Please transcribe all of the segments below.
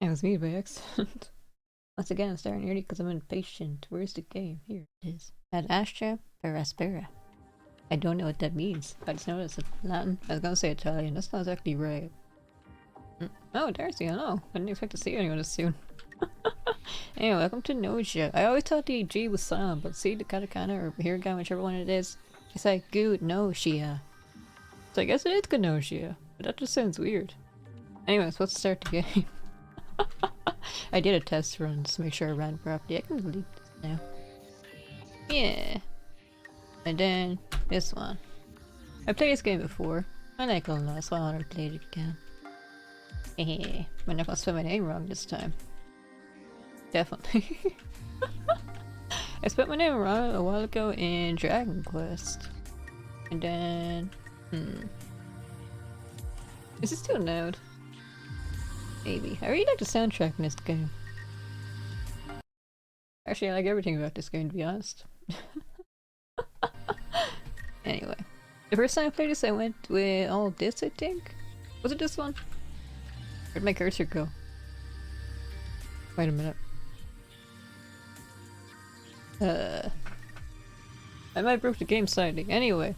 It was me by accident. Once again, I'm starting early because I'm impatient. Where's the game? Here it is. Ad astra per aspera. I don't know what that means. I just know it's Latin. I was gonna say Italian. That's not exactly right. Oh, Darcy, I know. I didn't expect to see anyone this soon. Anyway, welcome to Gnosia. I always thought the G was silent, but see the katakana or hiragana, whichever one it is, it's like Gnosia. So I guess it is Gnosia, but that just sounds weird. Anyways, let's start the game. I did a test run to make sure I ran properly. I can delete this now. Yeah. And then this one. I played this game before. I like it a lot, so I want to play it again. Hehe. I'm not gonna spell my name wrong this time. Definitely. I spelled my name wrong a while ago in Dragon Quest. And then... Is this too loud? Maybe. I really like the soundtrack in this game. Actually, I like everything about this game, to be honest. Anyway. The first time I played this, I went with all this, I think? Was it this one? Where'd my cursor go? Wait a minute. I might have broke the game slightly. Anyway.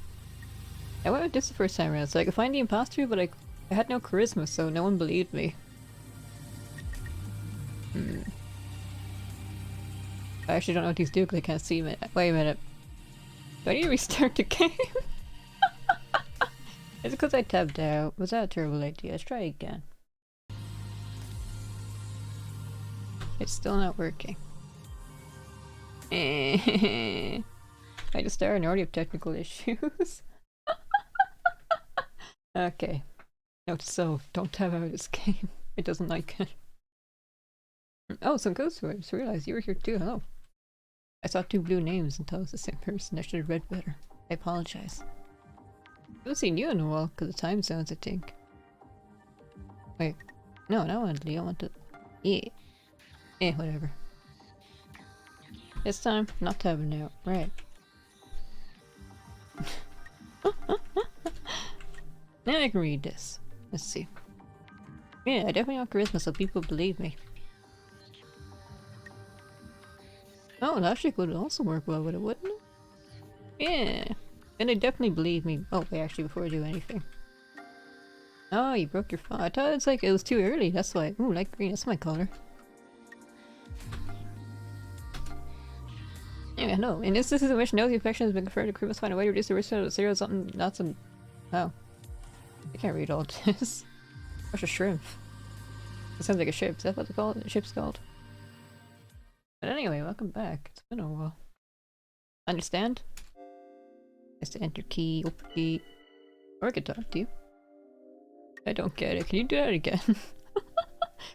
I went with this the first time around, so I could find the imposter, but I had no charisma, so no one believed me. I actually don't know what these do because I can't see them. Wait a minute. Do I need to restart the game? Is it because I tabbed out? Was that a terrible idea? Let's try again. It's still not working. I just started and already have technical issues. Okay. Note to self, don't tab out of this game. It doesn't like it. Oh, some ghosts. I just realized you were here too. Hello. I saw two blue names and thought it was the same person. I should have read better. I apologize. I haven't seen you in a while because of time zones, I think. Wait. No, not one. I want to. Yeah. Eh, whatever. This time, not tabbing out. Right. Now I can read this. Let's see. Yeah, I definitely want charisma so people believe me. Oh, logic would also work well with it, wouldn't it? Yeah. And they definitely believe me. Oh, wait, actually, before I do anything. Oh, you broke your phone. I thought it's like it was too early. That's why. Ooh, light green. That's my color. Yeah, no. In this in which nosy affection has been conferred, the crew must find a way to reduce the risk of zero something. Not some. Oh. I can't read all this. What's a shrimp? It sounds like a ship. Is that what they call it? The ship's called? But anyway, welcome back. It's been a while. Understand? It's the enter key, open key. Or I could talk to you. I don't get it. Can you do that again?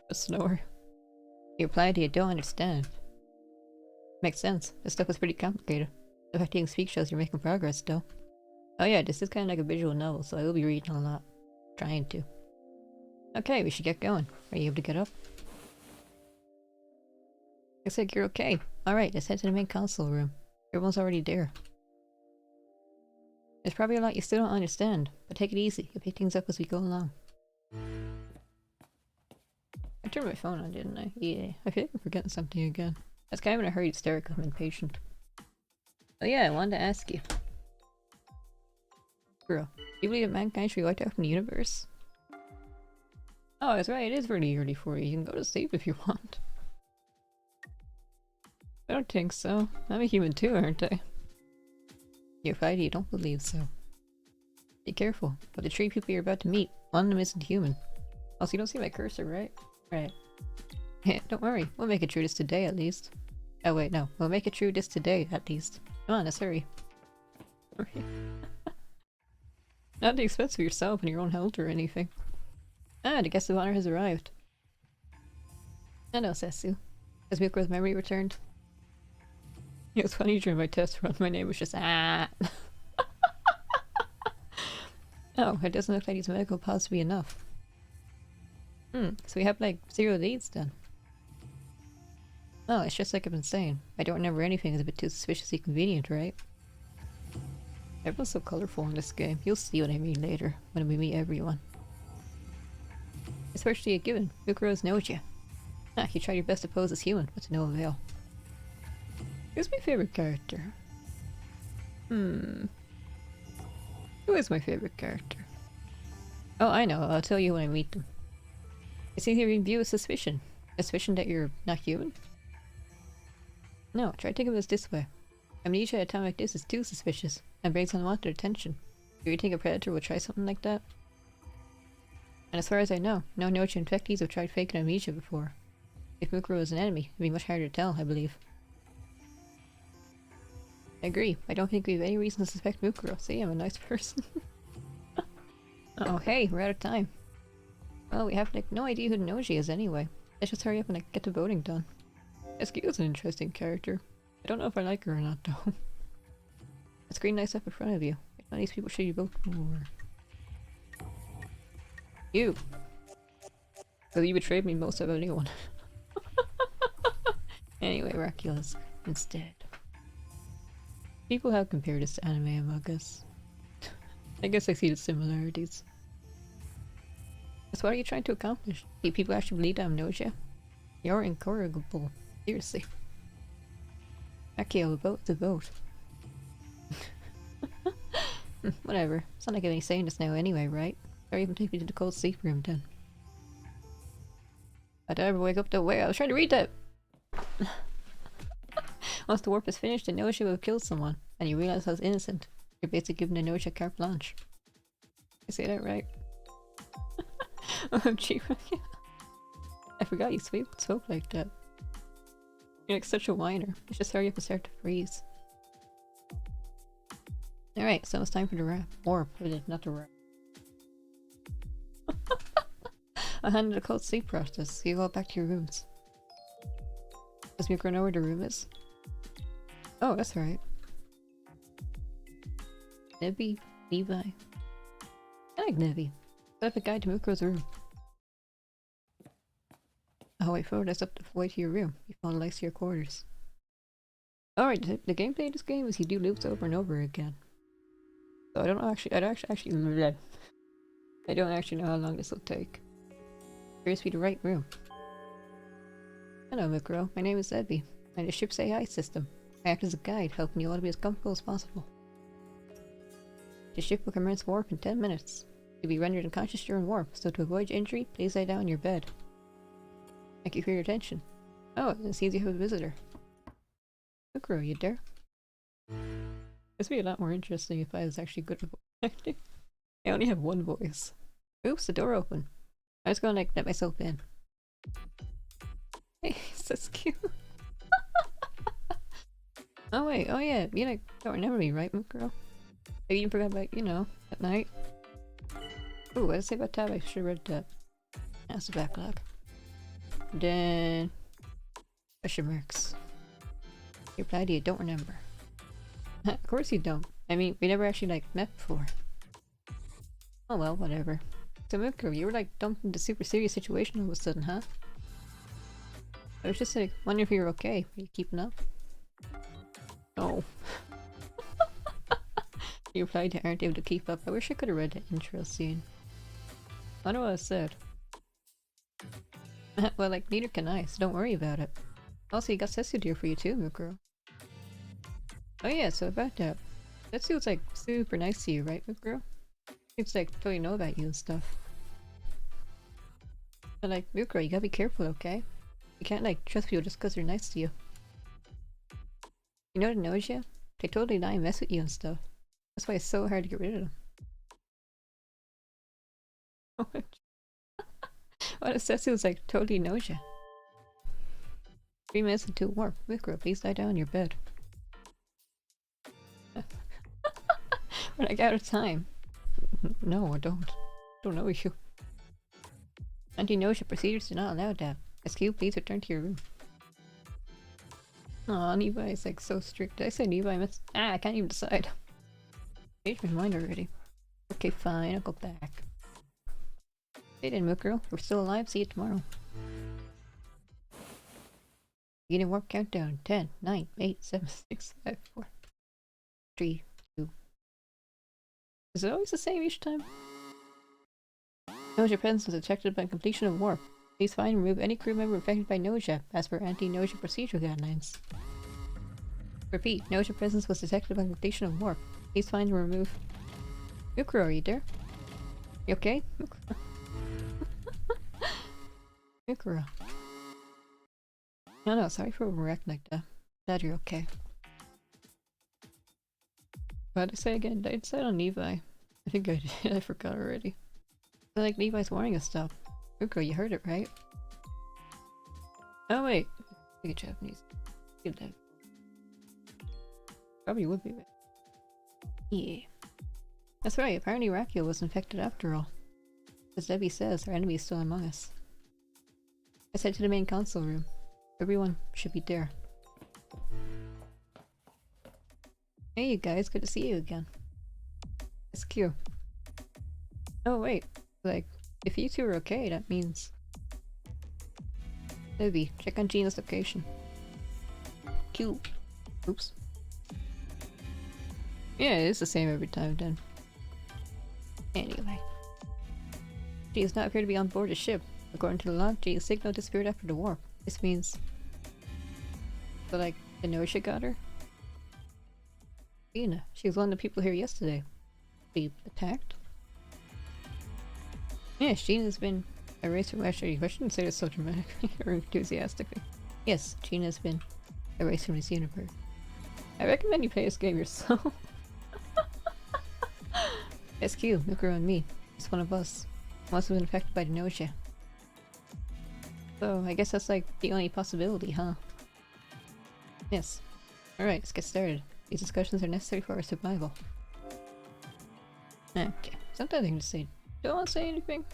But slower. You replied you don't understand. Makes sense. This stuff was pretty complicated. The fact you can speak shows you're making progress still. Oh yeah, this is kind of like a visual novel, so I will be reading a lot. Trying to. Okay, we should get going. Are you able to get up? Looks like you're okay. Alright, let's head to the main console room. Everyone's already there. There's probably a lot you still don't understand, but take it easy. You'll pick things up as we go along. I turned my phone on, didn't I? Yeah. I feel like I'm forgetting something again. I was kind of in a hurry to start because I'm impatient. Oh yeah, I wanted to ask you. Girl, do you believe that mankind should be wiped out from the universe? Oh, that's right, it is really early for you. You can go to sleep if you want. I don't think so. I'm a human too, aren't I? You're fighting, you don't believe so. Be careful. But the three people you're about to meet, one of them isn't human. Also, you don't see my cursor, right? Right. Yeah, don't worry. We'll make it through this today, at least. Oh wait, no. We'll make it through this today, at least. Come on, let's hurry. Not at the expense of yourself and your own health or anything. Ah, the guest of honor has arrived. Hello, Sesu. Has Milko's memory returned? It was funny during my test run, my name was just ah. Oh, it doesn't look like these medical pods to be enough. So we have like 0 leads then. Oh, it's just like I've been saying. I don't remember anything is a bit too suspiciously convenient, right? Everyone's so colorful in this game. You'll see what I mean later, when we meet everyone. Especially a given. Milk Rose knows you. Ah, you tried your best to pose as human, but to no avail. Who's my favorite character? Who is my favorite character? Oh, I know. I'll tell you when I meet them. I see here in view with suspicion. Suspicion that you're not human? No, try to think of it this way. Amnesia at a time like this is too suspicious and brings unwanted attention. Do you think a predator would try something like that? And as far as I know, no Gnosia infectees have tried faking amnesia before. If Mukuro is an enemy, it'd be much harder to tell, I believe. I agree. I don't think we have any reason to suspect Mukuro. See, I'm a nice person. Oh, hey, we're out of time. Well, we have like no idea who Gnosia is anyway. Let's just hurry up and get the voting done. SQ is an interesting character. I don't know if I like her or not, though. That screen nice up in front of you. Which one of these people should you vote for? You! Well, you betrayed me most of anyone. Anyway, Raculus, instead. People have compared us to anime amogus. I guess I see the similarities. So what are you trying to accomplish? Do people actually believe that I'm Gnosia? You're incorrigible. Seriously. Okay, I'll vote the vote. Whatever. It's not like I have any say in this now anyway, right? Or even take me to the cold sleep room then. I don't ever wake up that way. I was trying to read that! Once the warp is finished, the Gnosia will have killed someone, and you realize I was innocent. You're basically giving the Gnosia carte blanche. I say that right? OMG. I forgot you spoke like that. You're like such a whiner. Let's just hurry up and start to freeze. Alright, so it's time for the wrap. Or, not the wrap. I'll handle the cold sleep process, so you go back to your rooms. Does Mukuro know where the room is? Oh, that's right. Nebby, Levi. I like Nebby. Set up a guide to Mukuro's room. Oh wait, forward us up the way to your room. You found lights to your quarters. Alright, the gameplay of this game is you do loops over and over again. So I don't actually I don't actually know how long this will take. Appears to be the right room. Hello Mukuro, my name is Zedby. I'm the ship's AI system. I act as a guide, helping you all to be as comfortable as possible. The ship will commence warp in 10 minutes. You'll be rendered unconscious during warp, so to avoid injury, please lie down in your bed. Thank you for your attention. Oh, it seems you have a visitor. Mukuro, you there? This would be a lot more interesting if I was actually good at voice acting. I only have one voice. Oops, the door opened. I was gonna let myself in. Hey, so cute. Oh wait, oh yeah, you don't remember me, right, Mukuro? I even forgot about, at night. Ooh, what did I say about tab? I should have read that. That's the backlog. Then... question marks. You replied, you don't remember. Of course you don't. I mean, we never actually, met before. Oh well, whatever. So Mukuro, you were, dumped into a super serious situation all of a sudden, huh? I was just, wondering if you were okay. Are you keeping up? Oh. You replied you aren't able to keep up. I wish I could have read the intro scene. I know what I said. Well, neither can I, so don't worry about it. Also, you got Setsu here for you too, Mukuro. Oh yeah, so about that. Setsu's super nice to you, right, Mukuro? Seems totally know about you and stuff. But Mukuro, you gotta be careful, okay? You can't trust people just because they're nice to you. You know the Gnosia? They totally lie and mess with you and stuff. That's why it's so hard to get rid of them. What if Setsu was totally Gnosia? 3 minutes until warp. Mukuro, please lie down in your bed. We're out of time. No, I don't. Don't know you. Anti-Gnosia procedures do not allow that. SQ, please return to your room. Aw, Levi is so strict. Did I say Levi? I can't even decide. Changed my mind already. Okay, fine, I'll go back. Hey then, Mukuro. We're still alive. See you tomorrow. Beginning warp countdown. 10, 9, 8, 7, 6, 5, 4, 3, 2. Is it always the same each time? Knows your presence is detected by completion of warp. Please find and remove any crew member affected by Gnosia, as per anti-Gnosia procedure guidelines. Repeat, Gnosia presence was detected by completion of warp. Please find and remove... Mukuro, are you there? You okay? Mukuro. No, sorry for overreacting like that. Glad you're okay. What did I say again? Did I decide on Levi? I think I did. I forgot already. I like Levi's warning us stop. Mukuro, you heard it, right? Oh wait. Speak a Japanese. Good that. Probably would be right. Yeah. That's right, apparently Rakio was infected after all. As Debbie says, our enemy is still among us. I said to the main console room. Everyone should be there. Hey you guys, good to see you again. SQ. Oh wait, like, if you two are okay, that means... Debbie, check on Gina's location. Q. Oops. Yeah, it is the same every time then. Anyway. She does not appear to be on board the ship. According to the log, Gina's signal disappeared after the warp. This means... So like, the Gnosia got her? Gina, she was one of the people here yesterday. Be attacked? Yes, Gina's been erased from... Actually, I shouldn't say this so dramatically or enthusiastically. Yes, Gina's been erased from this universe. I recommend you play this game yourself. SQ, Mukuro and me. It's one of us. Must have been affected by the Gnosia. So, I guess that's like the only possibility, huh? Yes. Alright, let's get started. These discussions are necessary for our survival. Okay, sometimes I can just say, do I want to say anything?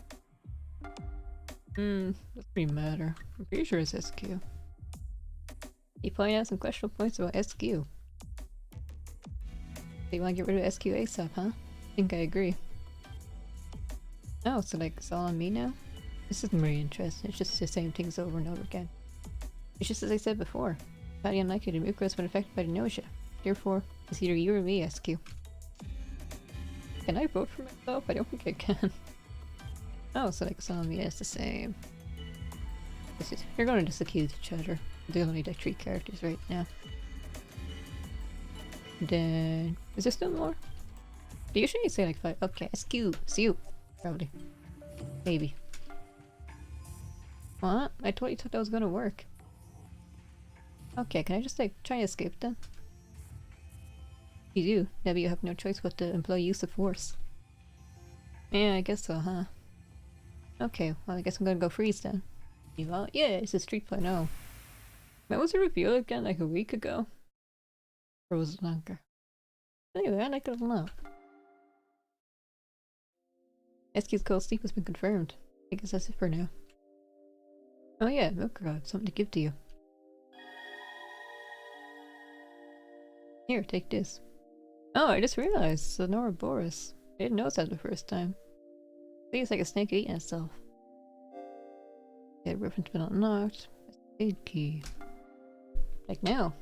Doesn't really matter. I'm pretty sure it's SQ. You point out some questionable points about SQ. So you want to get rid of SQ ASAP, huh? I think I agree. Oh, so like it's all on me now? This isn't very interesting, it's just the same things over and over again. It's just as I said before. Highly unlikely that Mukuro has been affected by the Gnosia. Therefore, it's either you or me, SQ. Can I vote for myself? I don't think I can. Oh, so like it's all on me, it's the same. You're going to just accuse each other. There's only like 3 characters right now. Then... is there still more? They usually say like 5. Okay, SQ. SQ. Probably. Maybe. What? I totally thought that was gonna work. Okay, can I just like try to escape then? You do. Maybe you have no choice but to employ use of force. Yeah, I guess so, huh? Okay, well I guess I'm gonna go freeze then. Yeah, it's a 3.0. When was it revealed again? Like a week ago? Or was it longer? Anyway, I like it a lot. SQ's cold sleep has been confirmed. I guess that's it for now. Oh yeah, Mukuro, I have something to give to you. Here, take this. Oh, I just realized, Sonora Boris. I didn't notice that the first time. It's like a snake eating itself. Yeah, reference been unlocked. Aid key. Like now.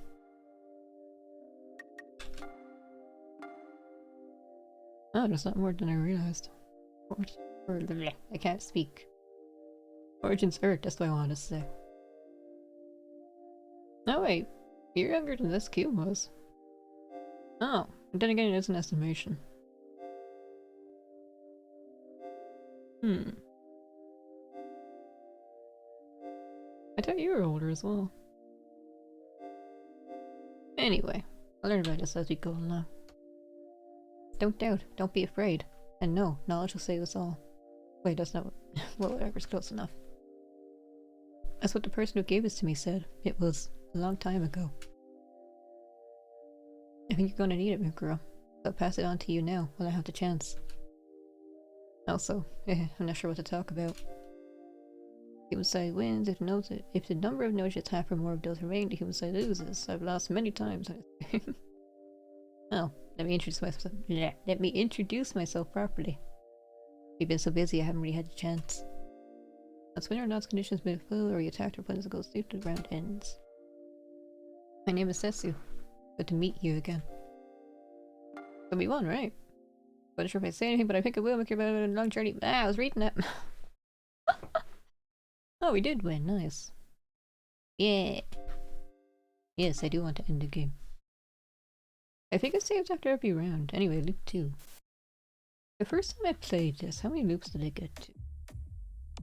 Oh, there's not more than I realized. I can't speak. Origins Earth, that's what I wanted to say. No wait, you're younger than this cube was. Oh, but then again it is an estimation. I thought you were older as well. Anyway, I'll learn about this as we go along. Don't doubt, don't be afraid. And no, knowledge will save us all. Wait, that's not what... well, whatever's close enough. That's what the person who gave this to me said. It was a long time ago. I think you're gonna need it, Mukuro. So I'll pass it on to you now, while I have the chance. Also, I'm not sure what to talk about. Human side wins if the number of Gnosia attack or more of those remaining, the human side loses. I've lost many times. Oh, let me introduce myself. Yeah, let me introduce myself properly. You've been so busy, I haven't really had a chance. That's when or not conditions been full, or you attacked or plans to go sleep, the round ends. My name is Setsu. Good to meet you again. So we won, right? Not sure if I say anything, but I think I will make it a long journey. Ah, I was reading that. Oh, we did win. Nice. Yeah. Yes, I do want to end the game. I think it saves after every round. Anyway, loop 2. The first time I played this, how many loops did I get to?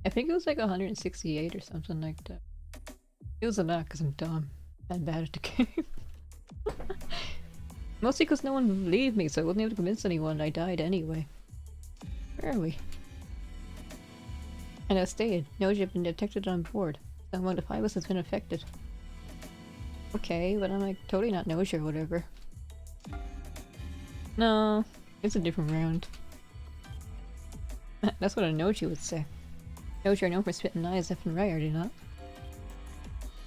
I think it was like 168 or something like that. It was a lot because I'm dumb and bad at the game. Mostly because no one believed me, so I wasn't able to convince anyone I died anyway. Where are we? And I stated, Gnosia had been detected on board. So one of the 5 of us has been affected. Okay, but I'm like totally not Gnosia or whatever. No, it's a different round. That's what a Gnosia would say. Gnosia are known for spitting eyes left and right, are they not?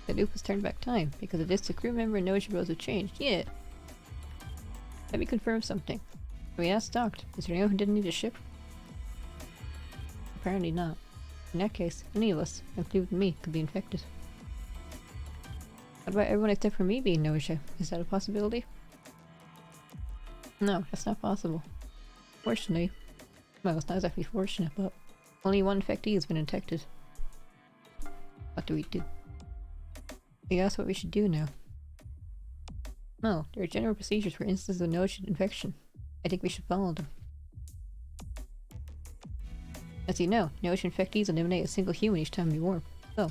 The loop was turned back time, because of this the crew member and Gnosia roles have changed. Yeah. Let me confirm something. We asked Docked, is there anyone who didn't need a ship? Apparently not. In that case, any of us, including me, could be infected. What about everyone except for me being Gnosia? Is that a possibility? No, that's not possible. Fortunately. Well, it's not exactly fortunate, but only one infectee has been detected. What do we do? We asked what we should do now. No, there are general procedures for instances of Gnosia infection. I think we should follow them. As you know, Gnosia infectees eliminate a single human each time we warp. So,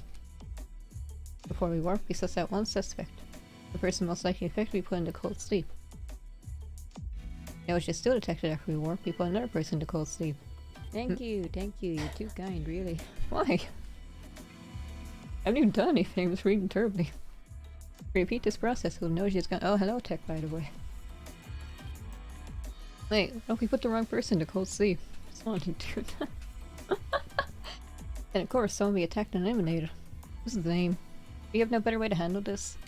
before we warp, we suss out one suspect. The person most likely infected we put into cold sleep. Gnosia is still detected after we warp, we put another person into cold sleep. Thank you, you're too kind, really. Why? I haven't even done anything, I'm just reading terribly. Repeat this process with Gnosia's gone. Oh, hello, Tech, by the way. Wait, what if we put the wrong person to cold sleep? Just wanted to do that. And of course, someone will be attacked and eliminated. This is lame. We have no better way to handle this.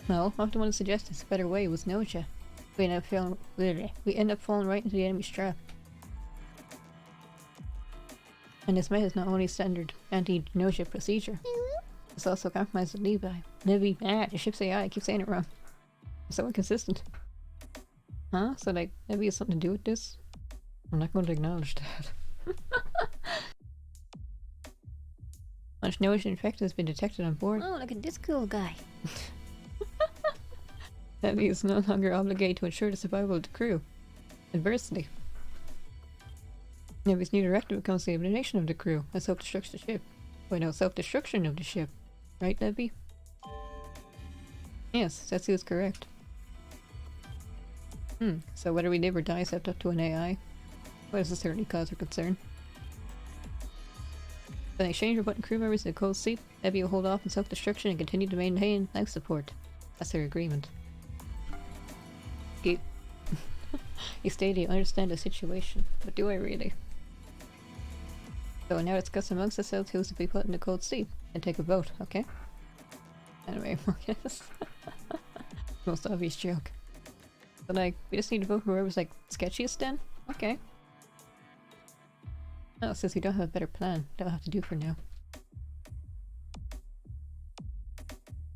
Well, often one suggested a better way was Gnosia. We end up falling right into the enemy's trap. And this method is not only standard anti-Gnosia procedure. It's also compromised with Levi. The ship's AI, I keep saying it wrong. I'm so inconsistent. Huh? So like, maybe it's something to do with this? I'm not going to acknowledge that. Much Gnosia infection has been detected on board. Oh, look at this cool guy. That means no longer obligated to ensure the survival of the crew. Adversely. Nevy's new directive becomes the elimination of the crew and self-destructs the ship. Wait, no, self-destruction of the ship. Right, Levy? Yes, Setsu is correct. So whether we live or die is left up to an AI. What does this certainly cause for concern? In exchange for putting crew members into cold sleep, Levy will hold off on self-destruction and continue to maintain life support. That's their agreement. You stated you understand the situation, but do I really? So now discuss amongst ourselves who's to be put into cold sleep and take a vote, okay? Anyway, yes. Most obvious joke. But like, we just need to vote for whoever's like sketchiest then? Okay. Oh, since we don't have a better plan, that'll have to do for now.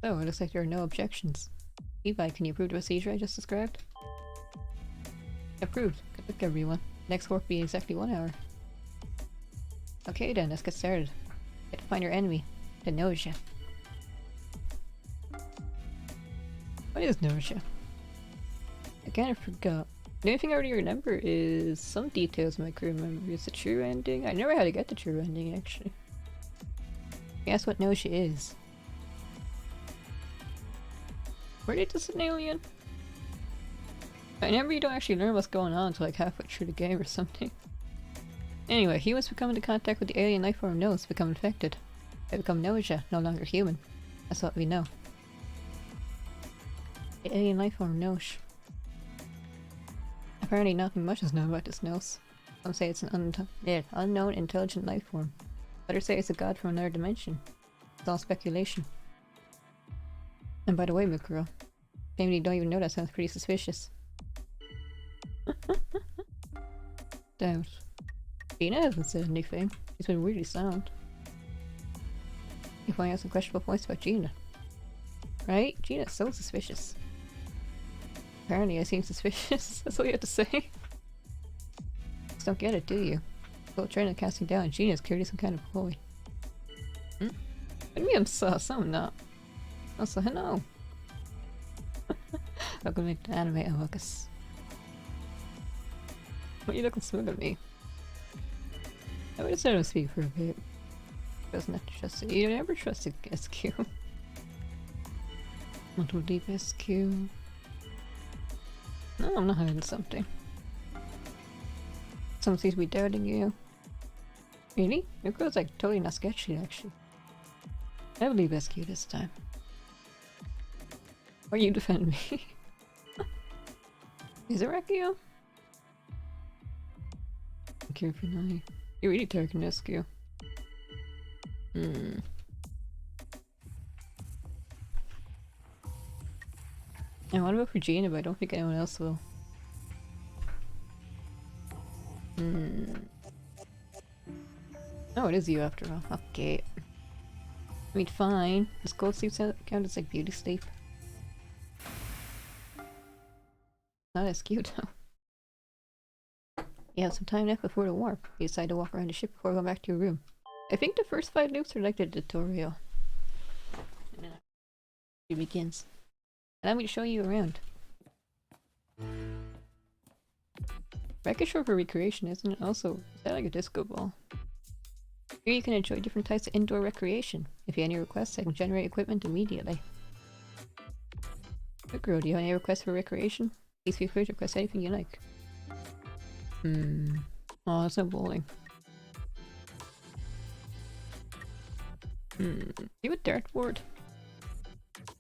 So, it looks like there are no objections. Levi, can you approve the procedure I just described? Approved. Good luck, everyone. Next warp will be exactly 1 hour. Okay then, let's get started. Get to find our enemy, the Gnosia. What is Gnosia? Again, I forgot. The only thing I already remember is some details my crew remember. Is the true ending? I never had to get the true ending, actually. Guess what Gnosia is. Were they just an alien? I never you don't actually learn what's going on until like halfway through the game or something. Anyway, humans who come into contact with the alien life form Gnos become infected. They become Gnosia, no longer human. That's what we know. The alien life form Gnos. Apparently nothing much is known about this Gnos. Some say it's an unknown intelligent life form. Others say it's a god from another dimension. It's all speculation. And by the way, Mikuro, maybe you don't even know that sounds pretty suspicious. Doubt. Gina hasn't said anything. She's been really silent. You find out some questionable points about Gina. Right? Gina's so suspicious. Apparently I seem suspicious. That's all you have to say. Just don't get it, do you? So trying to cast you down, genius clearly some kind of ploy. Hmm? What do you mean I'm sus? I'm not. Also, hello. I'm gonna make the anime amogus. What are you looking smug at me? I would have said I would speak for a bit. Doesn't have to trust it. You never trusted SQ. Not to deep SQ. No, I'm not hiding something. Someone seems to be doubting you. Really? Your girl's like totally not sketchy actually. I believe SQ this time. Or you defend me. Is it Rakio? I care for Nai. You're really targeting SQ. Hmm. I want to vote for Gina, but I don't think anyone else will. Hmm. Oh, it is you after all. Okay. I mean, fine. Does cold sleep count as like beauty sleep? Not as cute though. You have some time left before the warp. You decide to walk around the ship before going back to your room. I think the first 5 loops are like the tutorial. And then it begins. Allow me to show you around. Wreck is short for recreation, isn't it? Also, is that like a disco ball? Here you can enjoy different types of indoor recreation. If you have any requests, I can generate equipment immediately. Good girl, do you have any requests for recreation? Please feel free to request anything you like. Oh, that's not bowling. You a dartboard?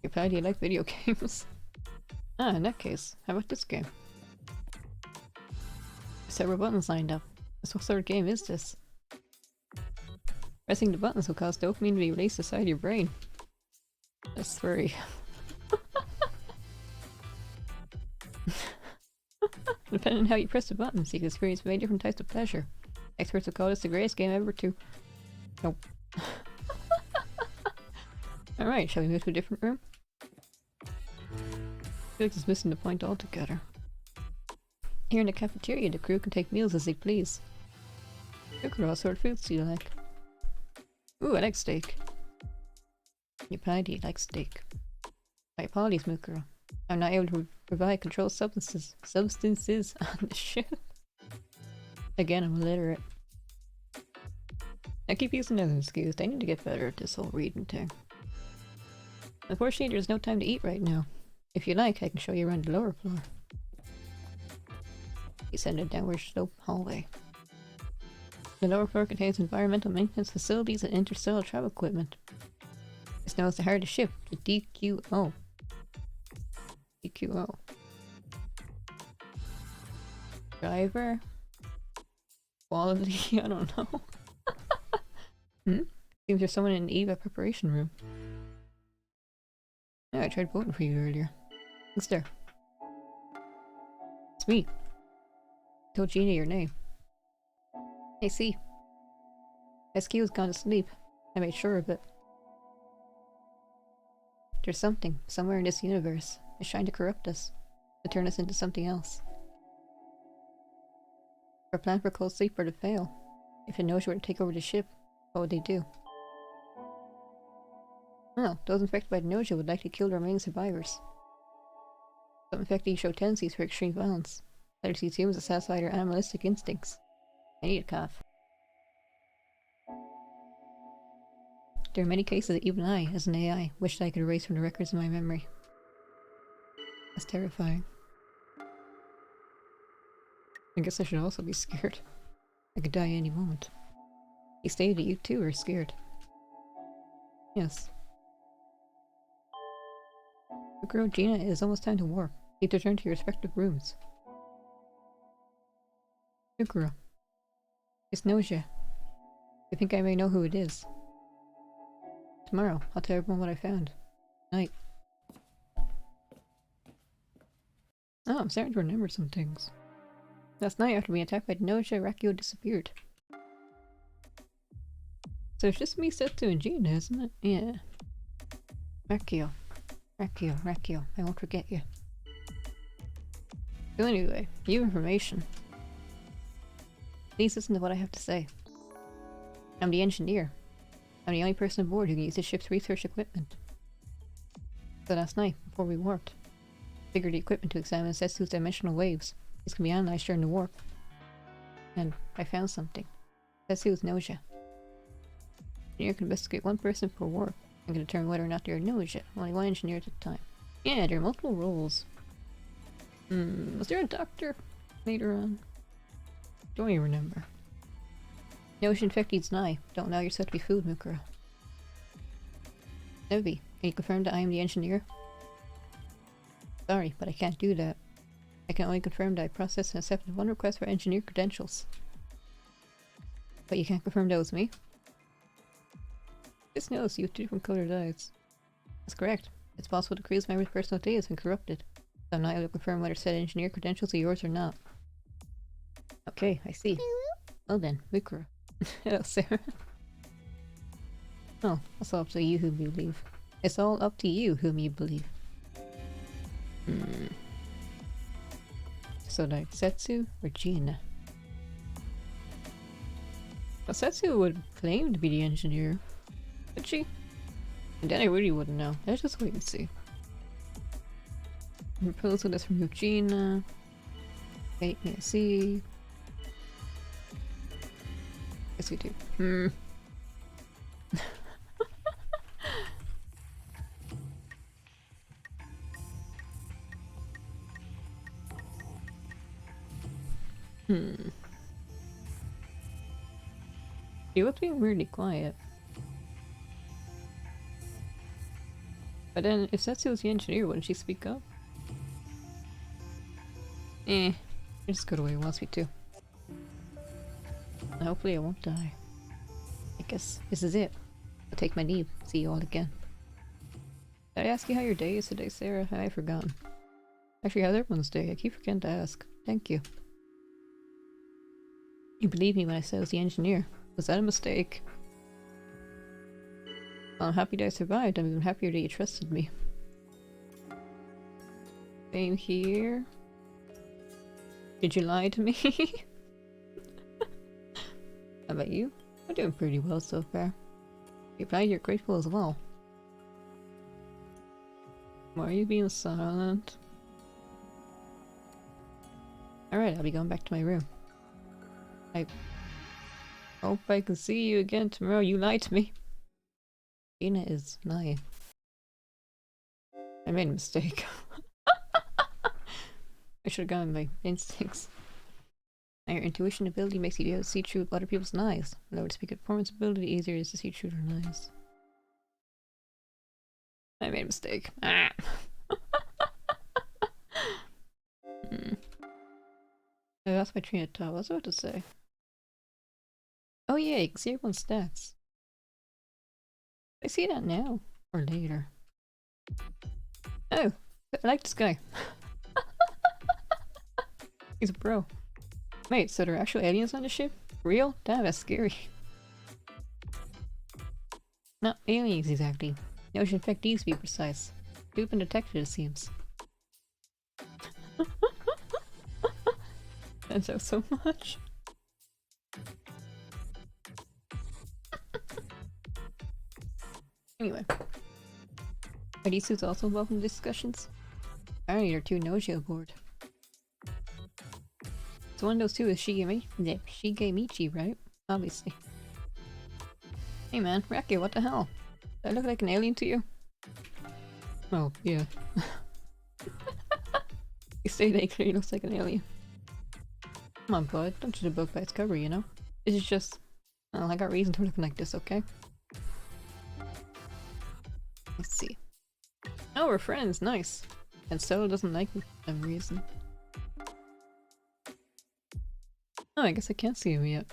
Your pal, do you like video games? Ah, in that case, how about this game? Several buttons lined up. What sort of game is this? Pressing the buttons will cause dopamine to be released inside your brain. That's 3. Depending on how you press the buttons, you can experience many different types of pleasure. Experts will call this the greatest game ever to... Nope. Alright, shall we move to a different room? Felix is missing the point altogether. Here in the cafeteria, the crew can take meals as they please. Look at what sort of foods do you like? Ooh, I like steak. Your pie, do you like steak? My apologies, Mukuro. I'm not able to provide controlled substances on the ship. Again, I'm illiterate. I keep using that as an excuse. I need to get better at this whole reading thing. Unfortunately, there's no time to eat right now. If you like, I can show you around the lower floor. You send a downward slope hallway. The lower floor contains environmental maintenance facilities and interstellar travel equipment. It's known as the heart of the ship, the DQO. DQO. Driver? Quality? I don't know. Seems there's someone in the EVA preparation room. Yeah, I tried voting for you earlier. Who's there? It's me. I told Gina your name. Hey, see. SQ has gone to sleep. I made sure of it. There's something, somewhere in this universe, that's trying to corrupt us, to turn us into something else. Our plan for cold sleep were to fail. If it knows where to take over the ship, what would they do? Well, those infected by the Gnosia would likely kill the remaining survivors. Some infectees show tendencies for extreme violence. Others use humans to satisfy their animalistic instincts. I need a cough. There are many cases that even I, as an AI, wished I could erase from the records of my memory. That's terrifying. I guess I should also be scared. I could die any moment. You stated that you too are scared. Yes. The girl Gina, it is almost time to warp. You return to your respective rooms. Good girl. It's Gnosia. I think I may know who it is. Tomorrow, I'll tell everyone what I found. Night. Oh, I'm starting to remember some things. Last night, after being attacked by Gnosia, Rakio disappeared. So it's just me, Setsu, and Gina, isn't it? Yeah. Rakio. Rakio. I won't forget you. So anyway, new information. Please listen to what I have to say. I'm the engineer. I'm the only person aboard who can use the ship's research equipment. So last night, before we warped, I figured the equipment to examine Setsu's dimensional waves. These can be analyzed during the warp. And I found something. Setsu's Gnosia. The engineer can investigate one person per warp and can determine whether or not they are Gnosia. Only one engineer at a time. Yeah, there are multiple roles. Was there a doctor later on? Don't even remember. Gnosia infected Znai. Don't allow yourself to be fooled, Mukura. Nevi, can you confirm that I am the engineer? Sorry, but I can't do that. I can only confirm that I processed and accepted one request for engineer credentials. But you can't confirm that was me? Just notice you have 2 different colored eyes. That's correct. It's possible the crew's member's personal data has been corrupted. So I'm not able to confirm whether said engineer credentials are yours or not. Okay, I see. Well then, Mukura. Hello, Sarah. Oh, it's all up to you whom you believe. It's all up to you whom you believe. So like Setsu or Gina? Well, Setsu would claim to be the engineer. Would she? And then I really wouldn't know. Let's just wait and see. Proposal is from Eugenia. Wait, me to see. Yes, we do. He was being weirdly quiet. But then, if Setsu was the engineer, wouldn't she speak up? I'll just go the way he wants me to. Hopefully I won't die. I guess this is it. I'll take my leave. See you all again. Did I ask you how your day is today, Sarah? I've forgotten. Actually, how's everyone's day? I keep forgetting to ask. Thank you. You believed me when I said I was the engineer. Was that a mistake? Well, I'm happy that I survived. I'm even happier that you trusted me. Same here. Did you lie to me? How about you? I'm doing pretty well so far. You're glad you're grateful as well. Why are you being silent? Alright, I'll be going back to my room. I hope I can see you again tomorrow. You lied to me. Gina is lying. I made a mistake. I should have gone with my instincts. Now your intuition ability makes you be able to see through other people's lies. Lower to speak of performance ability, easier it is to see through their lies. I made a mistake. Ah. Oh, that's my train of thought. What was I about to say? Oh yeah, you can see everyone's stats. I see that now. Or later. Oh, I like this guy. He's a bro. Wait, so there are actual aliens on the ship? Real? Damn, that's scary. Not aliens exactly. The ocean infect these to be precise. They've been detected, it seems. Turns out so much. Anyway. Are these suits also involved in the discussions? Apparently there are 2 Gnosia aboard. So one of those 2 is Shigemichi, right? Obviously. Hey man, Raki, what the hell? Do I look like an alien to you? Oh, yeah. You say that he clearly looks like an alien. Come on, bud, don't judge a book by its cover, you know? This is just... well, I got reason for looking like this, okay? Let's see. Oh, we're friends, nice. And Solo doesn't like me for some reason. Oh, I guess I can't see him yet.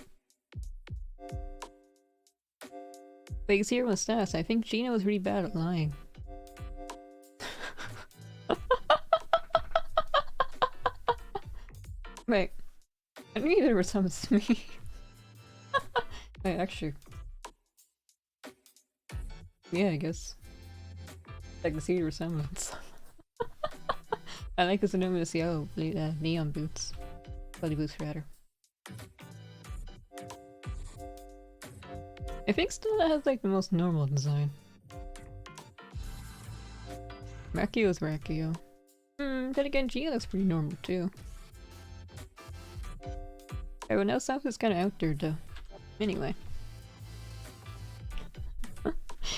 But you can see everyone's stats. I think Gina was really bad at lying. Wait. I knew there was something to me. Wait, actually. Yeah, I guess. I can see the resemblance. I like his enormous yellow neon boots. Belly boots rather. I think Stella has like the most normal design. Rakio's Rakio. Then again, Gia looks pretty normal too. Everyone else is kind of out there though. Anyway.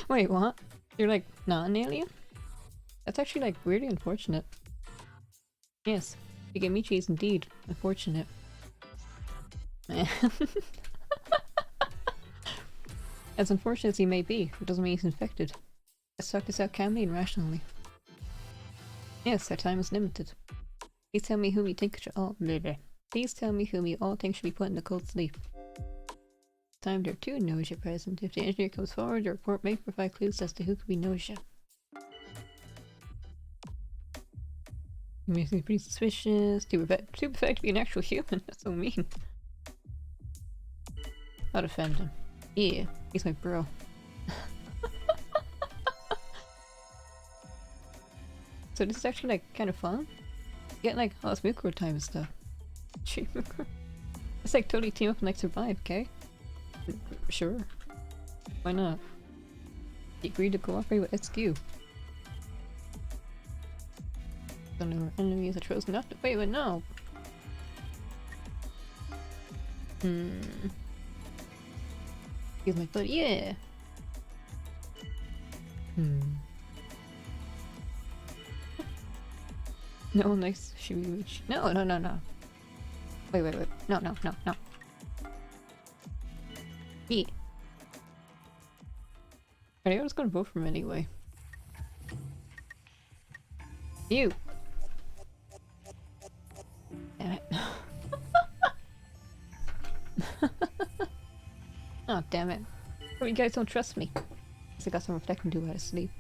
Wait, what? You're like not an alien? That's actually like weirdly unfortunate. Yes, Shigemichi is indeed unfortunate. As unfortunate as he may be, it doesn't mean he's infected. Let's talk this out calmly and rationally. Yes, our time is limited. Please tell me whom you think should all Please tell me whom you all think should be put in the cold sleep. Time there are two Gnosia present. If the engineer comes forward, the report may provide clues as to who could be Gnosia. He makes me pretty suspicious. Too perfect to be an actual human. That's so mean. I'll defend him. Yeah, he's my bro. So this is actually like kind of fun. Get like all this Mukuro time and stuff. It's like totally team up and like survive, okay? Sure. Why not? You agreed to cooperate with SQ. Some of our enemies are chosen not to wait, but no. He's my buddy, yeah. No one likes Shimichi. No. Wait. No. Yeah. I was gonna vote for him anyway. You! Damn it. Oh, damn it. Oh, you guys don't trust me. I got some reflecting to do out of sleep.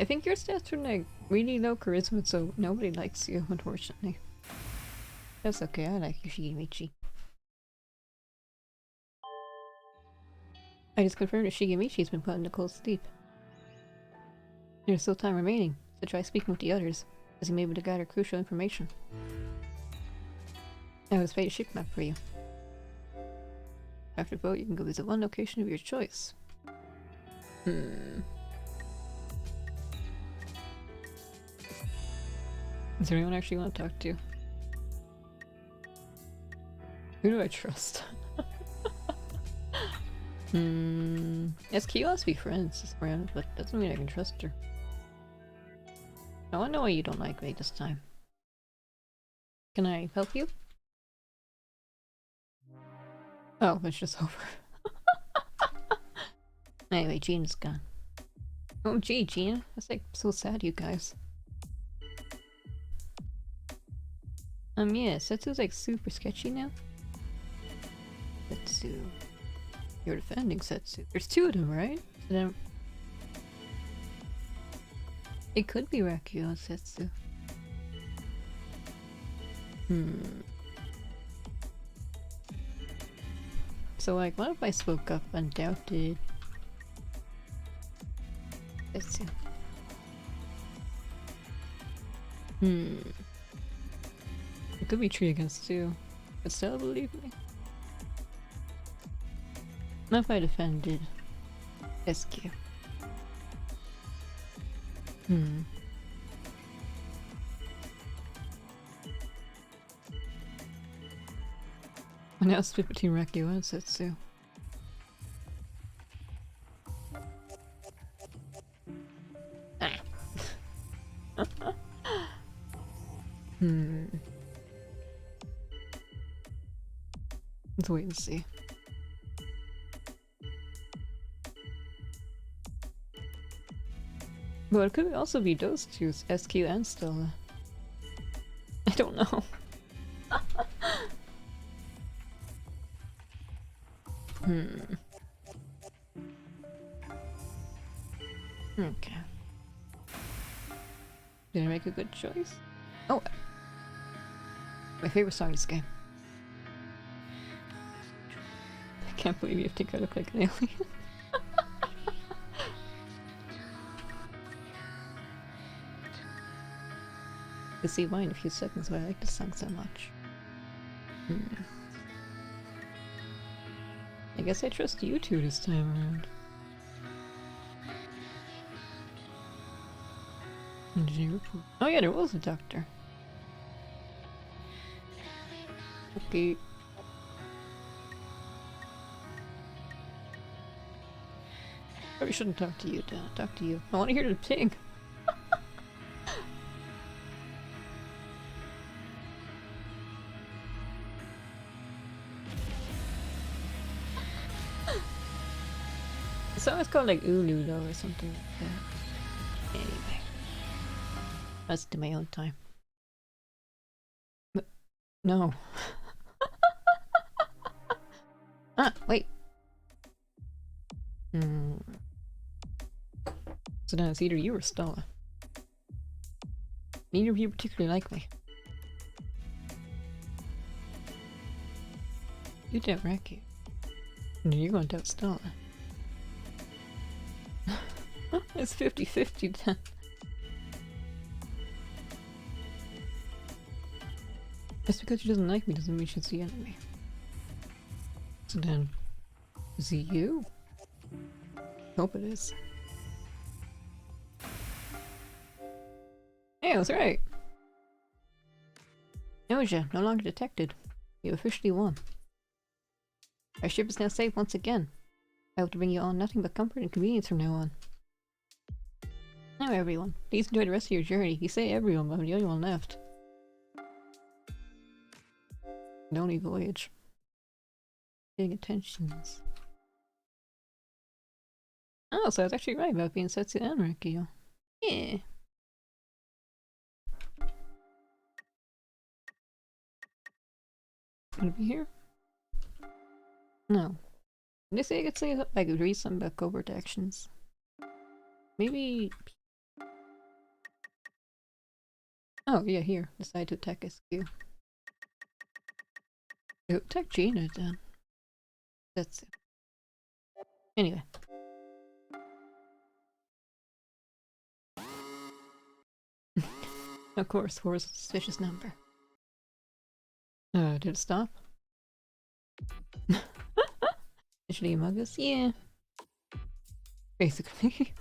I think your stats are like really low charisma, so nobody likes you, unfortunately. That's okay, I like you, Shigemichi. I just confirmed that Shigemichi's been put in the cold sleep. There's still time remaining, so try speaking with the others, as you may be able to gather crucial information. I will display a ship map for you. After the vote, you can go visit one location of your choice. Is there anyone I actually want to talk to? Who do I trust? SQ wants to be friends this round, but doesn't mean I can trust her. I want to know why you don't like me this time. Can I help you? Oh, it's just over. Anyway, Gina's gone. Oh gee, Gina. That's like so sad, you guys. Yeah, Setsu's like super sketchy now. Setsu. You're defending Setsu. There's two of them, right? So then... It could be Rakio and Setsu. So like, what if I spoke up and doubted Setsu? It could be 3 against 2, but still believe me. What if I defended SQ? And now it's split between Rakio and Setsu. Let's wait and see. But it could also be those two, SQ and Stella. I don't know. Okay. Did I make a good choice? Oh! My favorite song in this game. I can't believe you think I look like an alien. You'll see why in a few seconds why I like this song so much. I guess I trust you two this time around. Engineer report. Oh yeah, there was a doctor. Okay. Probably shouldn't talk to you, Dan. Talk to you. I want to hear the ping. The song is called like Ulu though or something like that. Anyway. That's to my own time. But no. Ah, wait. So now it's either you or Stella. Neither of you particularly like me. You doubt Raki. And you're going to doubt Stella. It's 50-50 then. Just because she doesn't like me doesn't mean she's the enemy. So then, is it you? Hope it is. Hey, I was right! Gnosia, no longer detected. You officially won. Our ship is now safe once again. I hope to bring you all nothing but comfort and convenience from now on. Now everyone, please enjoy the rest of your journey. You say everyone, but I'm the only one left. The only voyage. Getting attentions. Oh, so I was actually right about being Setsu and Rikio. Yeah. Gonna be here? No. They say I could read something about covert actions. Maybe. Oh yeah, here. Decide to attack SQ. Attack Gina then. That's it. Anyway. Of course, 4 is a suspicious number. Did it stop? Actually, amogus? Yeah. Basically.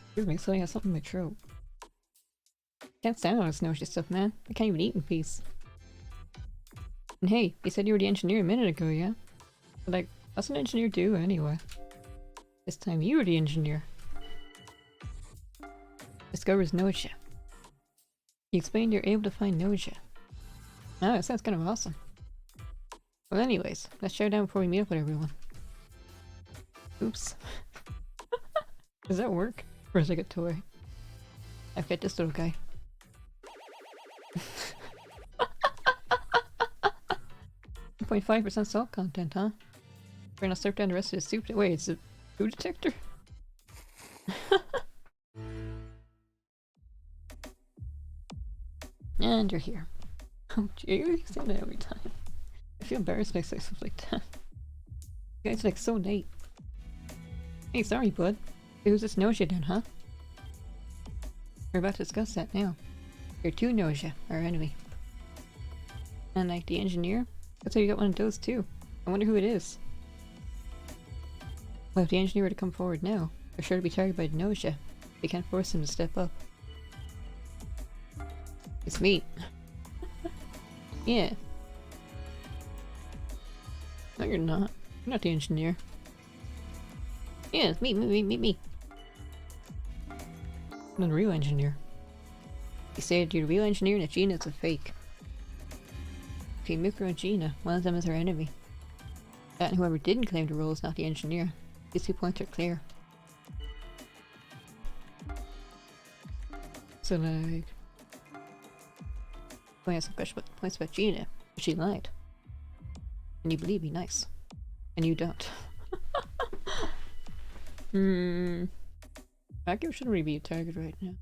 Excuse me, so I got something in my throat. Can't stand all this Gnosia stuff, man. I can't even eat in peace. And hey, you said you were the engineer a minute ago, yeah? But like, what's an engineer do anyway? This time you were the engineer. Discovers Gnosia. You explained you're able to find Gnosia. Oh, that sounds kind of awesome. Well anyways, let's share down before we meet up with everyone. Oops. Does that work? Or is it like a toy? I've got this little guy. 1.5% salt content, huh? We're gonna slurp down the rest of the soup. Wait, it's a food detector? And you're here. Oh gee, you say that every time. I feel embarrassed when I say stuff like that. You guys are like so late. Hey, sorry bud. Who's this Gnosia then, huh? We're about to discuss that now. You're two Gnosia, our enemy. And like the engineer? That's how you got one of those too. I wonder who it is. Well, if the engineer were to come forward now, they're sure to be targeted by Gnosia. We can't force him to step up. It's me. Yeah. No, you're not. You're not the engineer. Yeah, it's me. I'm the real engineer. You say that you're the real engineer and that Gina's a fake. Okay, Mikro and Gina, one of them is our enemy. That and whoever didn't claim the role is not the engineer. These 2 points are clear. So like... I have some special points about Gina, but she lied. And you believe me, nice. And you don't. Vacuum shouldn't really be a target right now.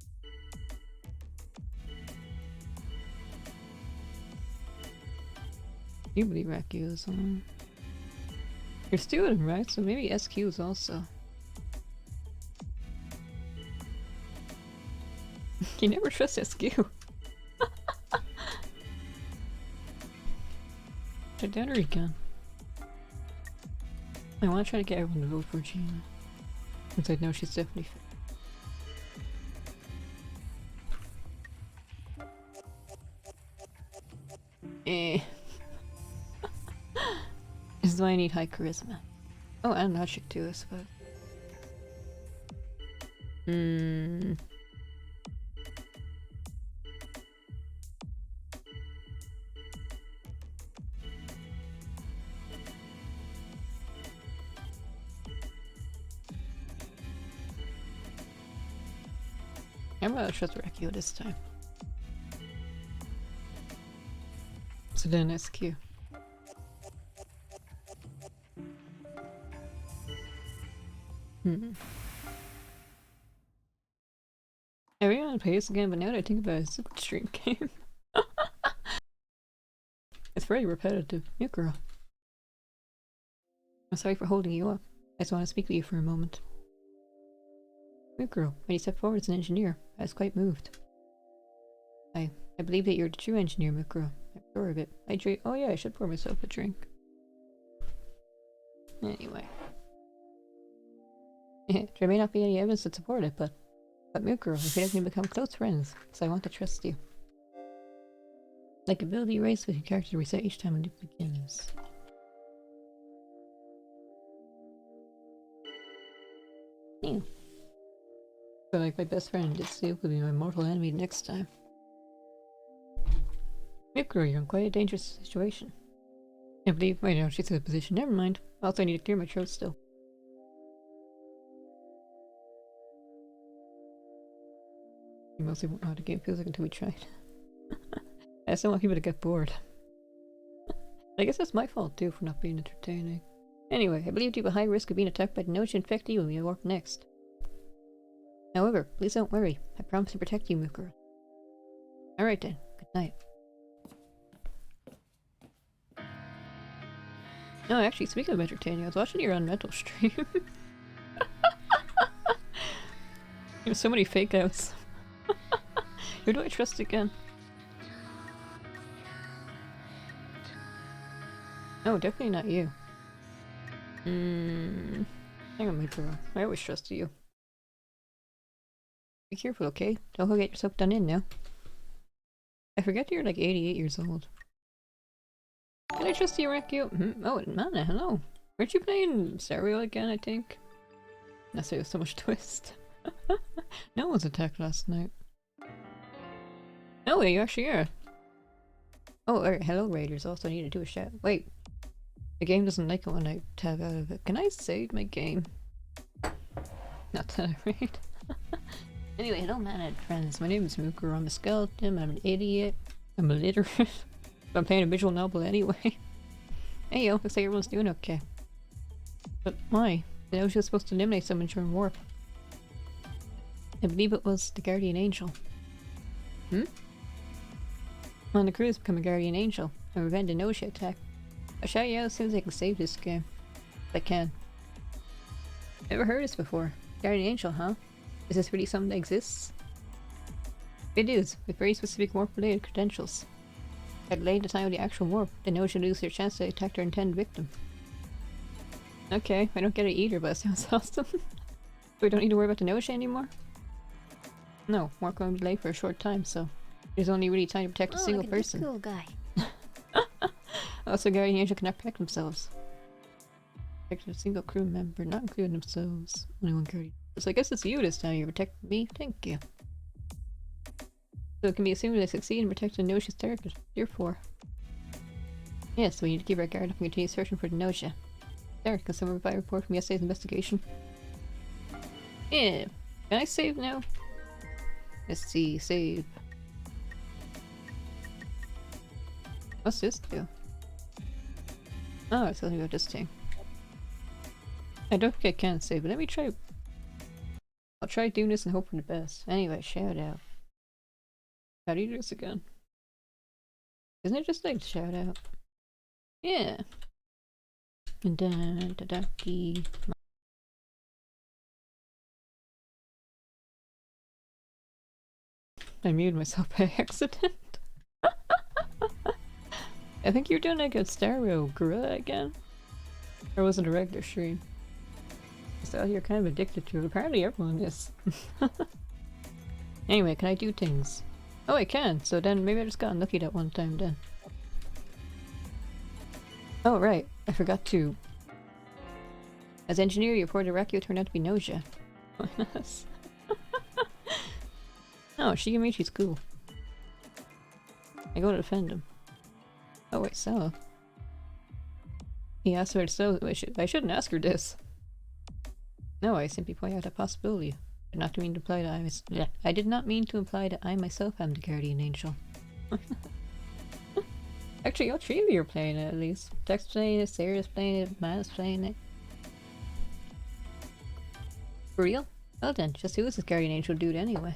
You believe Raku is on. You're stealing him, right? So maybe SQ is also. You never trust SQ. Should I down her again? I want to try to get everyone to vote for Gina. Since I know she's definitely fit. Eh. This is why I need high charisma. Oh, and logic too, I suppose. Hmm. I'm gonna trust Rekio this time. So then SQ. I really want to play this again, but now that I think about it, it's a good stream game. It's very repetitive. You girl. I'm sorry for holding you up. I just want to speak with you for a moment. Mukuro, when you stepped forward as an engineer, I was quite moved. I believe that you're the true engineer, Mukuro. I'm sure of it. Oh yeah, I should pour myself a drink. Anyway. There may not be any evidence to support it, but Mukuro, we could even become close friends, so I want to trust you. Like ability race with your character reset each time a loop begins. Ew. So like my best friend, deceive will be my mortal enemy next time. Mukuro, you're in quite a dangerous situation. I believe, wait no, she's in a position, never mind. Also I need to clear my throat still. You mostly won't know how the game feels like until we try it. I just don't want people to get bored. I guess that's my fault too for not being entertaining. Anyway, I believe you have a high risk of being attacked by the Gnosia infected you when we warp next. However, please don't worry. I promise to protect you, Mukuro. Alright then, good night. No, actually, speaking of entertaining, I was watching your Unmetal stream. There's so many fake outs. Who do I trust again? No, definitely not you. Hang on, my girl. I always trusted you. Be careful, okay? Don't go get yourself done in now. I forget you're like 88 years old. Can I trust you, Rekio? Oh, Mana, hello. Weren't you playing stereo again, I think? That's why it was so much twist. No one's attacked last night. No way, you actually are. Oh, alright, hello Raiders. Also need to do a shout. Wait. The game doesn't like it when I tab out of it. Can I save my game? Not that I read. Anyway, hello man friends. My name is Mukuro. I'm a skeleton. I'm an idiot. I'm illiterate. But I'm playing a visual novel anyway. Hey yo, looks like everyone's doing okay. But why? I know she was supposed to eliminate someone during warp. I believe it was the Guardian Angel. On the crew has become a Guardian Angel and prevent a Gnosia attack. I'll shout you out as soon as I can save this game. If I can. Never heard this before. Guardian Angel, huh? Is this really something that exists? It is, with very specific warp-related credentials. At late the time of the actual warp, the Gnosia lose their chance to attack their intended victim. Okay, I don't get it either, but it sounds awesome. We don't need to worry about the Gnosia anymore? No, warp going to be delayed for a short time, so there's only really time to protect a single person. Cool guy. Also, Guardian Angel cannot protect themselves. Protect a single crew member, not including themselves. Only one Guardian. So I guess it's you this time. You protected me. Thank you. So it can be assumed that I succeed in protecting Gnosia's target. Therefore. Yes, we need to keep our guard up and continue searching for the Gnosia. There, can someone provide a report from yesterday's investigation? Yeah. Can I save now? Let's see. Save. What's this do? Oh, it's something about this thing. I don't think I can save, but let me try. I'll try doing this and hope for the best. Anyway, shout out. How do you do this again? Isn't it just like shout out? Yeah. And then I muted myself by accident. I think you're doing like a stereo gorilla again. Or was it a regular stream? So you're kind of addicted to it. Apparently everyone is. Anyway, can I do things? Oh, I can. So then maybe I just got unlucky that one time then. Oh, right. I forgot to. As engineer, your poor Derakio turned out to be Gnosia. Oh, Shigemichi's cool. I go to defend him. Oh wait, so he asked her to sell. I shouldn't ask her this. No, I simply point out a possibility. I did not mean to imply that I was. Yeah, I did not mean to imply that I myself am the guardian angel. Actually, all three of you are playing it at least. Tech's playing it, Sarah's playing it, Matt's playing it. For real? Well then, just who is this guardian angel dude anyway?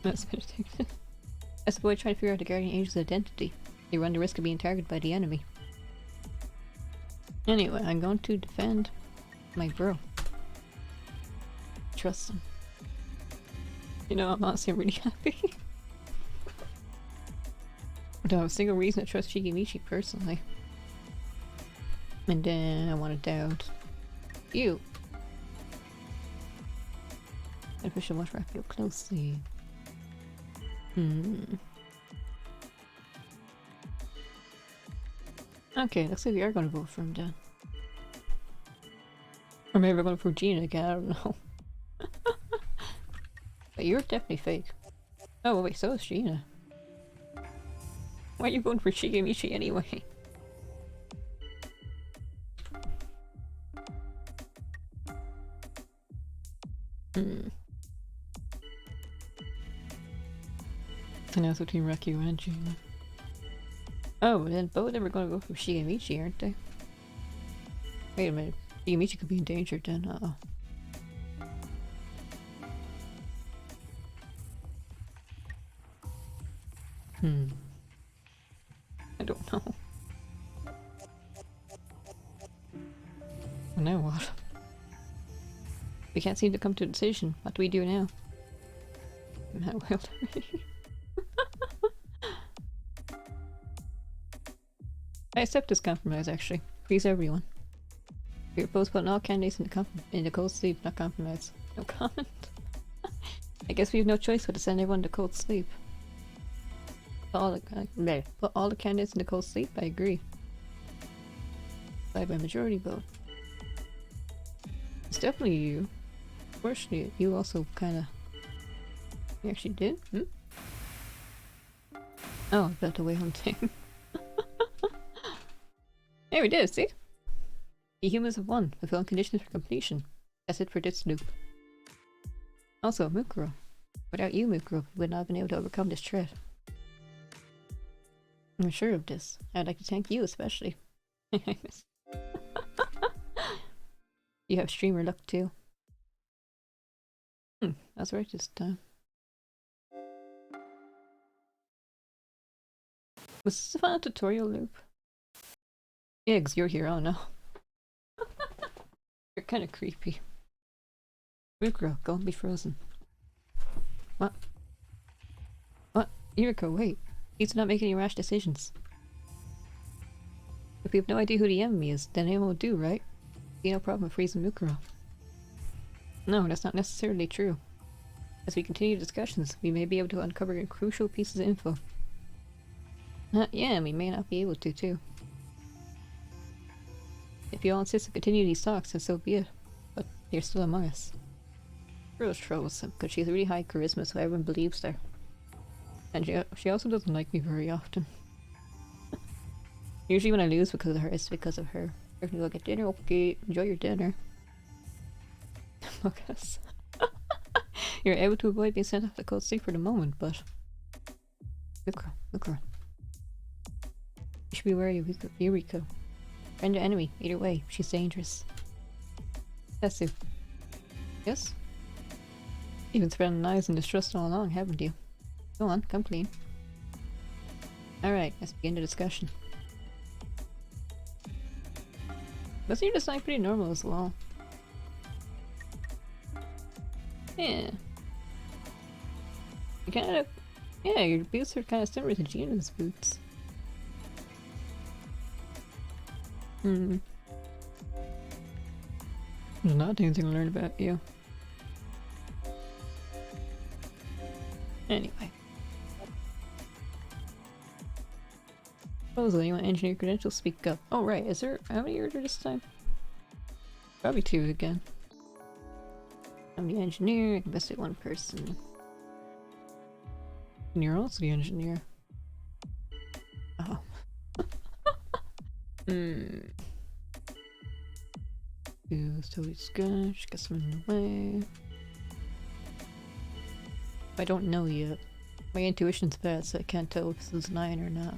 That's meditative. As a boy trying to figure out the guardian angel's identity, you run the risk of being targeted by the enemy. Anyway, I'm going to defend my bro. Trust him. You know, I'm honestly really happy. I don't have a single reason to trust Shigemichi personally. And then I want to doubt you. I should watch Raphael closely. Okay, looks like we are going to vote for him then. Or maybe we're going for Gina again, I don't know. But you're definitely fake. Oh wait, so is Gina. Why are you voting for Shigemichi anyway? And that's between Rakio and Gina. Oh, then both of them are going to go for Shigemichi, aren't they? Wait a minute. Shigemichi could be in danger then, uh-oh. I don't know. Well, now what? We can't seem to come to a decision. What do we do now? Not well. I accept this compromise, actually. Please, everyone. We are both putting all candidates in the cold sleep, not compromise. No comment. I guess we have no choice but to send everyone to cold sleep. Put all the candidates in the cold sleep? I agree. By majority vote. It's definitely you. Fortunately, you also kinda... You actually did? Oh, about the way home thing. Yeah, we did, see? The humans have won, fulfilling conditions for completion. That's it for this loop. Also, Mukuro. Without you, Mukuro, we would not have been able to overcome this threat. I'm sure of this. I'd like to thank you especially. You have streamer luck too. That's right this time. Was this a final tutorial loop? Yeah, 'cause you're here, oh no. You're kinda creepy. Mukuro, go and be frozen. What? What? Yuriko, wait. Please not make any rash decisions. If we have no idea who the enemy is, then anyone will do, right? See no problem freezing Mukuro. No, that's not necessarily true. As we continue discussions, we may be able to uncover crucial pieces of info. Yeah, we may not be able to, too. If you all insist to continue these talks, then so be it. But you're still among us. Rose troublesome, because she has really high charisma, so everyone believes her. And she also doesn't like me very often. Usually when I lose because of her, it's because of her. If you go get dinner, okay, enjoy your dinner. Amogus. You're able to avoid being sent off to cold sleep for the moment, but... Look her. You should be wary of Yuriko. Friend or enemy, either way, she's dangerous. Tetsu. Yes? You've been spreading lies and distrust all along, haven't you? Go on, come clean. Alright, let's begin the discussion. Wasn't your design pretty normal as well? Yeah. You kinda... Yeah, your boots are kinda similar to Gina's boots. Hmm. There's not anything to learn about you. Anyway. Supposedly, you want engineer credentials, speak up. Oh right, is there— how many are there this time? Probably 2 again. I'm the engineer, I can best say 1 person. And you're also the engineer. Oh. Totally sketch, get some in the way. I don't know yet. My intuition's bad, so I can't tell if this is 9 or not.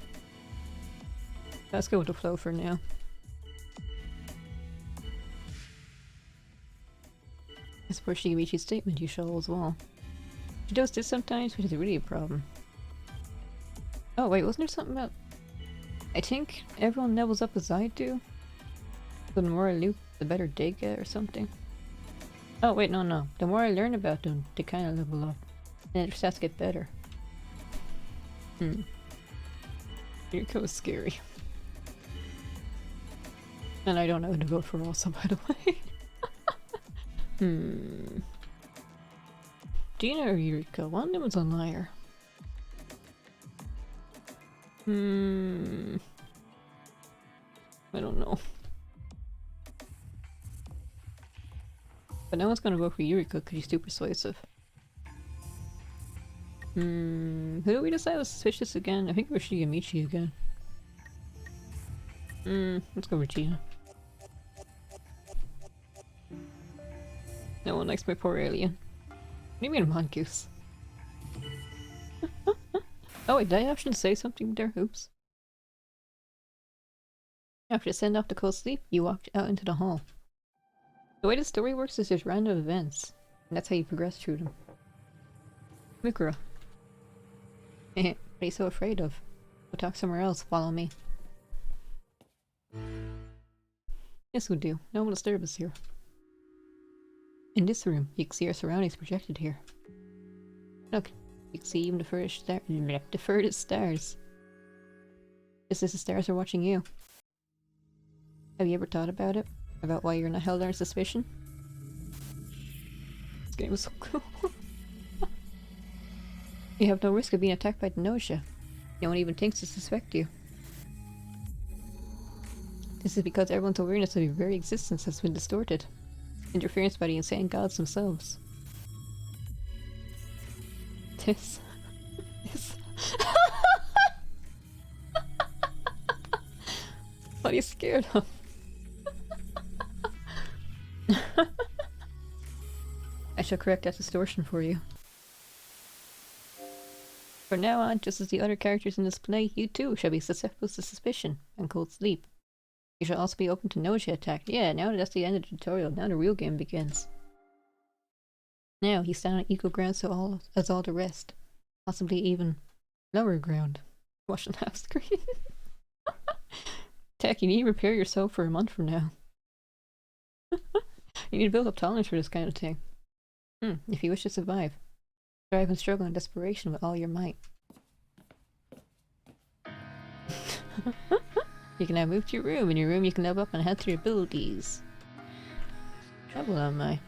Let's go with the flow for now. I support Shigemichi's statement, you shall as well. She does this sometimes, which is really a problem. Oh wait, wasn't there something about— I think everyone levels up as I do? So the more I loop, the better they get or something. Oh wait, no. The more I learn about them, they kind of level up. And their stats get better. Yuriko is scary. And I don't know who to vote for also, by the way. Gina or Yuriko? One of them was a liar. I don't know. But no one's gonna vote for Yuriko because she's too persuasive. Who do we decide was suspicious again? I think we're Shigemichi again. Let's go with Gina. No one likes my poor alien. What do you mean a mongoose? Oh wait, did I actually say something there? Oops. After send off to cold sleep, you walked out into the hall. The way the story works is there's random events, and that's how you progress through them. Mikura. What are you so afraid of? We'll talk somewhere else, follow me. Yes, we'll do. No one will disturb us here. In this room, you can see our surroundings projected here. Look, you can see even the furthest stars. Just as the stars are watching you. Have you ever thought about it? About why you're not held under suspicion? This game is so cool. You have no risk of being attacked by Gnosia. No one even thinks to suspect you. This is because everyone's awareness of your very existence has been distorted. Interference by the insane gods themselves. This. What are you scared of? I shall correct that distortion for you. From now on, just as the other characters in this play, you too shall be susceptible to suspicion and cold sleep. You shall also be open to Gnosia attack. Yeah, now that's the end of the tutorial. Now the real game begins. Now you stand on equal ground as all the rest. Possibly even lower ground. Watch on half screen. Tech, you need to prepare yourself for a month from now. You need to build up tolerance for this kind of thing. If you wish to survive. Strive and struggle in desperation with all your might. You can now move to your room. In your room you can level up and enhance your abilities. Level am I?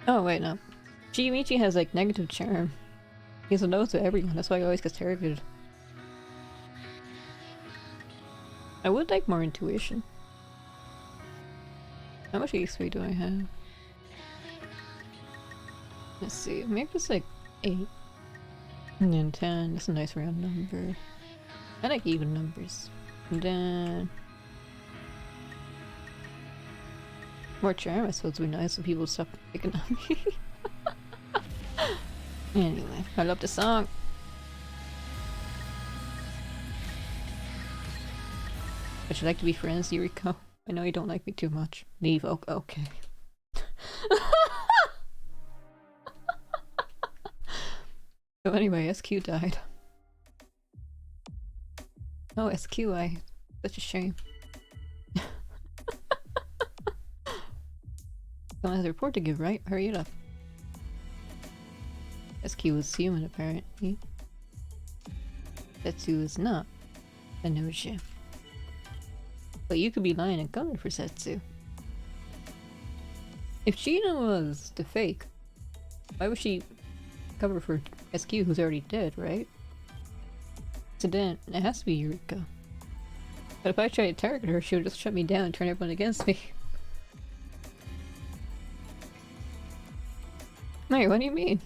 Oh wait, no. Shigemichi has like negative charm. He's a nose to everyone, that's why he always gets targeted. I would like more intuition. How much XP do I have? Let's see, maybe it's like 8. And then 10, that's a nice round number. I like even numbers. And then... more charm, I suppose, would be nice when people stop picking on me. Anyway, I love the song. Would you like to be friends, Yuriko? I know you don't like me too much. Leave. Oh, okay. So anyway, SQ died. Oh, SQ, such a shame. Someone has a report to give, right? Hurry it up. SQ was human, apparently. Setsu is not a Gnosia. But you could be lying and coming for Setsu. If Gina was the fake, why would she cover for SQ who's already dead, right? So then, it has to be Yuriko. But if I try to target her, she would just shut me down and turn everyone against me. Wait, what do you mean?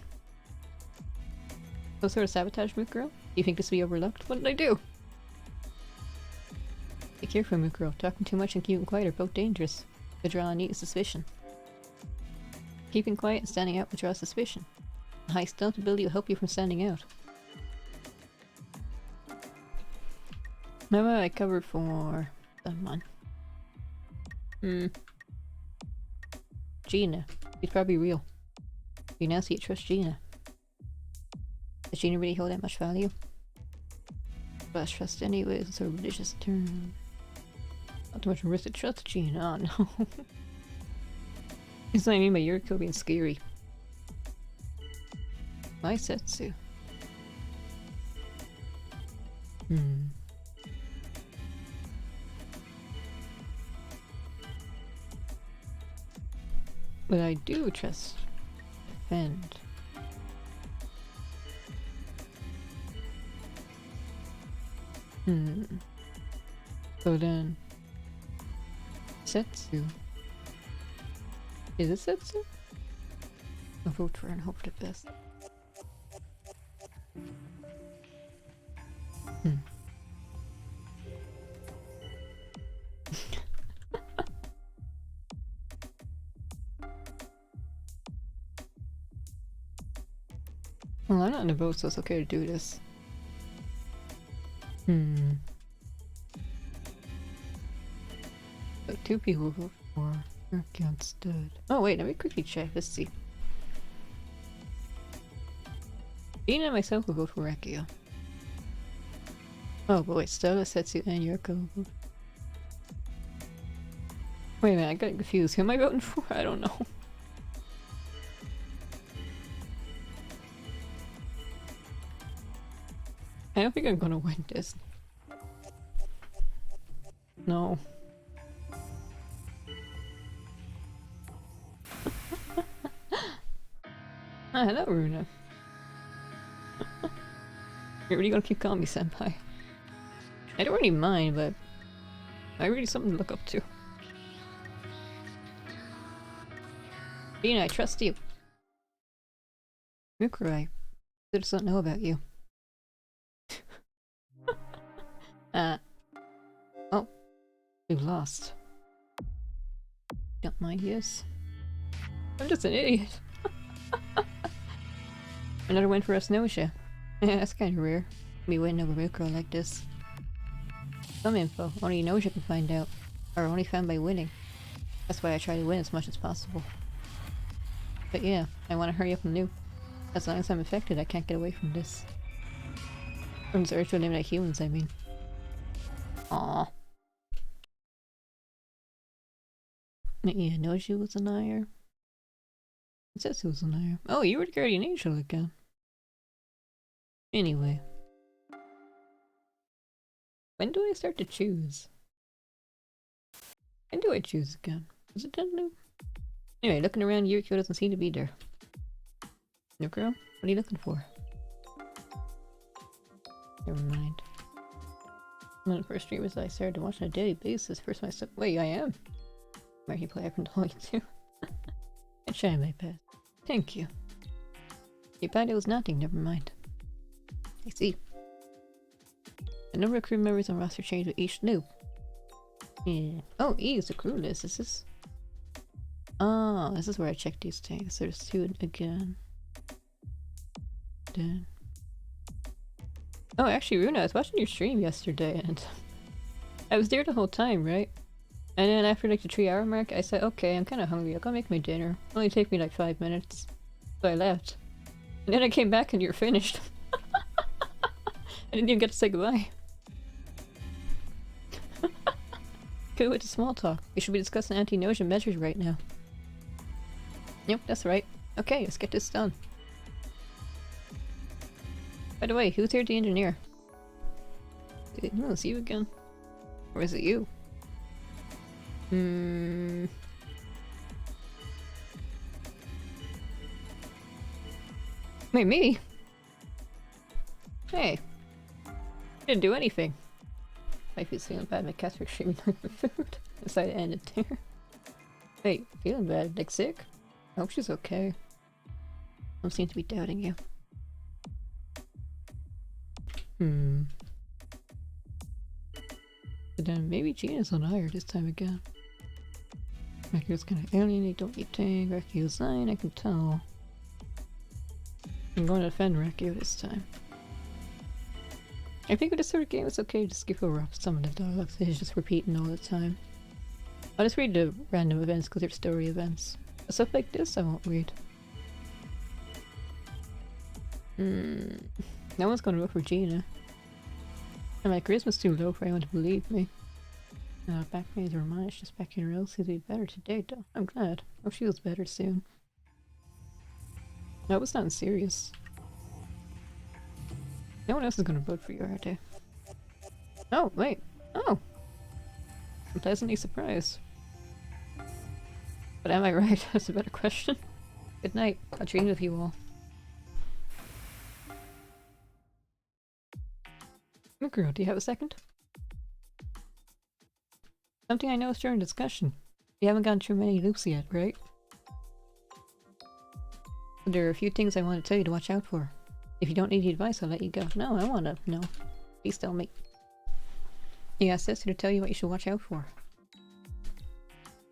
Some sort of sabotage, Mukuro? Do you think this will be overlooked? What did I do? Be careful, Mukuro. Talking too much and keeping quiet are both dangerous. They draw neat suspicion. Keeping quiet and standing out will draw suspicion. A high stealth ability will help you from standing out. How about I cover for someone? Gina. She's probably real. You now see you trust Gina. Does Gina really hold that much value? But trust anyways, it's a religious term. Not too much risk to trust Gina, oh no. It's what I mean by Yuriko being scary. My Setsu. But I do trust defend. So then Setsu. Is it Setsu? I'll vote for her and hope for the best. Well, I'm not in a vote, so it's okay to do this. So 2 people vote for against dead. Oh wait, let me quickly check. Let's see. Gina and myself will vote for Rakio. Oh, but wait, Stella, Setsu, and Yuriko will vote. Wait a minute, I got confused. Who am I voting for? I don't know. I don't think I'm gonna win this. No. Hello, Runa. You're really gonna keep calling me senpai. I don't really mind, but I really something to look up to. Gina, I trust you. Mukuro, I just don't know about you. Oh. We've lost. Don't mind, yes. I'm just an idiot. Another win for us, Gnosia. Yeah, that's kinda rare. Me winning over a girl like this. Some info, only Gnosia can find out. Or only found by winning. That's why I try to win as much as possible. But yeah, I want to hurry up and loot. As long as I'm affected, I can't get away from this. From this urge to eliminate humans, I mean. Aww. Yeah, Gnosia was an liar. Setsu was a liar. Oh, you were the guardian angel again. Anyway. When do I start to choose? When do I choose again? Is it done now? Anyway, looking around, Yuriko doesn't seem to be there. No girl? What are you looking for? Never mind. One of the first streamers I started to watch on a daily basis. First my step. Wait, I am. Markiplier from Dolly too. I try my best. Thank you. You bad it was nothing, never mind. I see. The number of crew members on roster changed with each loop. Yeah. Oh, E is the crew list. Is this? Oh, this is where I check these things. There's 2 again. Then. Oh, actually, Runa, I was watching your stream yesterday and I was there the whole time, right? And then after like the 3-hour mark, I said, okay, I'm kind of hungry. I'll go make my dinner. It'll only take me like 5 minutes. So I left. And then I came back and you're finished. I didn't even get to say goodbye. Good with the small talk. We should be discussing anti-Gnosia measures right now. Yep, that's right. Okay, let's get this done. By the way, who's here the engineer? No, it's you again. Or is it you? Wait, me? Hey. Didn't do anything. Life is feeling bad, my cats are extremely hungry for food. Decided to end it there. Wait, feeling bad? Like sick? I hope she's okay. Don't seem to be doubting you. But then maybe Gina's on higher this time again. Raku's kind of alien, they don't eat tank. Raku's 9, I can tell. I'm going to defend Raku this time. I think with this sort of game it's okay to skip over some of the dialogues. It's just repeating all the time. I'll just read the random events because they're story events. But stuff like this I won't read. No one's gonna vote for Gina. And my charisma's too low for anyone to believe me. Back pains are mine, it's just back in her else seems to be better today though. I'm glad. Hope she feels better soon. No, it's not serious. No one else is gonna vote for you, are they? Oh, wait. Oh! I'm pleasantly surprised. But am I right? That's a better question. Good night. I'll dream of you all. Mikuro, do you have a second? Something I noticed during discussion. You haven't gone through many loops yet, right? There are a few things I want to tell you to watch out for. If you don't need the advice, I'll let you go. No, I want to know. Please tell me. You asked Sister to tell you what you should watch out for.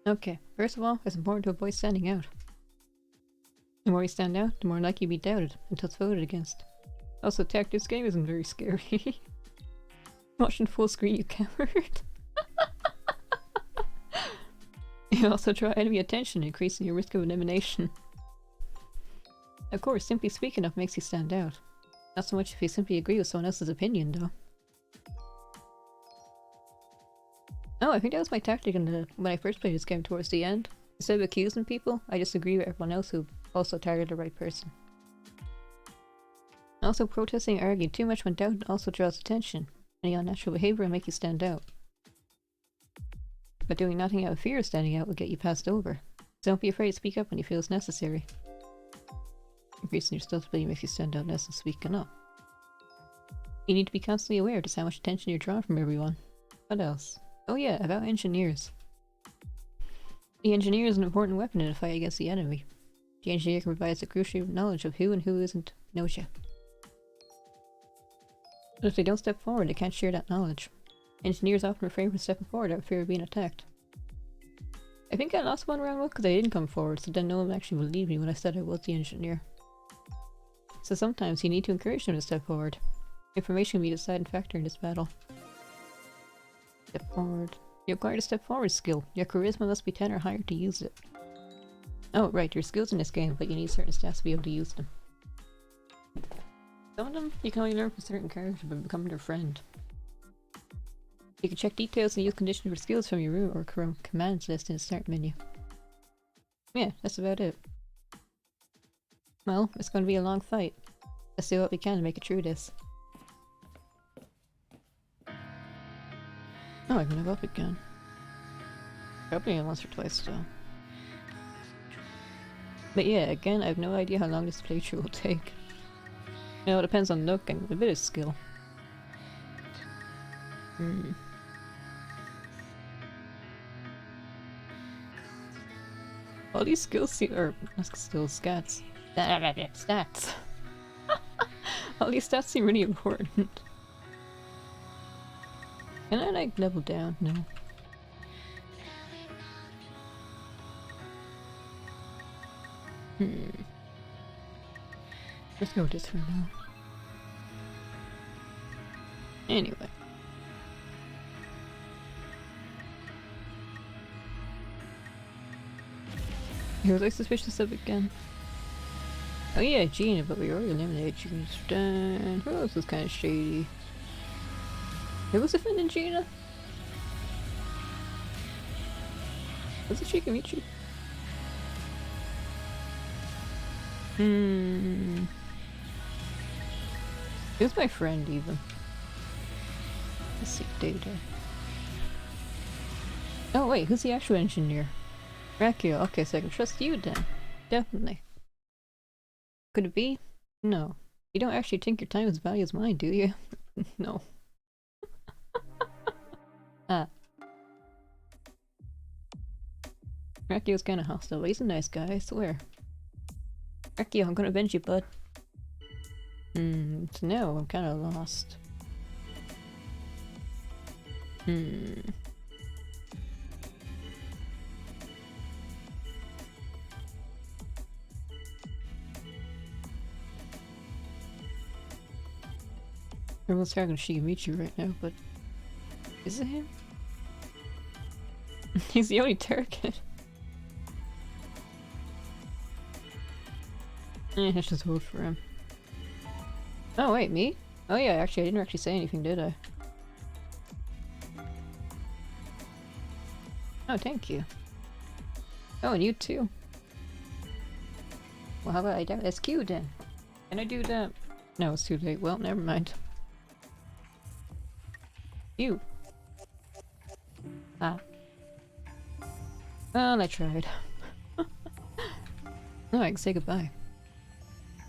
Okay, first of all, it's important to avoid standing out. The more you stand out, the more likely you be doubted until it's voted against. Also, tech, this game isn't very scary. Watching full screen, you coward. You also draw enemy attention, increasing your risk of elimination. Of course, simply speaking enough makes you stand out. Not so much if you simply agree with someone else's opinion, though. Oh, I think that was my tactic when I first played this game towards the end. Instead of accusing people, I just agree with everyone else who also targeted the right person. Also, protesting and arguing too much when doubt also draws attention. Any unnatural behavior will make you stand out. But doing nothing out of fear of standing out will get you passed over. So don't be afraid to speak up when you feel it's necessary. Increasing your self-belief makes you stand out less than speaking up. You need to be constantly aware of just how much attention you're drawing from everyone. What else? Oh yeah, about engineers. The engineer is an important weapon in a fight against the enemy. The engineer can provide us a crucial knowledge of who and who isn't Gnosia. But if they don't step forward, they can't share that knowledge. Engineers often refrain from stepping forward out of fear of being attacked. I think I lost one round because I didn't come forward, so then no one actually believed me when I said I was the engineer. So sometimes you need to encourage them to step forward. Information will be a deciding factor in this battle. Step forward. You acquired a step forward skill. Your charisma must be 10 or higher to use it. Oh, right, there's skills in this game, but you need certain stats to be able to use them. Some of them you can only learn from certain characters by becoming their friend. You can check details and use conditions for skills from your room or commands list in the start menu. Yeah, that's about it. Well, it's going to be a long fight. Let's do what we can to make it through this. Oh, I can live up again. Probably once or twice though. But yeah, again, I have no idea how long this playthrough will take. You know, it depends on luck and a bit of skill. All these skills seem, or not skills, stats. Stats. All these stats seem really important. Can I like level down? No. Let's go with this for now. Anyway. Who was I suspicious of again? Oh yeah, Gina, but we already eliminated Gina. Stan. Who else was kind of shady? Who was defending Gina? Was it Shikamichi? Hmm. Who's my friend even? Let's see, data. Oh wait, who's the actual engineer? Rakio. Okay, so I can trust you then. Definitely. Could it be? No. You don't actually think your time is valuable as mine, do you? No. Ah. Rakio's kinda hostile, but he's a nice guy, I swear. Rakio, I'm gonna avenge you, bud. So now I'm kinda lost. Everyone's talking to Shigemichi right now, but... Is it him? He's the only target. Let's just vote for him. Oh wait, me? Oh yeah, actually I didn't actually say anything, did I? Oh, thank you. Oh, and you too. Well, how about I do SQ then? Can I do that? No, it's too late. Well, never mind. You. Ah. Well, I tried. No, I can say goodbye.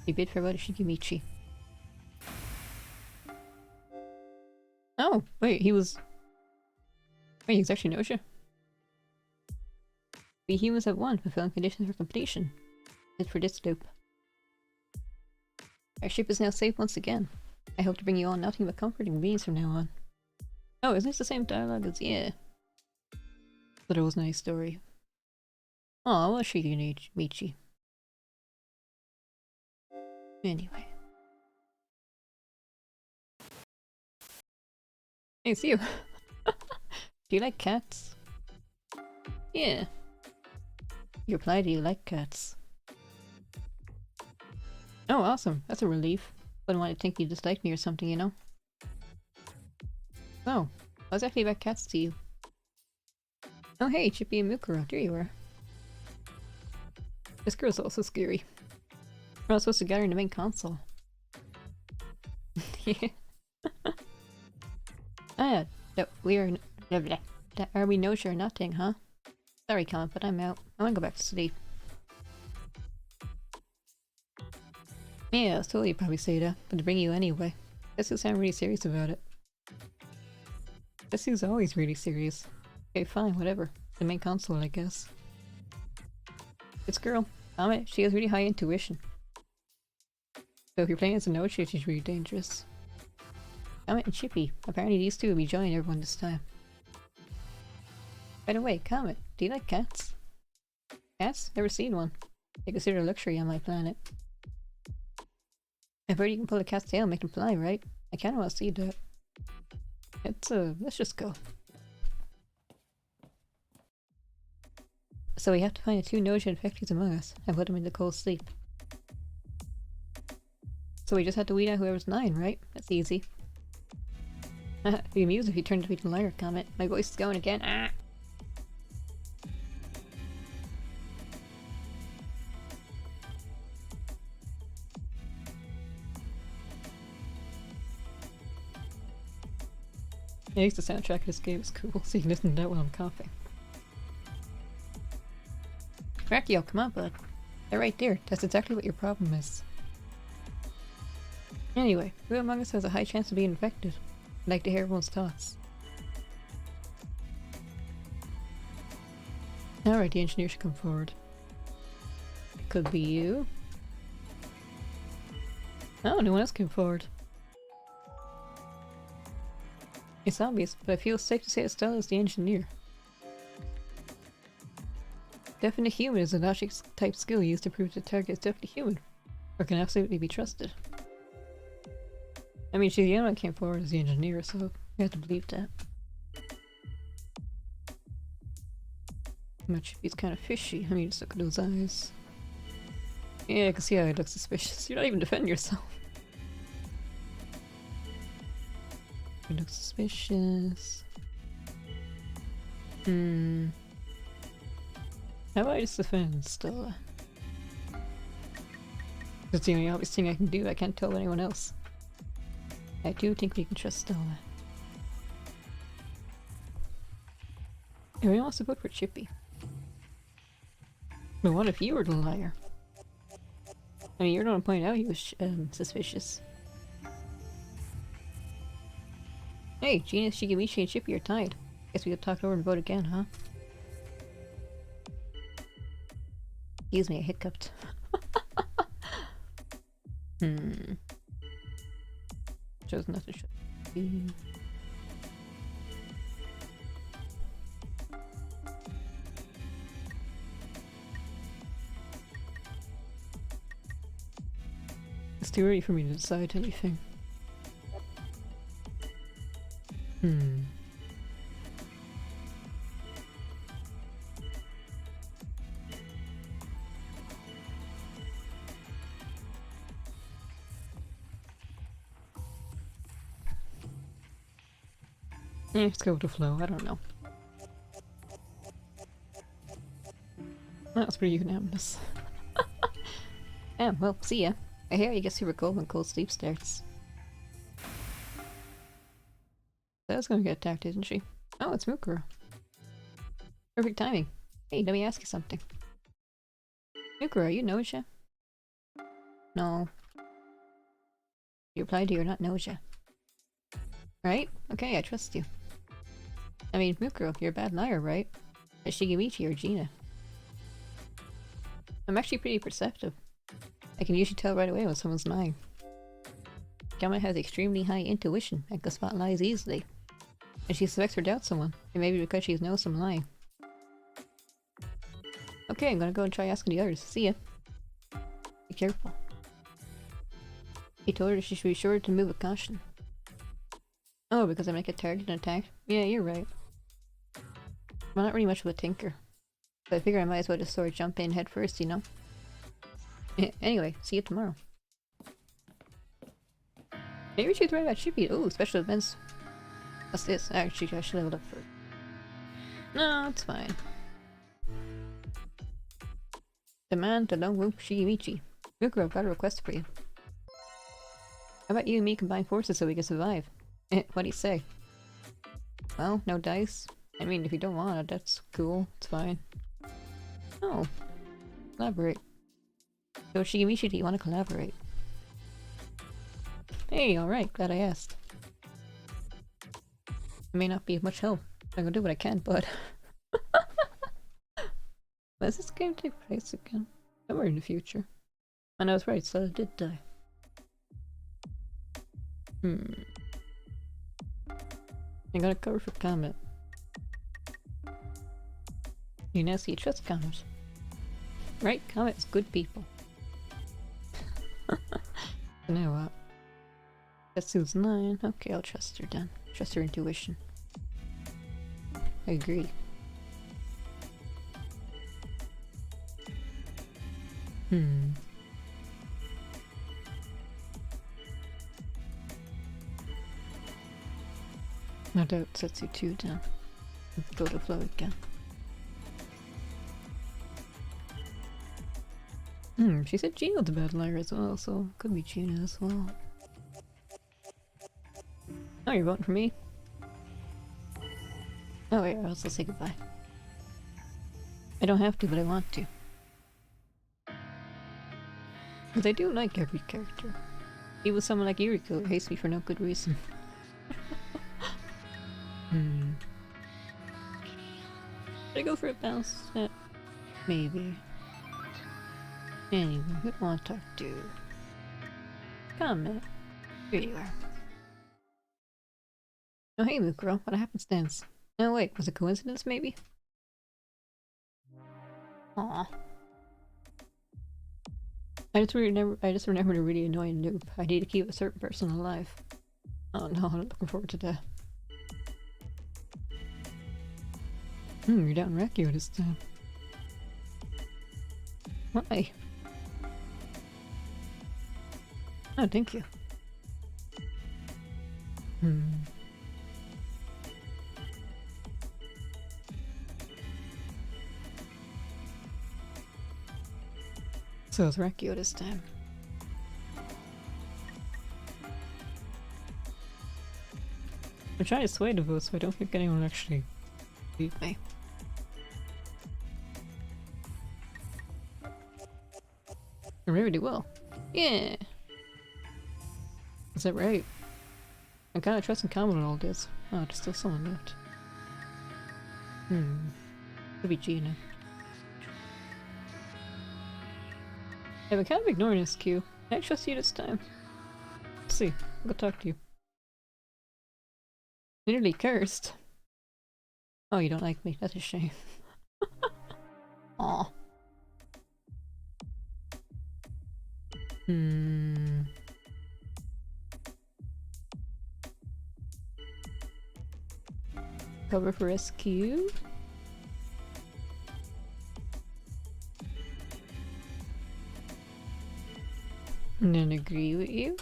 You bid farewell to Shigemichi. Oh, wait, he was... Wait, he's actually Gnosia? We humans have won, fulfilling conditions for completion. It's for this loop. Our ship is now safe once again. I hope to bring you all nothing but comfort and convenience from now on. Oh, isn't this the same dialogue as... Yeah. But it was a nice story. Aw, well, Shigemichi. Anyway. Hey, it's you! Do you like cats? Yeah. You reply, do you like cats? Oh, awesome. That's a relief. Wouldn't want to think you disliked me or something, you know? Oh, I was actually about cats to you. Oh hey, Chippy and Mukuro, there you are. This girl's also scary. We're all supposed to gather in the main console. Yeah. Ah, no, we are... Blah, blah. Are we no sure nothing, huh? Sorry, Colin, but I'm out. I wanna go back to sleep. Yeah, I was totally probably say that, but to bring you anyway. Guess you sound really serious about it. Guess he's always really serious. Okay, fine, whatever. The main console, I guess. This girl, Amit, she has really high intuition. So if you're playing as a no-shit, she's really dangerous. Comet and Chippy. Apparently these two will be joining everyone this time. By the way, Comet, do you like cats? Cats? Never seen one. They consider a luxury on my planet. I've heard you can pull a cat's tail and make them fly, right? I kinda wanna see that. Let's just go. So we have to find the two Gnosia infectees among us and put them into cold sleep. So we just have to weed out whoever's 9, right? That's easy. Be amused if you turned to be the liar, Comet. My voice is going again. Ah! At least the soundtrack of this game is cool, so you can listen to that while I'm coughing. Rakio, come on, bud. They're right there. That's exactly what your problem is. Anyway, who among us has a high chance of being infected? I'd like to hear everyone's thoughts. Alright, the engineer should come forward. It could be you. Oh, no one else came forward. It's obvious, but I feel safe to say Estella is the engineer. Definite human is a logic type skill used to prove the target is definitely human, or can absolutely be trusted. I mean, she's the only one who came forward as the engineer, so we have to believe that. Much he's kind of fishy. I mean, just look at those eyes. Yeah, I can see how he looks suspicious. You're not even defending yourself. He looks suspicious. How about I just defend Stella? That's the only obvious thing I can do. I can't tell anyone else. I do think we can trust Stella. Everyone wants to vote for Chippy. But what if you were the liar? I mean, you're the one to point out he was suspicious. Hey, Gina, Shigemichi, and Chippy are tied. Guess we could talk over and vote again, huh? Excuse me, I hiccuped. Shows nothing. It's too early for me to decide anything. Let's go with the flow, I don't know. That was pretty unanimous. Well, see ya. I hear you get super cold when cold sleep starts. That was gonna get attacked, isn't she? Oh, it's Mukuro. Perfect timing. Hey, let me ask you something. Mukuro, are you Gnosia? No. You replied to you're not Gnosia. Right? Okay, I trust you. I mean, Mukuro, you're a bad liar, right? Or Shigemichi or Gina. I'm actually pretty perceptive. I can usually tell right away when someone's lying. Gamma has extremely high intuition and can spot lies easily. And she suspects or doubts someone, it may be because she knows some lying. Okay, I'm gonna go and try asking the others. See ya. Be careful. He told her she should be sure to move with caution. Oh, because I might get targeted and attacked? Yeah, you're right. I'm not really much of a tinker. But I figure I might as well just sort of jump in head first, you know? Anyway, see you tomorrow. Maybe we should write about Chippy. Ooh, special events. What's this? Actually, I should level up first. No, it's fine. Demand the lone wolf Shigemichi. Mukuro, I've got a request for you. How about you and me combine forces so we can survive? What do you say? Well, no dice. I mean, if you don't want it, that's cool. It's fine. Oh. Collaborate. So Shigemichi, do you want to collaborate? Hey, alright. Glad I asked. It may not be of much help. I'm gonna do what I can, but... Does this game take place again? Somewhere in the future. I know it's right, so it did die. I'm gonna cover for Comet. You now see trust Comet. Right? Comet's good people. You know what? Tetsu's 9. Okay, I'll trust her then. Trust her intuition. I agree. No doubt Setsu 2 down. Go to flow again. She said Gina was a bad liar as well, so could be Gina as well. Oh, you're voting for me? Oh wait, I'll also say goodbye. I don't have to, but I want to. Because I do like every character. Even someone like Yuriko who hates me for no good reason. Should I go for a bounce set? Maybe. Anyway, who do I want to talk to? Comment. Here you are. Oh hey Mukuro, what a happenstance. No wait, was it coincidence maybe? Aww. I just remembered a really annoying noob. I need to keep a certain person alive. Oh no, I'm not looking forward to that. You're down Rakio this time. Why? Oh, thank you. So it's Rakio this time. I'm trying to sway the vote so I don't think anyone will actually leave me. Or maybe they will. Yeah! Is that right? I'm kinda trusting Common on all this. Oh, there's still someone left. Could be Gina. I've been kind of ignoring this queue. Can I trust you this time? Let's see. I'll go talk to you. Nearly cursed. Oh, you don't like me. That's a shame. Aw. Cover for rescue? And then agree with you?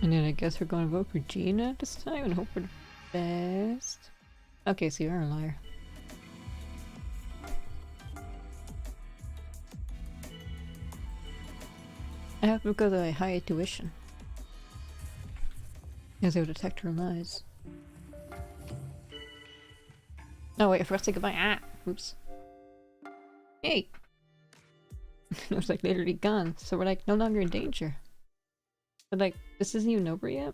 And then I guess we're gonna vote for Gina this time and hope for the best. Okay, so you are a liar. I have because of high intuition. As I would detect her lies. Oh wait, I forgot to say goodbye. Ah! Oops. Hey! It was like literally gone, so we're like no longer in danger. But like, this isn't even over yet?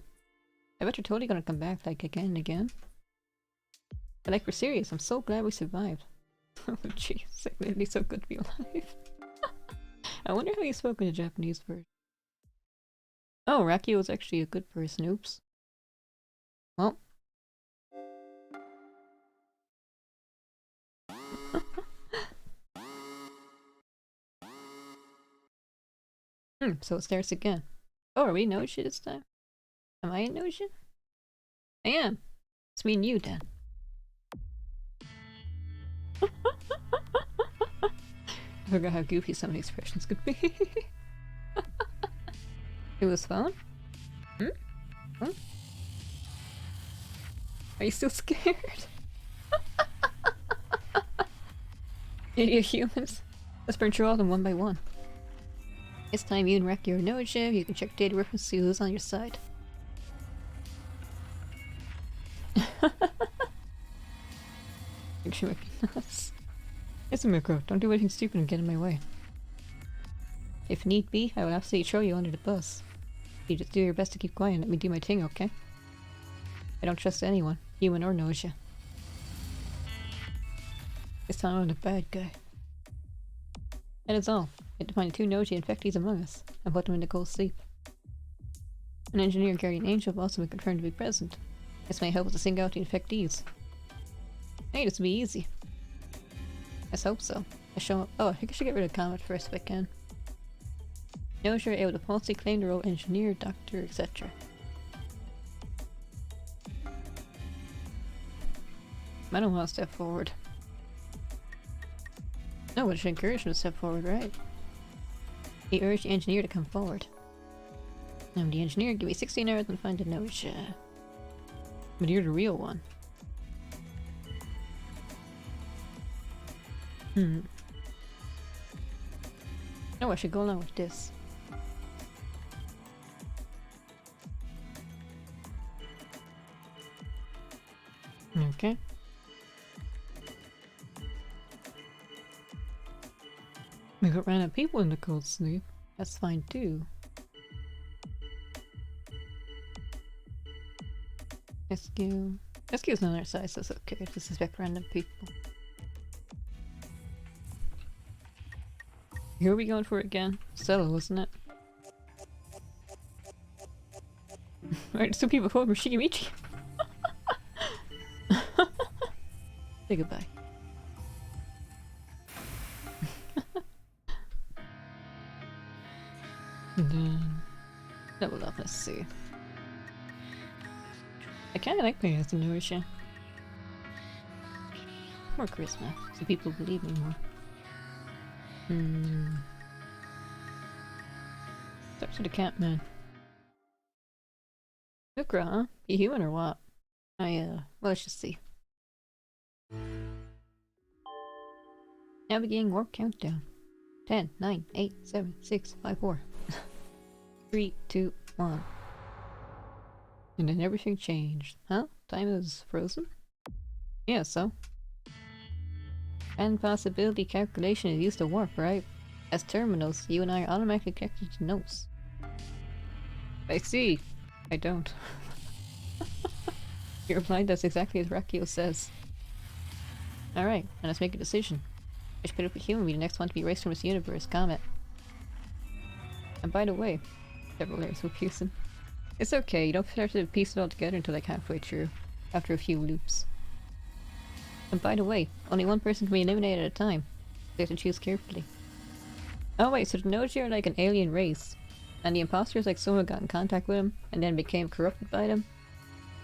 I bet you're totally gonna come back like again and again. But like, we're serious, I'm so glad we survived. Oh jeez, it's like literally so good to be alive. I wonder how you spoke in the Japanese version. Oh, Raki was actually a good person, oops. Well. So it starts again. Oh, are we Gnosia this time? Am I a Gnosia? I am. It's me and you then. I forgot how goofy some of the expressions could be. It was fun? Huh? Are you still scared? You humans. Let's burn through all of them one by one. This time you and Reki are Gnosia, you can check data reference to see who's on your side. Think you might be nuts. It's a micro, don't do anything stupid and get in my way. If need be, I will absolutely throw you under the bus. You just do your best to keep quiet and let me do my thing, okay? I don't trust anyone, human or Gnosia. This time I'm the bad guy. That is all. We had to find the two Gnosia infectees among us, and put them into cold sleep. An engineer guardian angel will also be confirmed to be present. This may help us to sing out the infectees. Hey, this will be easy. Let's hope so. I show up. Oh, I think I should get rid of Comet first if I can. Gnosia are able to falsely claim the role of engineer, doctor, etc. I don't want to step forward. No, I should encourage him to step forward, right? He urged the engineer to come forward. I'm the engineer, give me 16 hours and find a Gnosia. But you're the real one. No, I should go along with this. Okay. We got random people in the cold sleep. That's fine too. Rescue. Rescue's on our side, so it's okay to suspect random people. Who are we going for again? Stella, wasn't it? Right, two people voted for Shigemichi. Say goodbye. And then double up, let's see. I kinda like playing as the Gnosia. More charisma, so people believe me more. Talk to the cat man. Ukra, huh? You human or what? Well, let's just see. Now beginning warp countdown. 10, 9, 8, 7, 6, 5, 4. 3, 2, 1. And then everything changed. Huh? Time is frozen? Yeah, so. And possibility calculation is used to warp, right? As terminals, you and I are automatically connected to nodes. I see. I don't. You replied that's exactly as Rakio says. Alright, now let's make a decision. Which pitiful human will be the next one to be erased from this universe? Comment. And by the way, several layers of Houston. It's okay, you don't have to piece it all together until like halfway through, after a few loops. And by the way, only one person can be eliminated at a time. So you have to choose carefully. Oh wait, so the Gnosia are like an alien race. And the imposter is like someone who got in contact with them, and then became corrupted by them.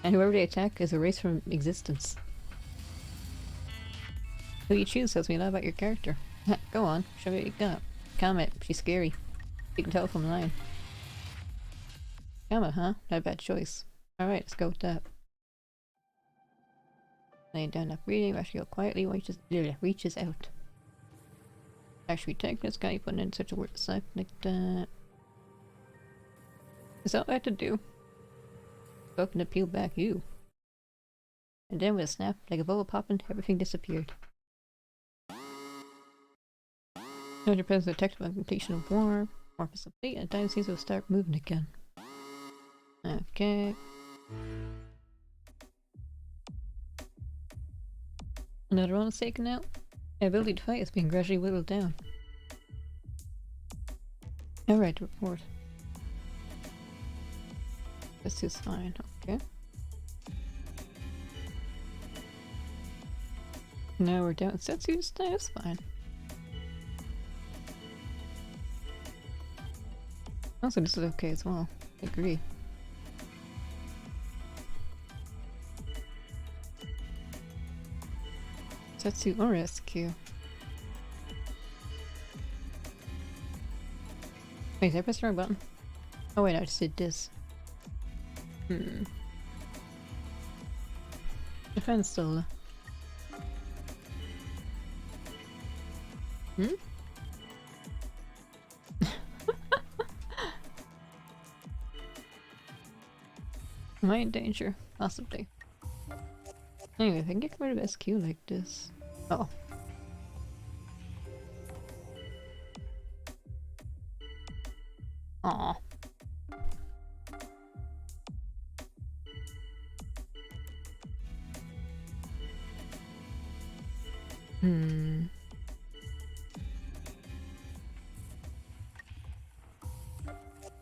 And whoever they attack is erased from existence. Who you choose tells me a lot about your character. Go on, show me what you got. Comment, she's scary. You can tell from line. Comment, huh? Not a bad choice. Alright, let's go with that. Laying down enough reading, Rashio quietly reaches out. Actually, take this guy putting in such a word like that. Is that what I have to do? Spoken to peel back you. And then with a snap, like a bubble popping, everything disappeared. 100% detected on completion of warp. Warp is complete and time seems to start moving again. Okay. Another one is taken out. My ability to fight is being gradually whittled down. Alright, report. This is fine, okay. Now we're down Setsu's that's fine. Also, this is okay as well. I agree. Setsu or rescue. Wait, did I press the wrong button? Oh wait, I just did this. Defense still. Am I in danger? Possibly. Anyway, if I can get rid of SQ like this. Oh. Aw.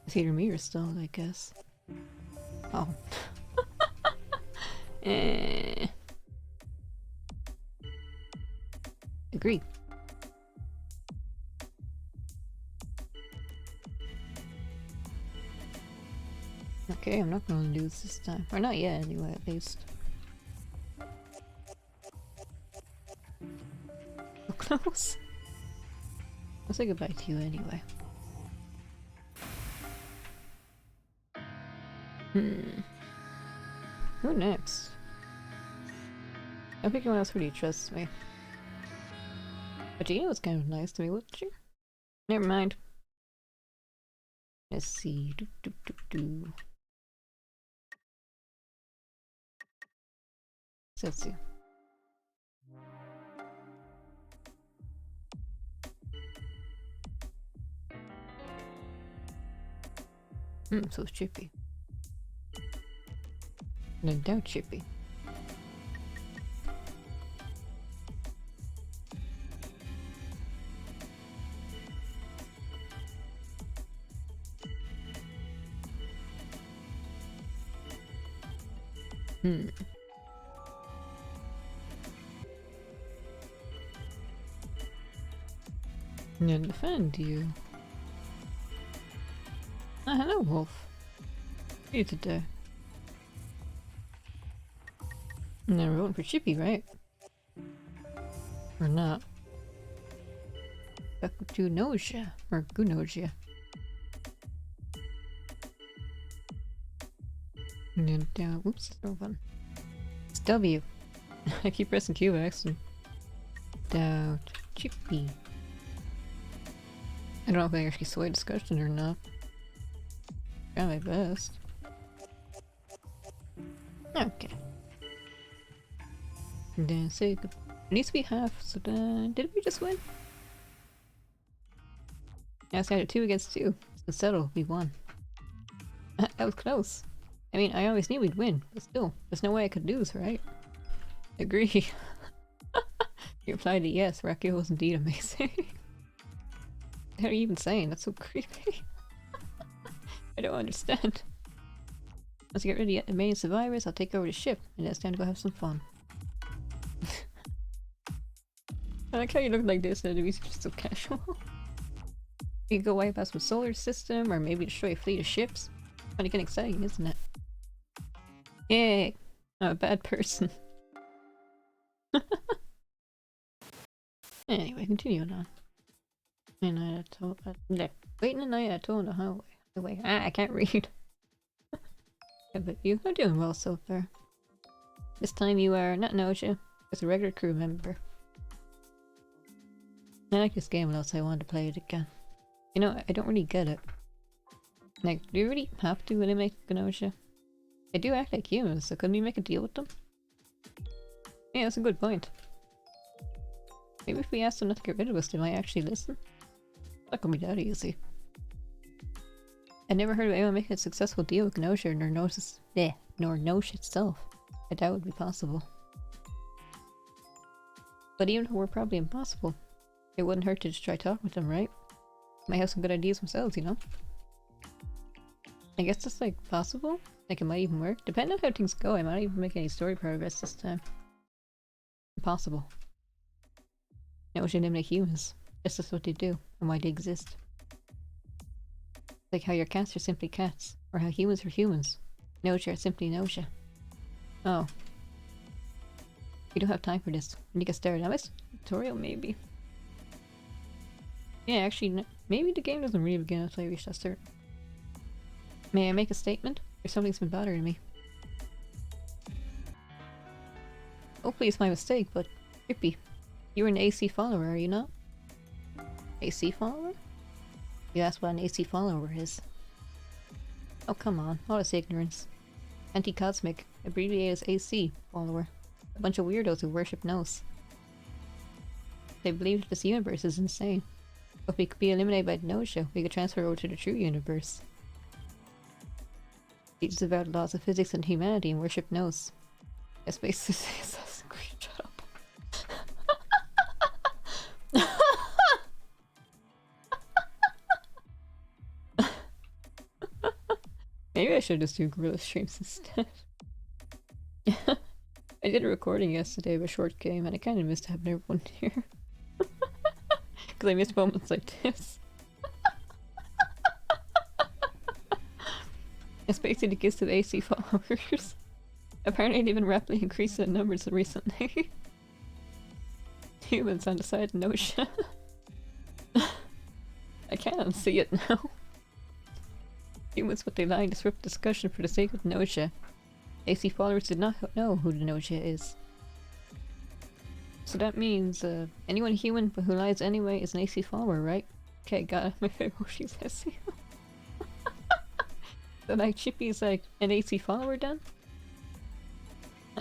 Theater mirror still, I guess. Oh. Agreed. Okay, I'm not gonna lose this time. Or not yet, anyway, at least. So close. I'll say goodbye to you anyway. Who next? I think anyone else really trusts me. But Gina was kind of nice to me, wasn't she? Never mind. Let's see. Let's see. So chippy. No doubt chippy. No, defend you. Ah, hello, Wolf. How are you today? Now we're voting for Chippy, right? Or not? Back to Gnosia. Or Gnosia. And then down. Oops, that's the wrong button. It's W. I keep pressing Q by accident. Doubt. Chippy. I don't know if I actually swayed discussion or not. Try my best. Okay. And then say it needs to be half, so then did we just win? Yeah, it's either 2 against 2. So settle, we won. That was close. I mean, I always knew we'd win, but still, there's no way I could lose, right? Agree. You replied to yes, Raku was indeed amazing. What are you even saying? That's so creepy. I don't understand. Once I get rid of the remaining survivors, I'll take over the ship, and it's time to go have some fun. I like how you look like this, and it's just so casual. You can go wipe out some solar system, or maybe destroy a fleet of ships. Kind of getting exciting, isn't it? Yay! I'm a bad person. Anyway, continuing on. And I told waiting the night I told the highway. I can't read. Yeah, but you are doing well so far. This time you are not Gnosia, just a regular crew member. I like this game, else I wanted to play it again. You know, I don't really get it. Like, do you really have to eliminate Gnosia? They do act like humans, so couldn't we make a deal with them? Yeah, that's a good point. Maybe if we asked them not to get rid of us, they might actually listen. That could be that easy. I never heard of anyone making a successful deal with Gnosia nor Gnosia itself. I doubt it would be possible. But even if it were probably impossible, it wouldn't hurt to just try talking with them, right? Might have some good ideas themselves, you know? I guess that's like possible. Like it might even work. Depending on how things go, I might even make any story progress this time. Impossible. Gnosia eliminate humans. That's just what they do, and why they exist. Like how your cats are simply cats, or how humans are humans. Gnosia are simply Gnosia. Oh. We don't have time for this. We need to get started. I missed a tutorial, maybe. Yeah, actually, maybe the game doesn't really begin until I reach that start. May I make a statement? Or something's been bothering me. Hopefully it's my mistake, but Trippy, you're an AC follower, are you not? AC follower? You asked what an AC follower is. Oh come on, all this ignorance. Anti-cosmic, abbreviated as AC follower. A bunch of weirdos who worship Gnos. They believe this universe is insane. If we could be eliminated by Gnosia, we could transfer over to the true universe. Teaches about the laws of physics and humanity and worship Gnos. That's basically Assassin's Creed, shut up. Maybe I should just do gorilla streams instead. I did a recording yesterday of a short game and I kind of missed having everyone here. Because I missed moments like this. It's basically the gist of AC followers. Apparently they've been rapidly increasing in numbers recently. Humans on the side of Gnosia. I can't unsee it now. Humans, but they lie and disrupt discussion for the sake of Gnosia. AC followers did not know who the Gnosia is. So that means anyone human who lies anyway is an AC follower, right? Okay, got it. My favorite motion says. So like Chippy's like an AC follower then?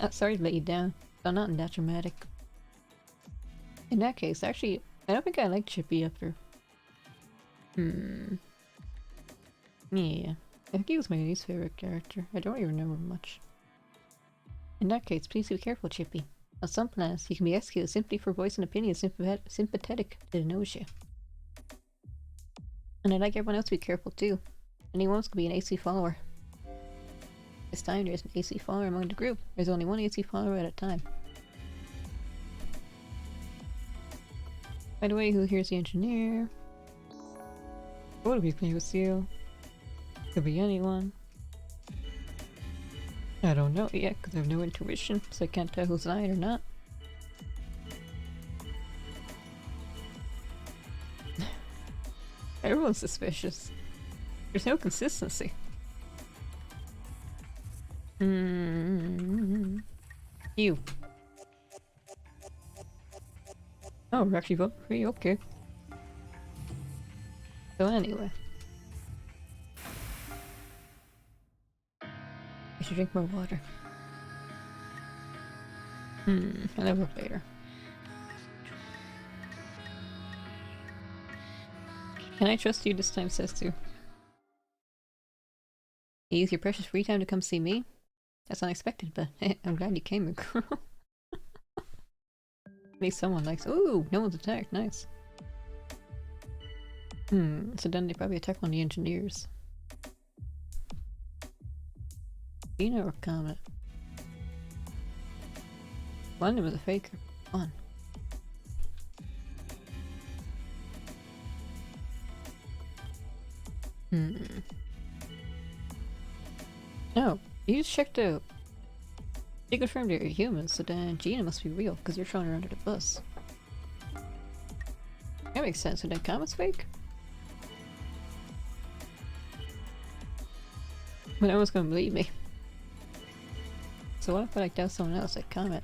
Sorry to let you down, but not that dramatic. In that case, actually, I don't think I like Chippy after. Yeah, I think he was my least favorite character. I don't even remember much. In that case, please be careful, Chippy. On some planets, you can be executed simply for voicing opinions sympathetic to the Gnosia. And I'd like everyone else to be careful too. Anyone else could be an AC follower. This time there is an AC follower among the group. There's only one AC follower at a time. By the way, who here's the engineer? What do we play with you? Could be anyone. I don't know yet because I have no intuition, so I can't tell who's lying or not. Everyone's suspicious. There's no consistency. You. Oh, we're actually voting for you, okay. So anyway. I should drink more water. An elevator. Can I trust you this time, Sestu? You use your precious free time to come see me? That's unexpected, but I'm glad you came, girl. At least someone likes— ooh, no one's attacked, nice. So then they probably attack one of the engineers. Dino or Comet? One of them was a faker. One. No, you just checked out. You confirmed you're human, so then Gina must be real, because you're throwing her under the bus. That makes sense, so then Comet's fake? But no one's gonna believe me. So what if I like doubt someone else, like Comet?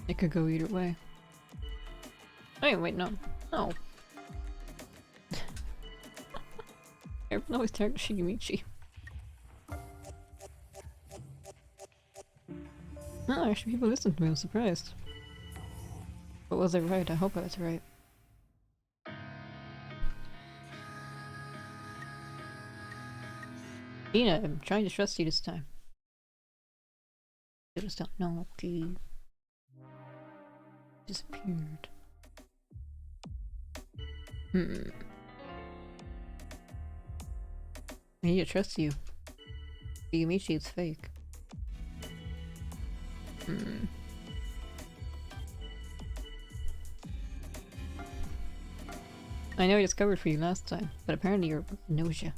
It could go either way. Hey, wait, no. No. Everyone always targets Shigemichi. No, actually people listen to me, I'm surprised. But was I right? I hope I was right. Dina, I'm trying to trust you this time. I just don't know, okay. Disappeared. I need to trust you. Shigemichi is fake. I know I discovered for you last time, but apparently you're Gnosia.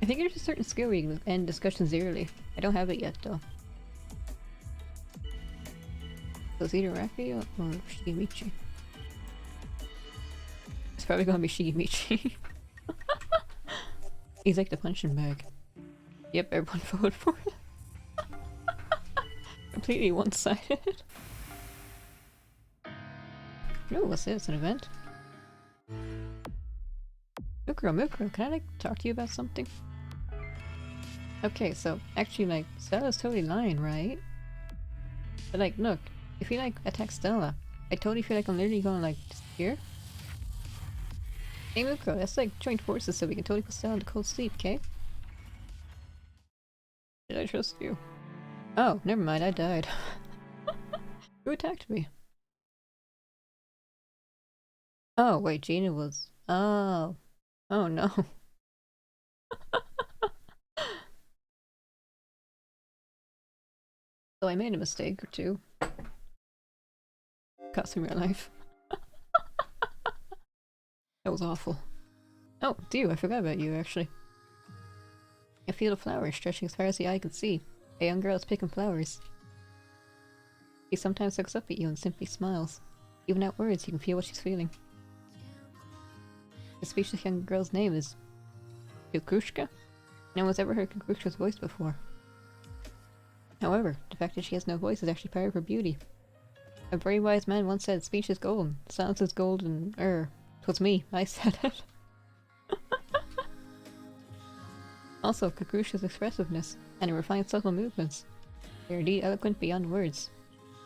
I think there's a certain skill where you can end discussions early. I don't have it yet though. So it's either Raki or Shigemichi. It's probably gonna be Shigemichi. He's like the punching bag. Yep, everyone voted for it. Completely one-sided. Oh, what's this? An event? Mukuro, can I like talk to you about something? Okay, so actually like Stella's totally lying, right? But like look, if you like attack Stella, I totally feel like I'm literally gonna like disappear. Hey Mukuro, let's like join forces so we can totally put Stella into cold sleep, okay? Did I trust you? Oh, never mind, I died. Who attacked me? Oh, wait, Gina was— oh. Oh no. So I made a mistake or two. Cost me my life. That was awful. Oh, Dio, I forgot about you actually. A field of flowers stretching as far as the eye can see. A young girl is picking flowers. She sometimes looks up at you and simply smiles. Even without words, you can feel what she's feeling. The speechless young girl's name is Kukushka? No one's ever heard Kukushka's voice before. However, the fact that she has no voice is actually part of her beauty. A very wise man once said, speech is golden, silence is golden. 'Twas me, I said it. Also, Kukushka's expressiveness and her refined subtle movements. They are indeed eloquent beyond words.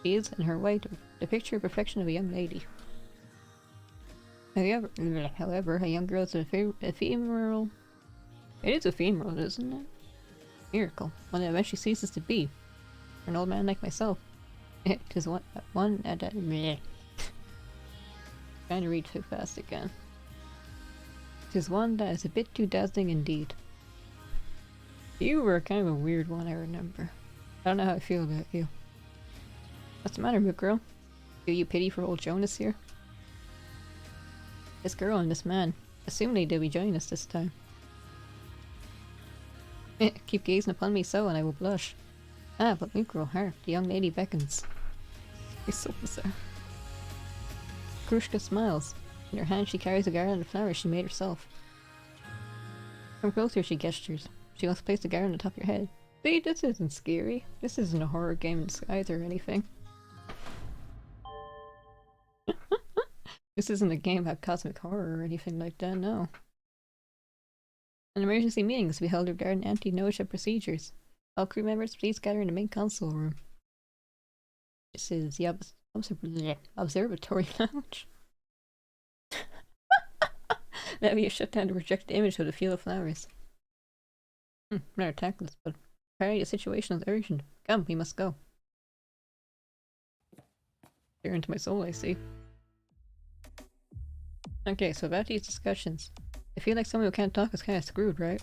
She is, in her way, the picture of perfection of a young lady. However, a young girl is ephemeral. It is ephemeral, isn't it? Miracle, one that eventually ceases to be. For an old man like myself, it is one at a meh. Trying to read too fast again. It is one that is a bit too dazzling indeed. You were kind of a weird one, I remember. I don't know how I feel about you. What's the matter, book girl? Do you pity for old Jonas here? This girl and this man, assumingly they'll be joining us this time. Keep gazing upon me so and I will blush. Ah, but Mukuro, her, the young lady beckons. It's so bizarre. Krushka smiles. In her hand she carries a garland of flowers she made herself. Come closer, she gestures. She wants to place the garland on top of your head. See, this isn't scary. This isn't a horror game in disguise or anything. This isn't a game about cosmic horror or anything like that, no. An emergency meeting is to be held regarding anti-Gnosia procedures. All crew members, please gather in the main console room. This is the observatory lounge. Let me shut down the projected image of the field of flowers. Rather tactless, but apparently the situation is urgent. Come, we must go. They're into my soul, I see. Okay, so about these discussions. I feel like someone who can't talk is kinda screwed, right?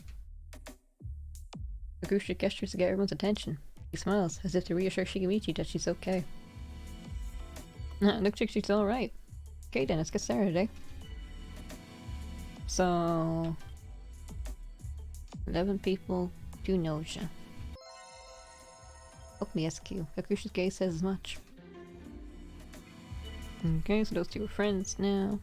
Agusha gestures to get everyone's attention. He smiles, as if to reassure Shigemichi that she's okay. Looks like she's alright. Okay then, let's get started, eh? So... 11 people, 2 Gnosia. Open the SQ. Agusha's gaze says as much. Okay, so those two are friends now.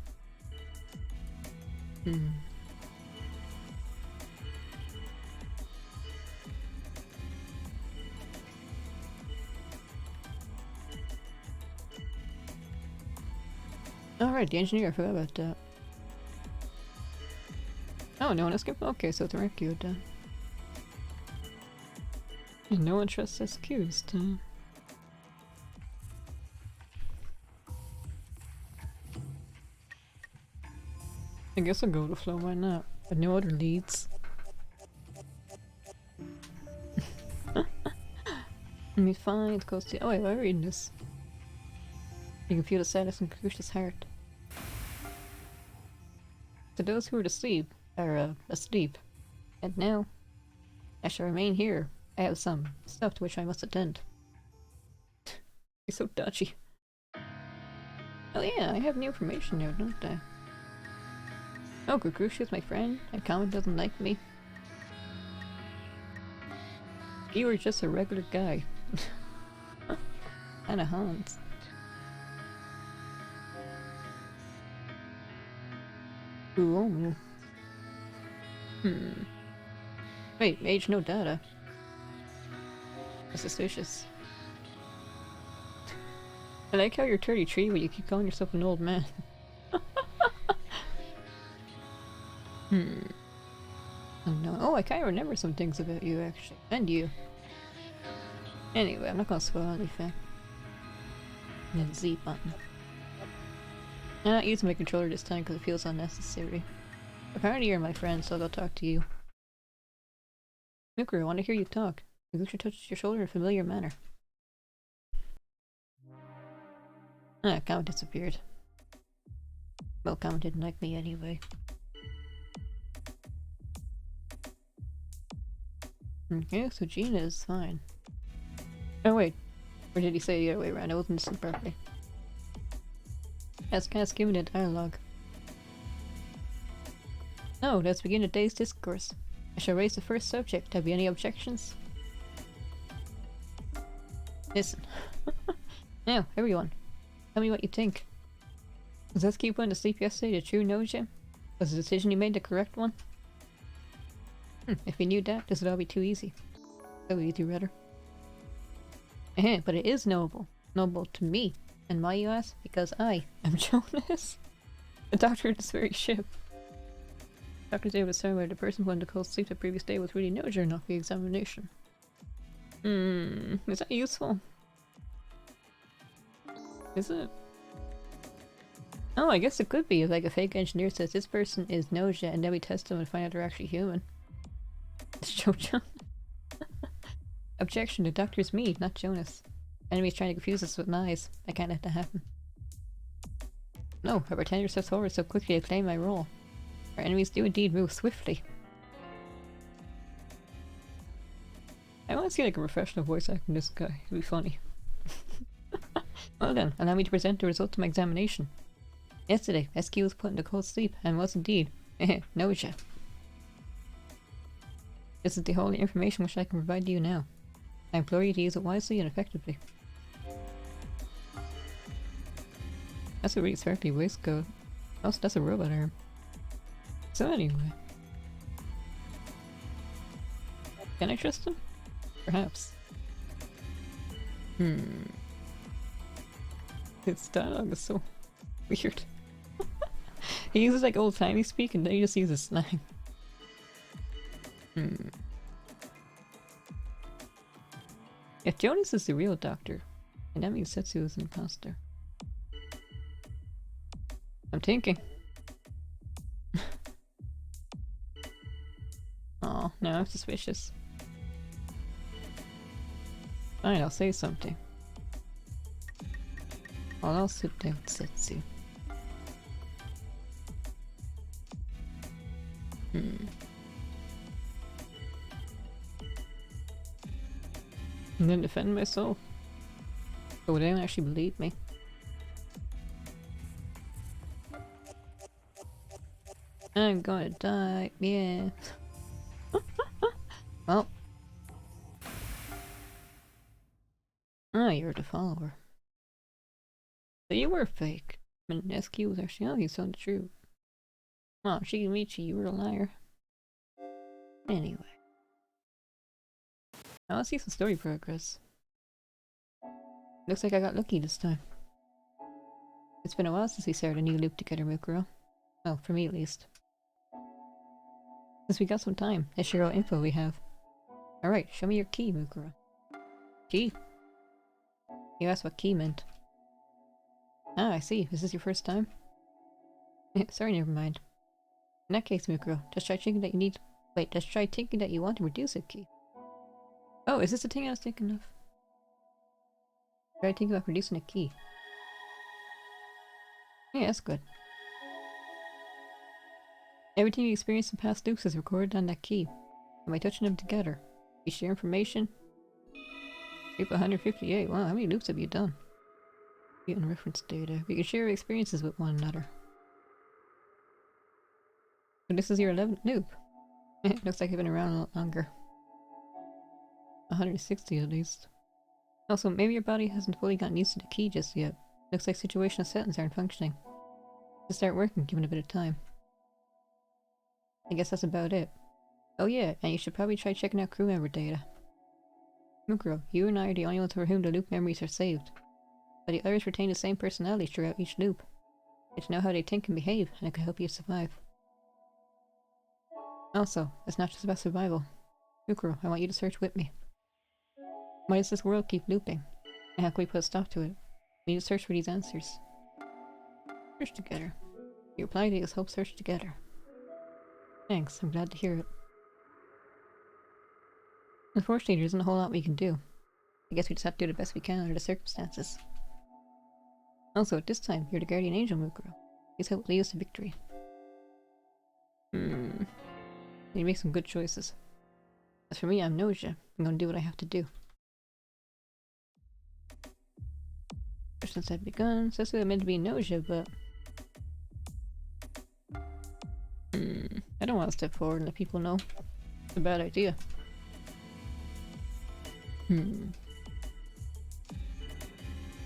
Alright, the engineer, I forgot about that. Oh, no one escaped? Okay, so it's a rescue then. No one trusts SQs, huh? I guess I'll go with the flow, why not? But no other leads. Let me find close to— oh wait, I'm reading this. You can feel the sadness in Kakusha's heart. To those who are asleep, and now I shall remain here. I have some stuff to which I must attend. He's so dodgy. Oh yeah, I have new information now, don't I? Oh, Kakusha's my friend, and Comet doesn't like me. You were just a regular guy. Kinda Hans. Ooh. Wait, age no data. That's suspicious. I like how you're 33 but you keep calling yourself an old man. Oh no. Oh, I kinda remember some things about you actually. And you. Anyway, I'm not gonna spoil anything. And the Z button. I'm not using my controller this time because it feels unnecessary. Apparently you're my friend, so I'll go talk to you. Mikuru, I want to hear you talk. Agusha touches your shoulder in a familiar manner. Comet disappeared. Well, Comet didn't like me anyway. Okay, so Gina is fine. Oh wait, or did he say the other way around? I wasn't listening properly. Let's kind of skim the dialogue. Oh, let's begin today's discourse. I shall raise the first subject. Have you any objections? Listen. Now, everyone, tell me what you think. Was Zeski put to sleep yesterday the true Gnosia? Was the decision you made the correct one? If you knew that, this would all be too easy. So easy, rather. But it is noble. Noble to me. And why, you ask? Because I am Jonas. The doctor of this very ship. Doctor's able to determine whether the person who went to cold sleep the previous day was really Gnosia or not for the examination. Is that useful? Is it? Oh, I guess it could be if like a fake engineer says this person is Gnosia and then we test them and find out they're actually human. It's Jojo. Objection, the doctor's me, not Jonas. Enemy's trying to confuse us with lies. I can't let that happen. No, a pretender steps forward so quickly to claim my role. Our enemies do indeed move swiftly. I want to see like a professional voice acting this guy. It'd be funny. Well then, allow me to present the results of my examination. Yesterday, SQ was put into cold sleep and was indeed Gnosia. This is the whole information which I can provide to you now. I implore you to use it wisely and effectively. That's a really sparkly waistcoat. Also, that's a robot arm. So anyway. Can I trust him? Perhaps. His dialogue is so weird. He uses like old timey speak and then he just uses slang. If Jonas is the real doctor, and that means Setsu is an imposter. I'm thinking. Oh, now I'm suspicious. Fine, I'll say something. I'll sit down Setsu. And then defend myself. But would anyone actually believe me? I'm gonna die, yeah. Well. Ah, you're the follower. So you were fake. I mean, SQ was actually, oh, he's telling the truth. Oh, Shigemichi, you were a liar. Anyway. Now let's see some story progress. Looks like I got lucky this time. It's been a while since we started a new loop together, Mukuro. Well, for me at least. Since we got some time, let's share all info we have. Alright, show me your key, Mukuro. Key? You asked what key meant. Ah, I see. Is this your first time? Sorry, never mind. In that case, Mukuro, just try thinking that you need... Wait, just try thinking that you want to reduce a key. Oh, is this the thing I was thinking of? Try thinking about reducing a key. Yeah, that's good. Everything you experience in past loops is recorded on that key. And by touching them together, you share information. Loop 158. Wow, how many loops have you done? Getting reference data. You can share your experiences with one another. So this is your 11th loop. It looks like you've been around a lot longer. 160 at least. Also, maybe your body hasn't fully gotten used to the key just yet. Looks like situational settings aren't functioning. To start working, given a bit of time. I guess that's about it. Oh yeah, and you should probably try checking out crew member data. Mukuro, you and I are the only ones for whom the loop memories are saved. But the others retain the same personality throughout each loop. Get to know how they think and behave, and it can help you survive. Also, it's not just about survival. Mukuro, I want you to search with me. Why does this world keep looping? And how can we put a stop to it? We need to search for these answers. Search together. Your reply to is help search together. Thanks, I'm glad to hear it. Unfortunately, there isn't a whole lot we can do. I guess we just have to do the best we can under the circumstances. Also, at this time, you're the guardian angel, Mukuro. Please help lead us to victory. You make some good choices. As for me, I'm Gnosia. I'm gonna do what I have to do. Since I've begun, says I meant to be Gnosia, but... I don't want to step forward and let people know. It's a bad idea.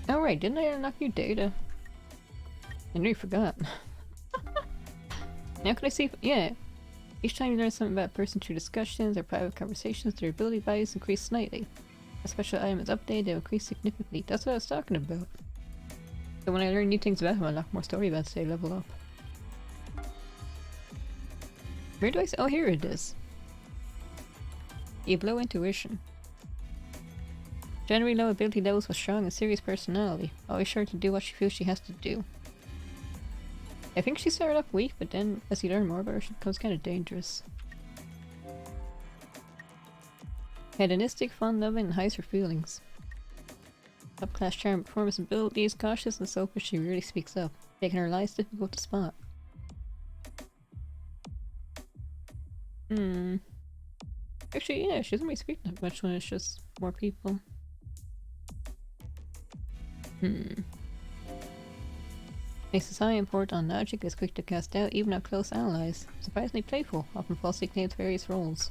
Oh right, didn't I unlock new data? I nearly forgot. Now can I see... Yeah. Each time you learn something about a person through discussions or private conversations, their ability values increase slightly. A special item is updated, they will increase significantly. That's what I was talking about. So when I learn new things about him, I unlock more story events, they level up. Where do I see? Oh, here it is. You blow intuition. Generally low ability levels with strong and serious personality. Always sure to do what she feels she has to do. I think she started off weak, but then as you learn more about her, she becomes kind of dangerous. Hedonistic, fun-loving, and hides her feelings. Top-class charm, performance abilities, cautious and selfish, she really speaks up, making her lies difficult to spot. Actually, yeah, she doesn't really speak that much when it's just more people. Places high import on logic, is quick to cast out, even on close allies. Surprisingly playful, often falsely claims various roles.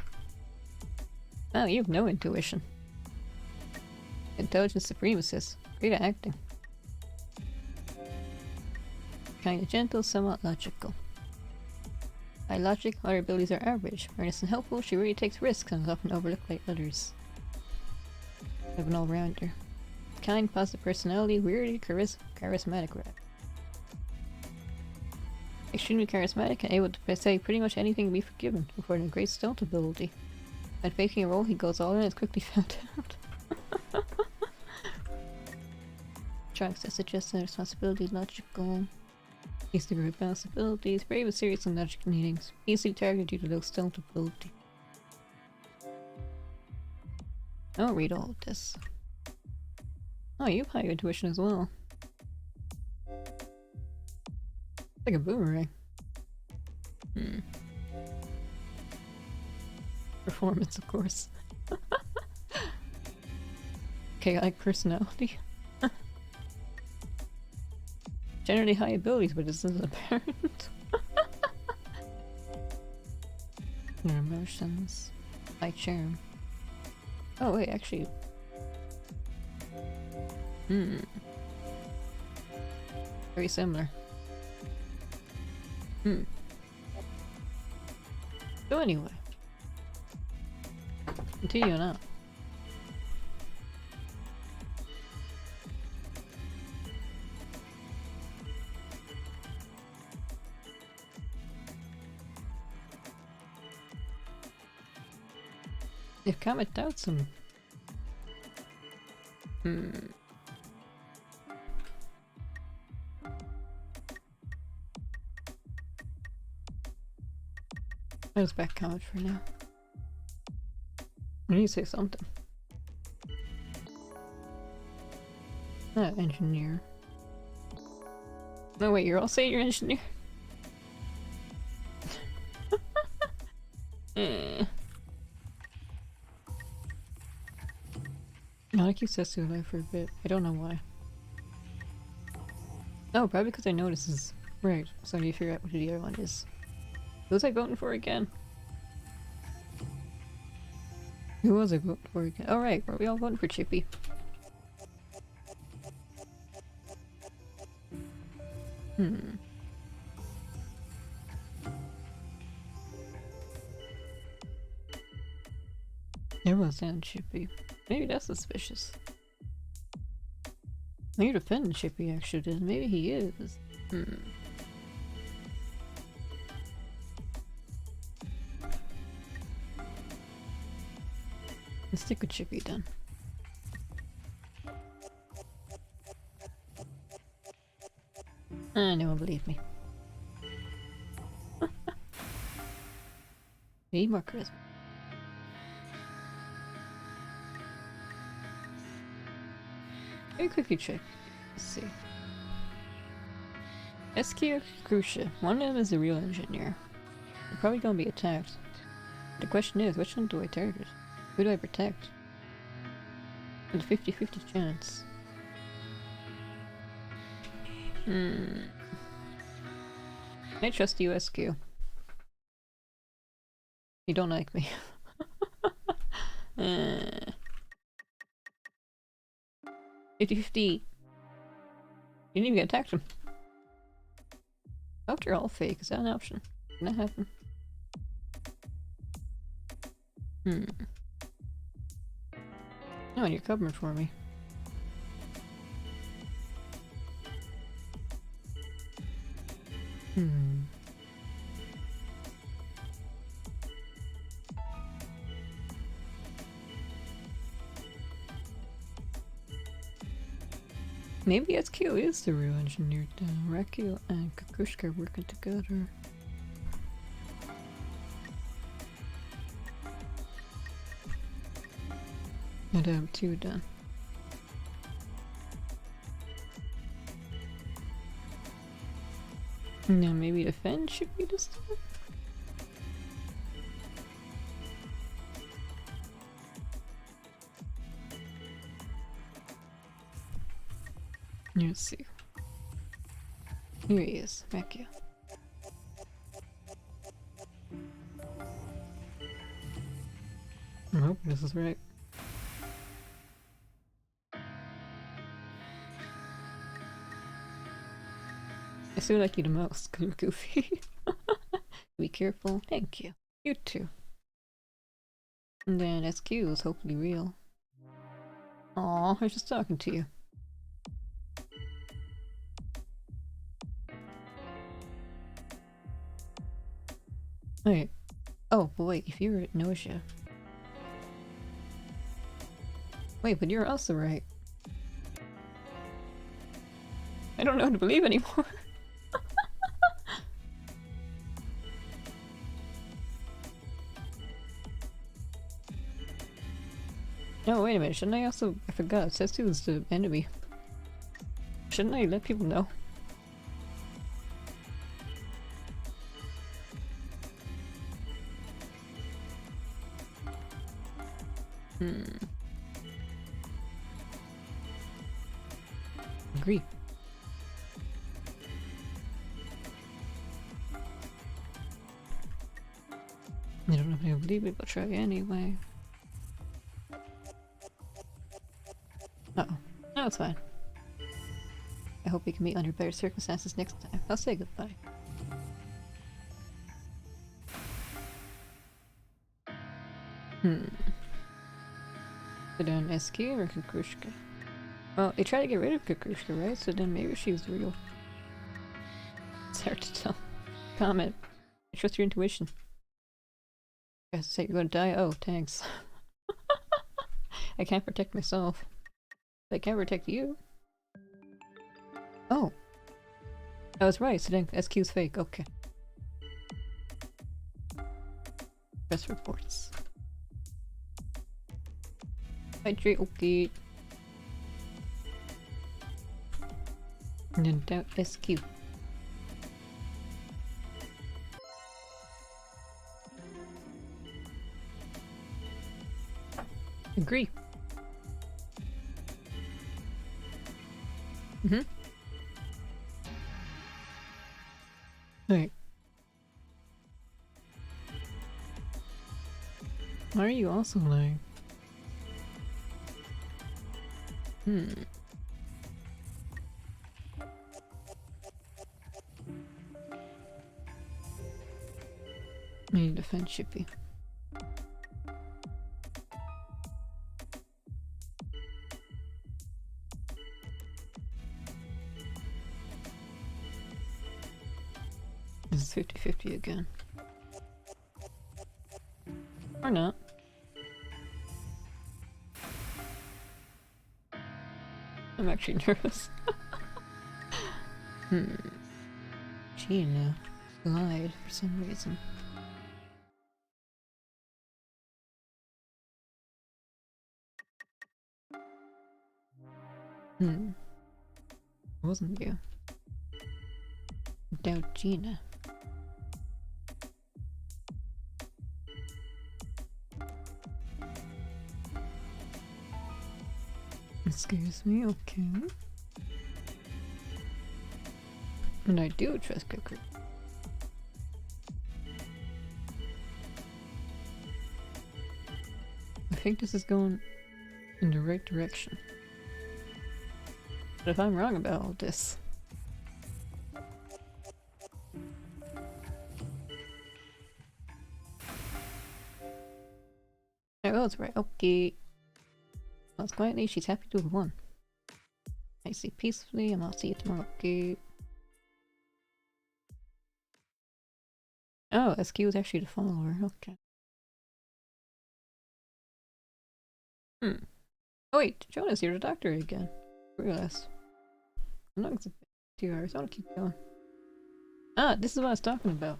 Wow, you have no intuition. Intelligence supremacist. Great at acting. Kinda gentle, somewhat logical. By logic, other abilities are average. Earnest and helpful, she really takes risks and is often overlooked by others. Of an all-rounder. Kind, positive personality, weirdly charismatic rap. Extremely charismatic and able to say pretty much anything and be forgiven, according to great stealth ability. When faking a role, he goes all in and is quickly found out. Tracks that suggest responsibility, logical. Easily to balance abilities, brave with serious and logical meanings. Easily targeted due to low stealth ability. I'll read all of this. Oh, you have high intuition as well. Like a boomerang. Performance, of course. Chaotic personality. Generally high abilities, but this isn't apparent. Your emotions. High charm. Oh wait, actually. Very similar. So anyway. Continue on. They've commented out some. I was back comment for now. I need to say something. Engineer. No wait, you're all saying you're engineer? No, I keep Setsu alive for a bit. I don't know why. Oh, probably because I know this is right. So I need to figure out what the other one is. Who was I voting for again? Who was I voting for again? Oh right, were we all voting for Chippy? Everyone's saying Chippy. Maybe that's suspicious. Maybe defending Chippy actually did. Maybe he is. Let's stick with Chippy then. No one believe me. Need more charisma. Very quickly check. Let's see. SQ Crucia. One of them is a real engineer. They're probably gonna be attacked. The question is, which one do I target? Who do I protect? With a 50-50 chance. I trust you, SQ. You don't like me. 50-50. You didn't even get attacked him. After all fake, is that an option? Can that happen? No, you're covering for me. Maybe SQ is the real engineer then. Raku and Kakushka are working together. I'd have two done. Now maybe defend should be this time? Let's see. Here he is, Raku. I hope this is right. I still like you the most because you're goofy. Be careful. Thank you. You too. And then SQ is hopefully real. Aw, I was just talking to you. Wait. Oh, but wait, if you're at Gnosia. Wait, but you're also right. I don't know what to believe anymore. No, wait a minute, shouldn't I also- I forgot, Setsu is the enemy. Shouldn't I let people know? Agree. I don't know if I believe it, but try anyway. Uh-oh. No, it's fine. I hope we can meet under better circumstances next time. I'll say goodbye. Put down SQ or Kukushka? Well, they tried to get rid of Kukushka, right? So then maybe she was real. It's hard to tell. Comment. I trust your intuition. I guess say you're gonna die? Oh, thanks. I can't protect myself. But I can't protect you. Oh. I was right, so then SQ's fake, okay. Press reports. Hydrate, okay. And then down SQ. Agree. Alright. Why are you also lying? I need to defend Shippy. This is 50-50 again. Or not. I'm actually nervous. Gina lied for some reason. It wasn't you. Doubt Gina. Excuse me, okay. And I do trust Kuku. I think this is going in the right direction. But if I'm wrong about all this... Oh, that's right, okay. Well, quietly, she's happy to have won. I see peacefully, and I'll see you tomorrow, okay. Oh, SQ was actually the follower, okay. Oh wait, Jonas, you're the doctor again. Realize. I'm not expecting 2 hours, I wanna keep going. Ah, this is what I was talking about.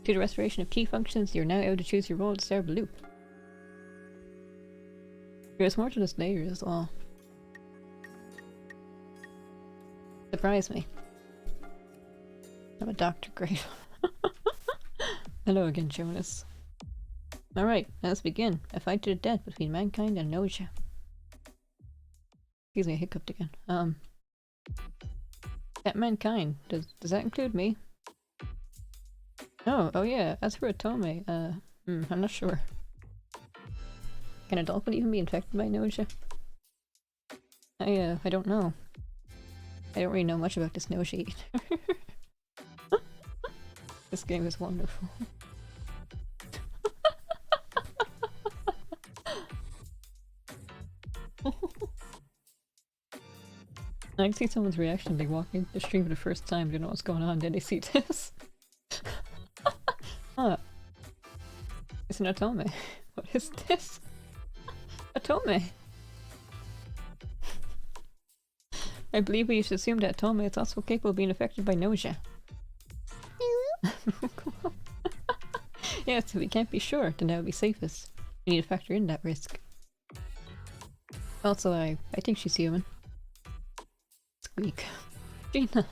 To the restoration of key functions, you're now able to choose your role at the start of the loop. There's more to this later as well. Surprise me. I'm a doctor, great. Hello again, Jonas. Alright, let's begin. A fight to the death between mankind and Gnosia. Excuse me, I hiccuped again. At mankind, does that include me? Oh yeah, as for Otome, I'm not sure. Can a dolphin even be infected by Gnosia? I don't know. I don't really know much about this Gnosia either. This game is wonderful. I can see someone's reaction. They walk into the stream for the first time, they don't know what's going on, then they see this. Huh. It's an Atome. What is this? Atome! I believe we should assume that Atome is also capable of being affected by Gnosia. Yes, if we can't be sure, then that would be safest. We need to factor in that risk. Also, I think she's human. Squeak. Gina!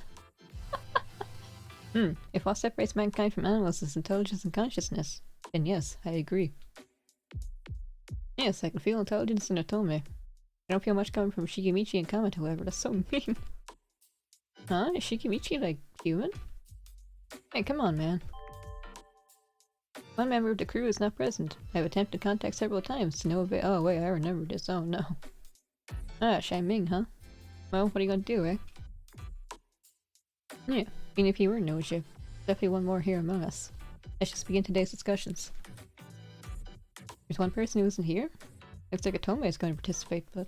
If what separates mankind from animals is intelligence and consciousness, then yes, I agree. Yes, I can feel intelligence in Atome. I don't feel much coming from Shigemichi and Kamet, however, that's so mean. Huh? Is Shigemichi, like, human? Hey, come on, man. One member of the crew is not present. I have attempted contact several times to no avail. Oh wait, I remember this. Oh no. Ah, Ming, huh? Well, what are you gonna do, eh? Yeah, even if you were Gnosia, definitely one more here among us. Let's just begin today's discussions. There's one person who isn't here? Looks like Atome is going to participate, but...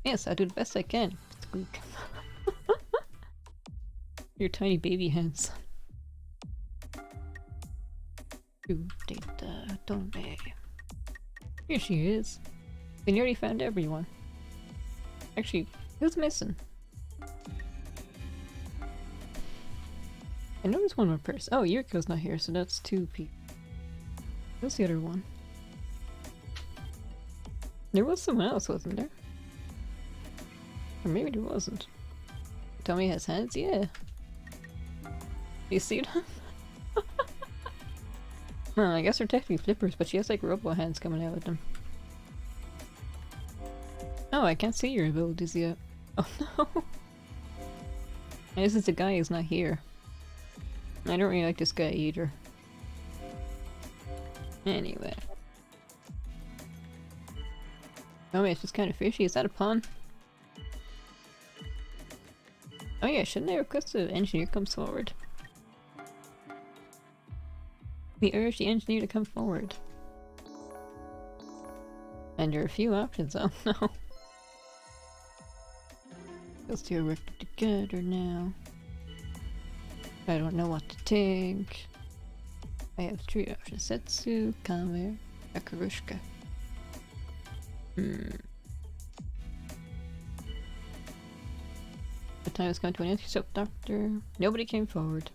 Yes, I'll do the best I can. Squeak. Your tiny baby hands. Data Atome. Here she is. We nearly found everyone. Actually, who's missing? I know there's one more person. Oh, Yuriko's not here, so that's 2 people. Who's the other one? There was someone else, wasn't there? Or maybe there wasn't. Tommy has hands? Yeah. Do you see them? Well, I guess they're technically flippers, but she has like robo hands coming out with them. Oh, I can't see your abilities yet. Oh no! And this is the guy who's not here. I don't really like this guy either. Anyway. Oh wait, it's just kind of fishy. Is that a pun? Oh yeah, shouldn't I request the engineer comes forward? We urge the engineer to come forward. And there are a few options, oh no. Those two are working together now. I don't know what to think. I have 3 options. Setsu, Kamer, Akarushka. The time is going to an end. So, doctor. Nobody came forward.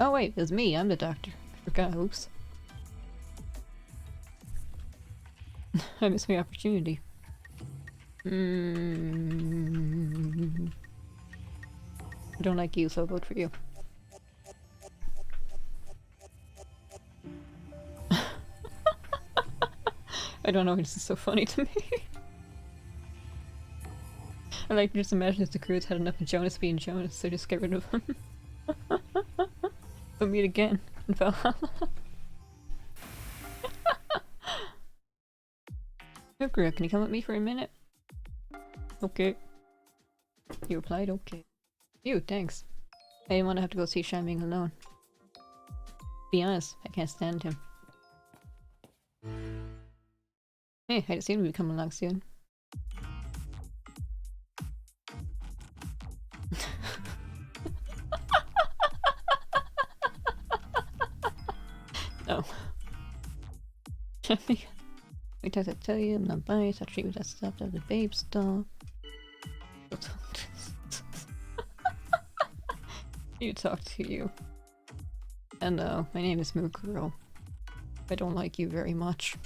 Oh wait, it was me. I'm the doctor. I forgot. Oops. I missed my opportunity. I don't like you, so I'll vote for you. I don't know, this is so funny to me. I like to just imagine if the crews had enough of Jonas being Jonas, so just get rid of him. We'll meet again in Valhalla. Ukura, can you come with me for a minute? Okay. You replied, okay. You, thanks. I didn't want to have to go see Shaming alone. Be honest, I can't stand him. Hey, I just seem to be coming along soon. No. Shaming. Wait till I tell you, I'm not biased, I'll treat you that stuff out of the babe stall. You talk to you. Hello, my name is Mukuro. I don't like you very much.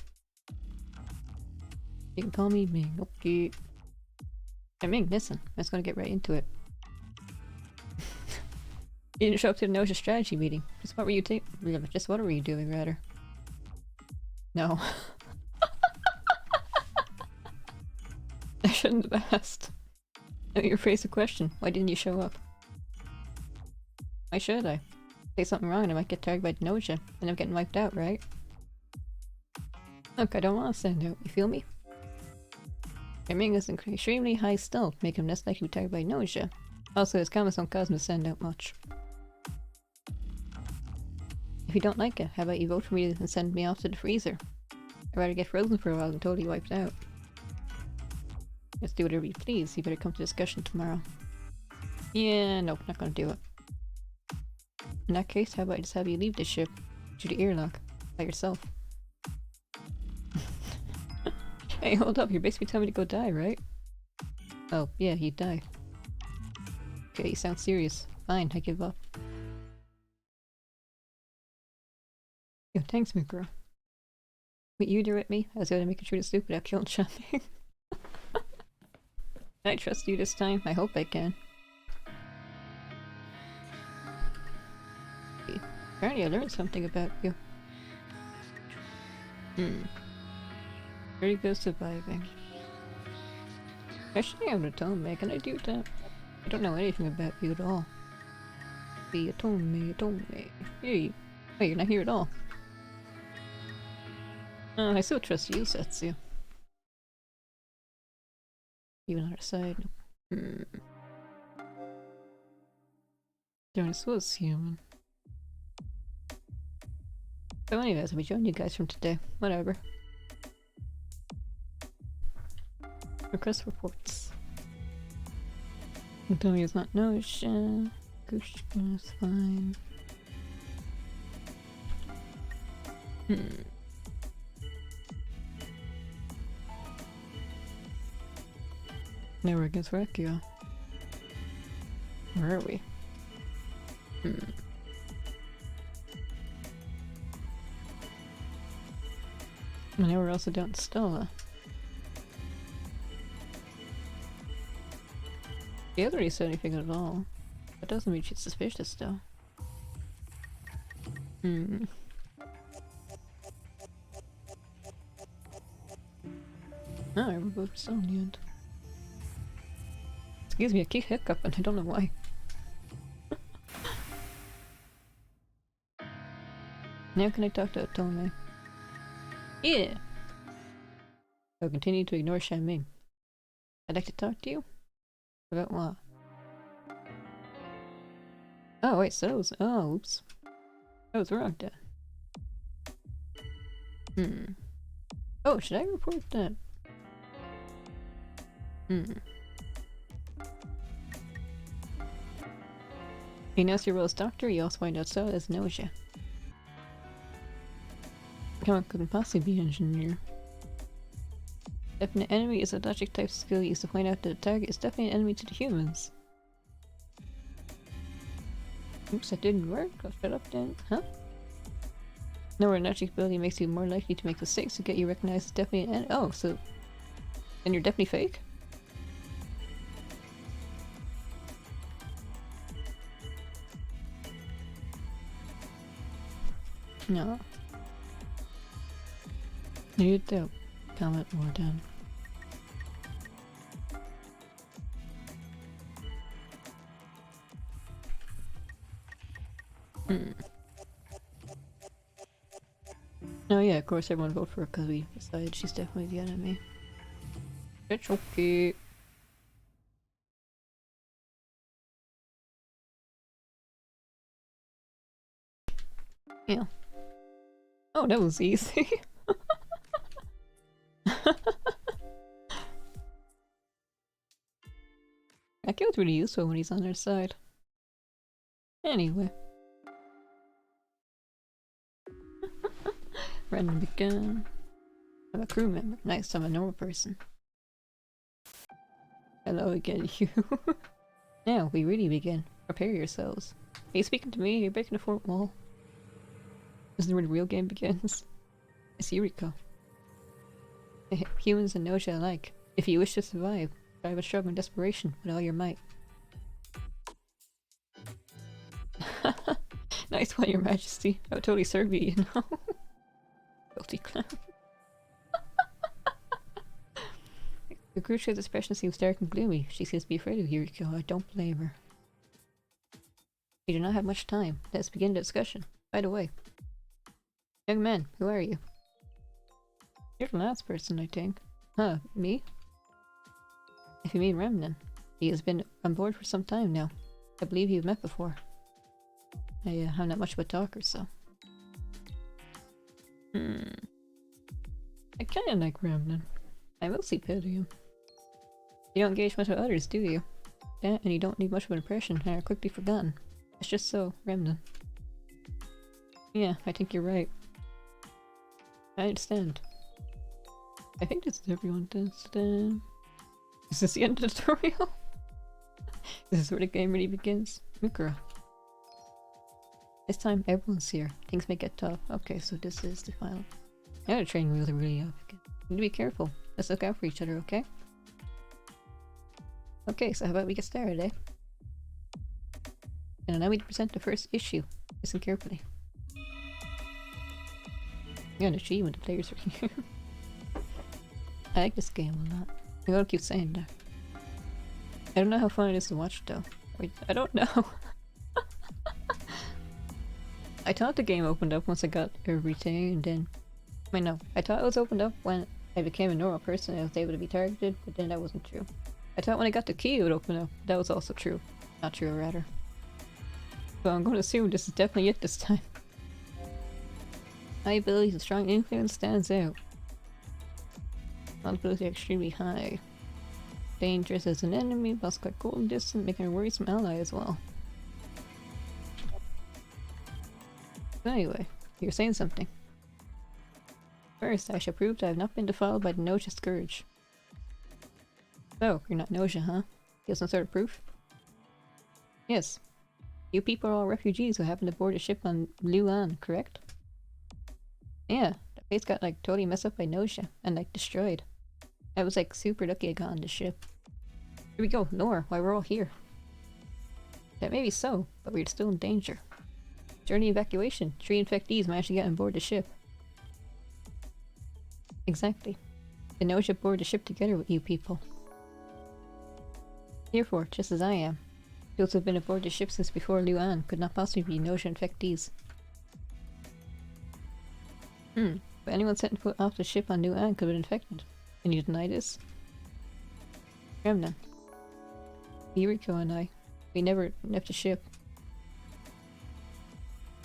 You can call me Ming, okay. Hey Ming, listen, I'm just gonna get right into it. You didn't show up to the Gnosia strategy meeting. Just what were you doing, rather? No. I shouldn't have asked. No, you phrased the question. Why didn't you show up? Why should I? Say something wrong and I might get tagged by Gnosia, and I'm getting wiped out, right? Look, I don't want to stand out. You feel me? Ming is extremely high stealth, making him less likely to be tagged by Gnosia. Also, his comments don't cause him to stand out much. If you don't like it, how about you vote for me and send me off to the freezer? I'd rather get frozen for a while than totally wiped out. Let's do whatever you please. You better come to discussion tomorrow. Yeah, nope, not gonna do it. In that case, how about I just have you leave the ship? Due to earlock. By yourself. Hey, hold up, you're basically telling me to go die, right? Oh, yeah, he'd die. Okay, you sound serious. Fine, I give up. Yo, thanks, Mikro. Wait, you direct me? I was gonna make a true to stupid at killing shopping. Can I trust you this time? I hope I can. Apparently I learned something about you. Very good surviving. Actually, I'm Otome. Can I do that? I don't know anything about you at all. The Otome. Hey. Wait, you're not here at all. I still trust you, Setsu. Even on our side. Jonas was human. So anyways, I'll be joining you guys from today. Whatever. Request reports. Tommy is not Gnosia. Kushka is fine. Now we're against Rakio. Where are we? And now we're also down to Stella. He hasn't really said anything at all. That doesn't mean she's suspicious though. Oh, we're both still in the end. It gives me a key hiccup and I don't know why. Now can I talk to Otome? Yeah! I'll continue to ignore Shanming. I'd like to talk to you? About what? Oh wait, so that was— oh, oops. That was wrong then. Oh, should I report that? You know your role as doctor, you also find out so as Gnosia. How couldn't possibly be engineer? Definite enemy is a logic type skill used to point out that the target is definitely an enemy to the humans. Oops, that didn't work. I'll shut up then. Huh? Knowing logic ability makes you more likely to make mistakes to get you recognized as definitely an enemy. Oh, so then you're definitely fake? No. Need to comment more down. Oh yeah, of course everyone voted for her because we decided she's definitely the enemy. It's okay. Yeah. Oh, that was easy. That kid's really useful when he's on their side. Anyway. Random begun. I'm a crew member. Nice, I'm a normal person. Hello again, you. Now, we really begin. Prepare yourselves. Are you speaking to me? You're breaking the fourth wall. This is where the real game begins. It's Yuriko. Humans and Gnosia alike. If you wish to survive, strive with struggle and desperation with all your might. Nice one, your majesty. I would totally serve you, you know? Guilty clown. The Grusha's expression seems dark and gloomy. She seems to be afraid of Yuriko. I don't blame her. We do not have much time. Let's begin the discussion. By the way. Young man, who are you? You're the last person, I think. Huh, me? If you mean Remnan. He has been on board for some time now. I believe you've met before. I'm not much of a talker, so. I kinda like Remnan. I mostly pity him. You don't engage much with others, do you? Yeah, and you don't leave much of an impression and are quickly forgotten. It's just so, Remnant. Yeah, I think you're right. I understand. I think this is everyone. Is this the end of the tutorial? This is where the game really begins. Mikura. This time everyone's here. Things may get tough. Okay, so this is the final. I gotta train really up again. Need to be careful. Let's look out for each other, okay? Okay, so how about we get started, eh? And allow me to present the first issue. Listen carefully. You're an achievement the players are here. I like this game a lot. I gotta keep saying that. I don't know how fun it is to watch though. Wait, I don't know. I thought the game opened up once I got everything and then... Wait, no. I thought it was opened up when I became a normal person and I was able to be targeted, but then that wasn't true. I thought when I got the key it would open up. That was also true. Not true, rather. So I'm going to assume this is definitely it this time. My ability to strong influence stands out. My ability extremely high. Dangerous as an enemy, but quite cold and distant, making a worrisome ally as well. But anyway, you're saying something. First, I shall prove that I have not been defiled by the Gnosia scourge. So, you're not Gnosia, huh? You have some sort of proof? Yes. You people are all refugees who happened to board a ship on Luan, correct? Yeah, the place got like totally messed up by Gnosia and like destroyed. I was like super lucky I got on the ship. Here we go, Nor, why we're all here. That may be so, but we're still in danger. During the evacuation, 3 infectees managed to get on board the ship. Exactly. The Gnosia boarded the ship together with you people. Therefore, just as I am, those who have been aboard the ship since before Luan could not possibly be Gnosia infectees. But anyone setting foot off the ship on Luan could have been infected. And you deny this? Remnant. Yuriko and I, we never left the ship.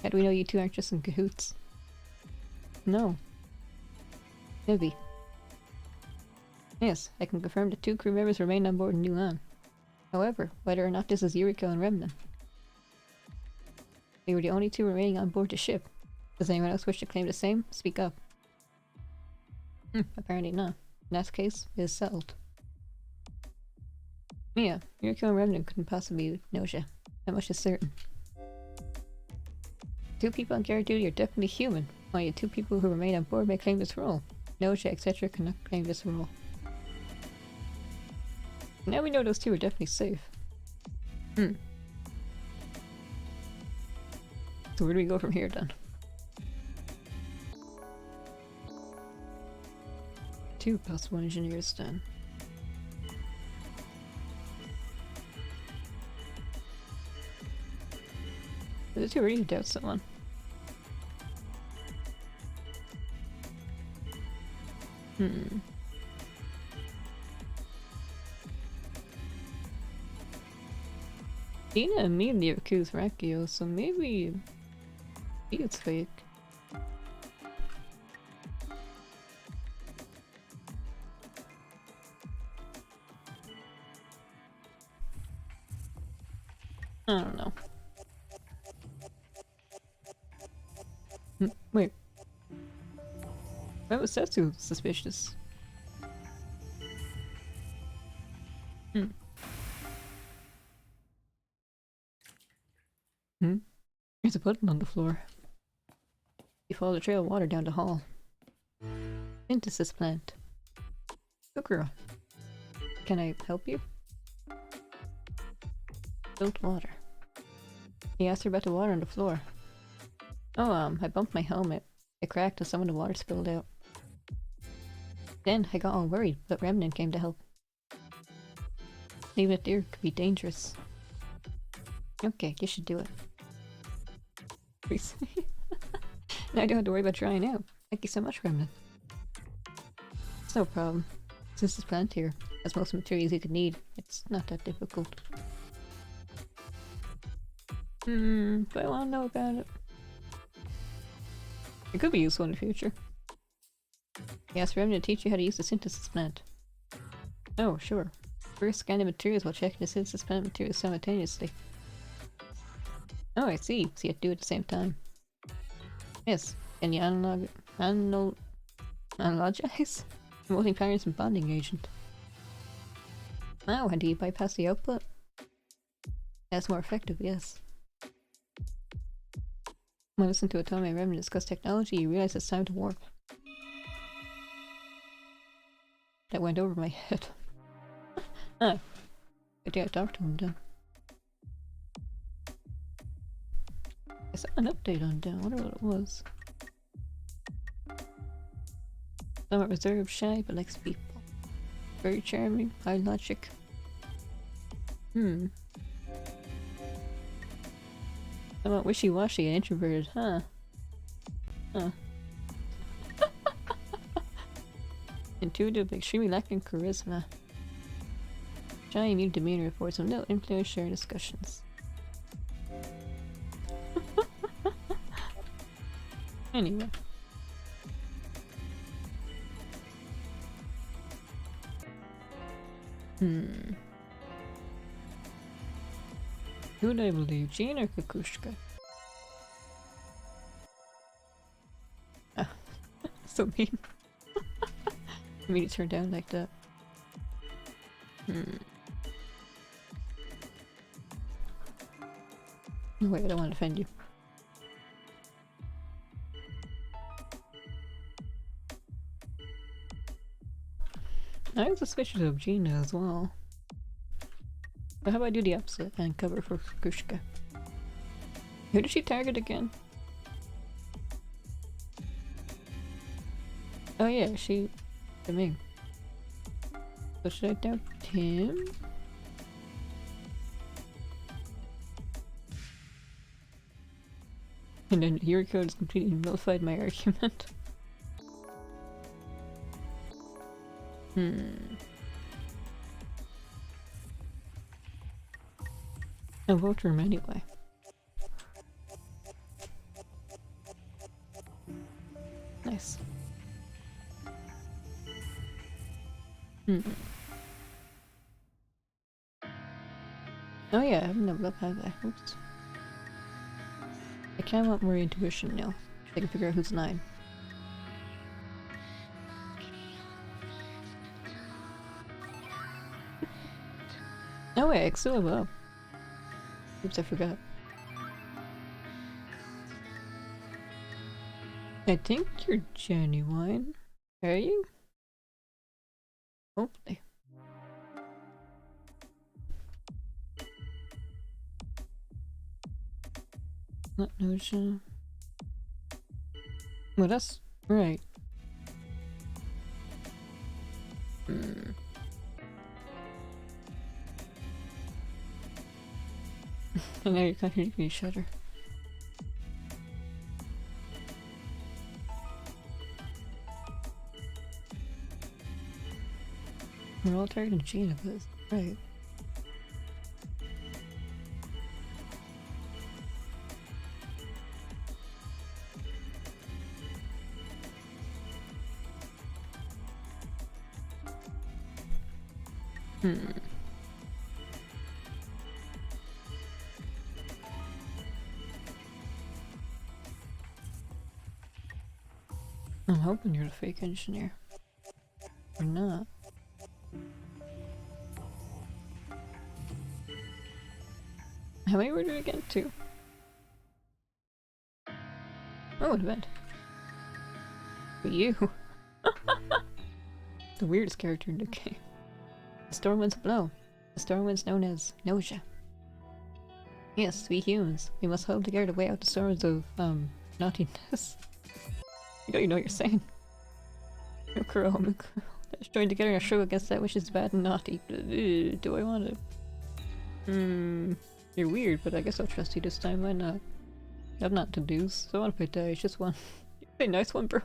How do we know you two aren't just in cahoots? No. Maybe. Yes, I can confirm that 2 crew members remained on board in Luan. However, whether or not this is Yuriko and Remnant, we were the only 2 remaining on board the ship. Does anyone else wish to claim the same? Speak up. Apparently not. In that case, it is settled. Yeah, Yuriko and Remnant couldn't possibly be Gnosia. That much is certain. 2 people on guard duty are definitely human. Only 2 people who remain on board may claim this role. Gnosia, etc. cannot claim this role. Now we know those 2 are definitely safe. So where do we go from here then? 2 plus 1 engineers then. The 2 really doubt someone. Dina immediately accused Rakio, so maybe it's fake. I don't know. Wait. Why was Setsu suspicious? There's a button on the floor. You follow the trail of water down the hall. Synthesis plant. Kukura. Can I help you? Spilt water. He asked her about the water on the floor. Oh, I bumped my helmet. It cracked and some of the water spilled out. Then I got all worried, but Remnant came to help. Leaving it there could be dangerous. Okay, you should do it. Please. Now I don't have to worry about drying out. Thank you so much, Remnant. It's no problem. Since this plant here has most materials you could need, it's not that difficult. Do I want to know about it? It could be useful in the future. He asked Remnant to teach you how to use the synthesis plant. Oh, sure. First scan the materials while checking the suspended materials simultaneously. Oh, I see. So you have to do it at the same time. Yes. Can you analogize? Removing patterns and bonding agent. Wow, how do you bypass the output? That's more effective, yes. When I listen to Otome and Revan discuss technology, you realize it's time to warp. That went over my head. Ah. I think I talked to him then. I saw an update on down. I wonder what it was. Somewhat reserved, shy, but likes people. Very charming, high logic. Somewhat wishy-washy and introverted, huh? Intuitive, extremely lacking charisma. Shy, mute demeanor affords him no influence sharing discussions. Anyway. Who do I believe, Jean or Kukushka? Ah, so mean. I mean, it turned down like that. No, wait, I don't want to offend you. I have suspicious of Gina as well. But how about I do the opposite and cover for Kukushka? Who did she target again? Oh yeah, I mean. So should I doubt him? And then Yuriko has completely nullified my argument. I'll vote for him anyway. Nice. Oh yeah, I haven't leveled up, have I? Oops. I kinda want more intuition now. I can figure out who's 9. Oh wait, I still level up. Oops, I forgot. I think you're genuine. Are you? Hopefully. Not Gnosia. Well, that's right. And now you're contradicting each other. We're all targeting Gina, but it's right. I'm hoping you're the fake engineer. Or not. How many were there again? 2. Oh, an event. For you. The weirdest character in the game. The storm winds blow. The storm winds known as Gnosia. Yes, we humans. We must hold together to weigh out the storms of, naughtiness. You don't even know what you're saying. Mukuro. Let's join together in a show against that which is bad and naughty. Do I want to? You're weird, but I guess I'll trust you this time. Why not? I'm not to lose, so I want to play die. It's just one. You play nice one, bro.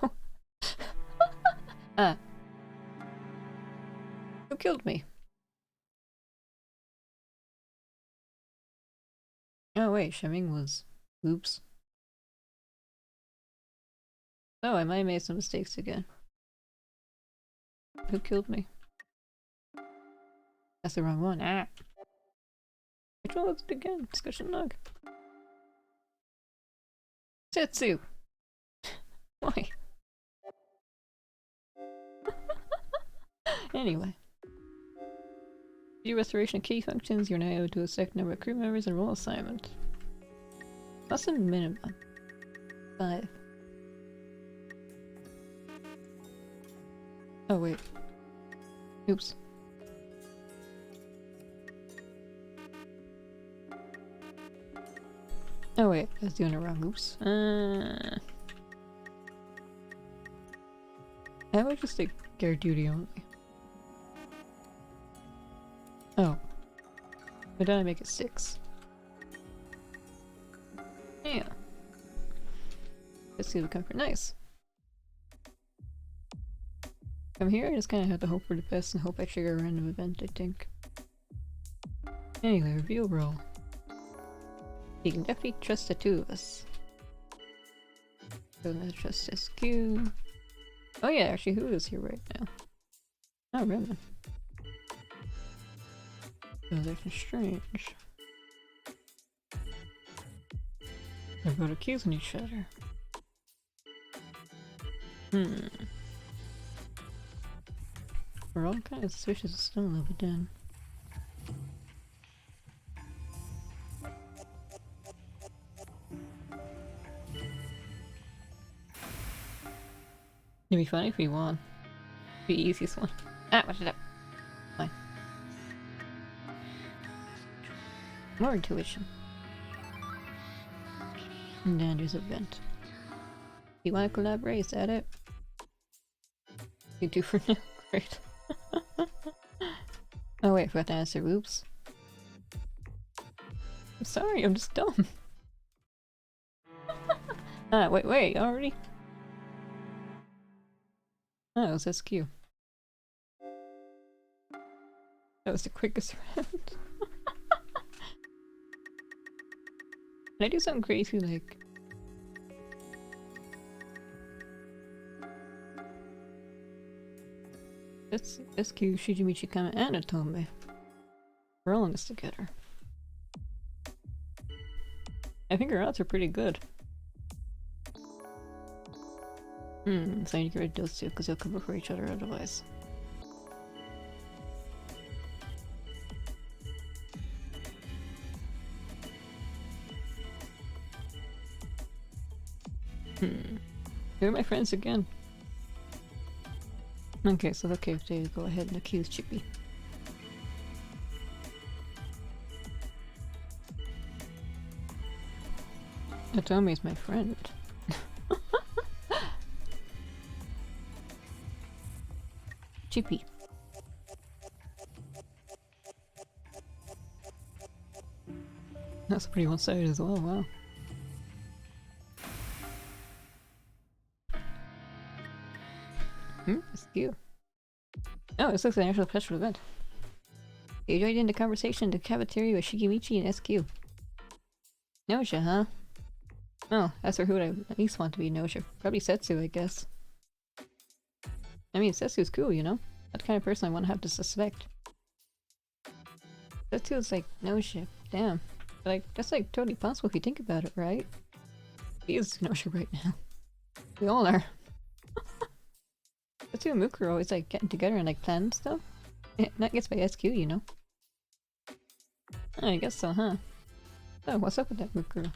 Ah. Who killed me? Oh wait, Sheming was... Oops. Oh, I might have made some mistakes again. Who killed me? That's the wrong one. Ah. Which one was it again? Discussion log. Setsu! Why? Anyway. Your restoration of key functions, you're now able to select number of crew members and role assignment. What's the minimum? 5. Oh wait. Oops. Oh wait, I was doing it wrong. Oops. I would just take guard duty only. Oh. But then I make it 6. Yeah. Let's see the comfort. Nice. From here, I just kind of have to hope for the best and hope I trigger a random event, I think. Anyway, reveal role. You can definitely trust the two of us. So let's trust SQ. Oh yeah, actually, who is here right now? Oh, Roman. Oh, they're strange. They're both accusing each other. We're all kind of suspicious of stone level then. It'd be funny if we won. The easiest one. Ah, watch it up. Fine. More intuition. And then there's a vent. You want to collaborate? Is that it? You do for now? Great. Oh wait, I forgot to answer. Oops. I'm sorry, I'm just dumb. Ah, wait, already? Oh, it was SQ. That was the quickest round. Can I do something crazy like... Let's SQ, Shijimichi Kama, and Atome. We're all in this together. I think our odds are pretty good. So I need to get rid of those two because they'll cover for each other otherwise. Who are my friends again? Okay, so okay if they go ahead and accuse Chippy. Atomi's my friend. Chippy. That's pretty one-sided as well, wow. That's cute. Oh, this looks like an actual special event. You joined in the conversation in the cafeteria with Shigemichi and SQ. Gnosia, huh? Oh, that's who I at least want to be Gnosia. Probably Setsu, I guess. I mean, Setsu's cool, you know? That's the kind of person I want to have to suspect. Setsu's like Gnosia. Damn. But like, that's like totally possible if you think about it, right? He is Gnosia right now. We all are. Setsu and Muku are always like getting together and like planning stuff. Yeah, that gets by SQ, you know? I guess so, huh? Oh, what's up with that Muku?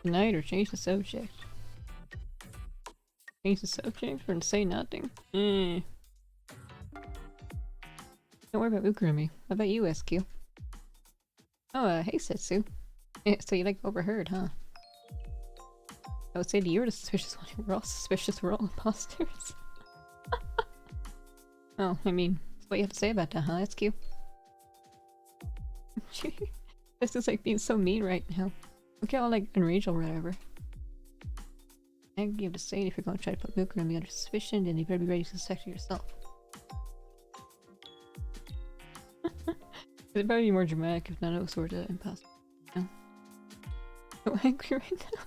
Tonight or change the subject? Change the subject or say nothing? Don't worry about Muku and me. What about you, SQ? Oh, hey Setsu. Yeah, so you like overheard, huh? I would say that you're the suspicious one. We're all suspicious. We're all imposters. Oh, I mean, that's what you have to say about that, huh? SQ? This is like being so mean right now. Look at all like enraged or whatever. I think you have to say it if you're going to try to put Muku and me under suspicion, then you better be ready to suspect yourself. It'd probably be more dramatic if none of us were the imposter. No? So angry right now.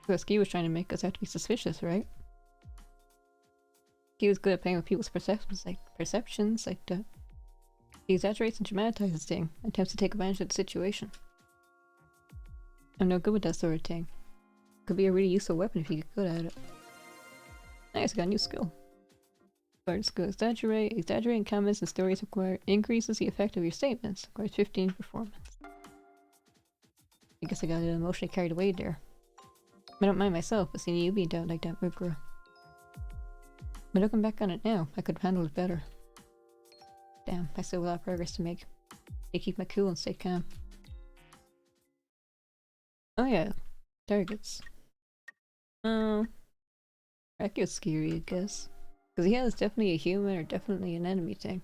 So Ski was trying to make us have to be suspicious, right? He was good at playing with people's perceptions like that. He exaggerates and dramatizes things, attempts to take advantage of the situation. I'm no good with that sort of thing. Could be a really useful weapon if you get good at it. Nice, got a new skill. Start skill exaggerate. Exaggerating comments and stories increases the effect of your statements. Requires 15 performance. I guess I got emotionally carried away there. I don't mind myself, but seeing you being down like that would grow. But looking back on it now, I could have handled it better. Damn, I still have a lot of progress to make. I keep my cool and stay calm. Oh yeah, targets. Oh, that gets scary, I guess. Because yeah, it's definitely a human or definitely an enemy thing.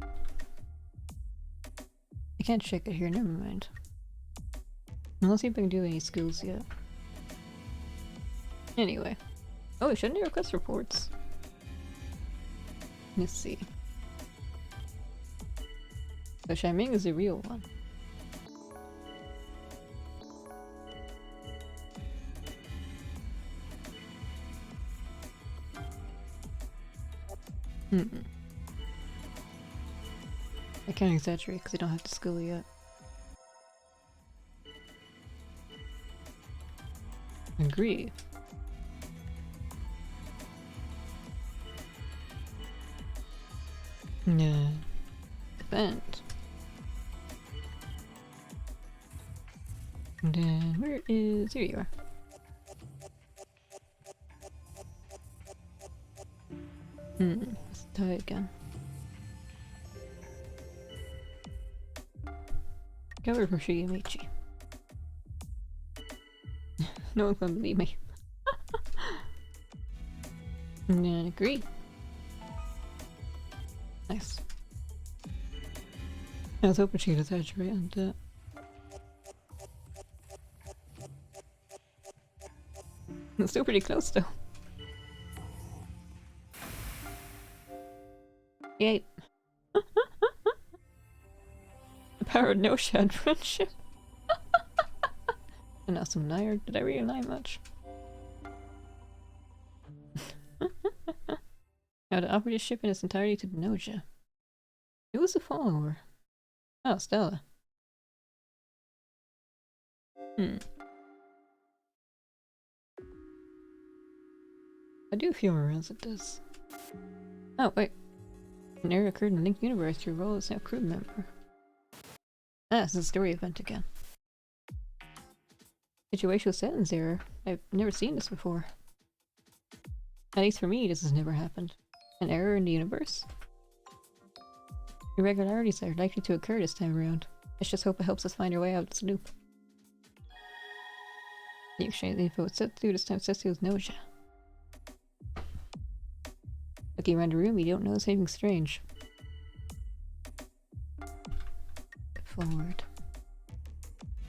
I can't check it here, never mind. Let's see if I can do any skills yet. Anyway. Oh, we shouldn't request reports. Let's see. So Shaming is the real one. I can't exaggerate because I don't have the skill yet. Agree. Yeah. Defend. And then where is... Here you are. Let's try it again. Cover for Shigemichi. No one's gonna believe me. And then agree. Nice. I was hoping she'd exaggerate on that. It's still pretty close though. Yay. The power of Gnosia and friendship. And now some Nair. Did I really lie much? Now to offer this ship in its entirety to the Gnosia. Who was the follower? Oh, Stella. I do feel aroused at this. Oh, wait. An error occurred in the Link universe. Your role is now crew member. Ah, this is a story event again. Situational settings error. I've never seen this before. At least for me, this has never happened. An error in the universe? Irregularities are likely to occur this time around. Let's just hope it helps us find our way out of this loop. The exchange info was set through this time says it was Gnosia. Looking around the room, you don't notice anything strange. Forward.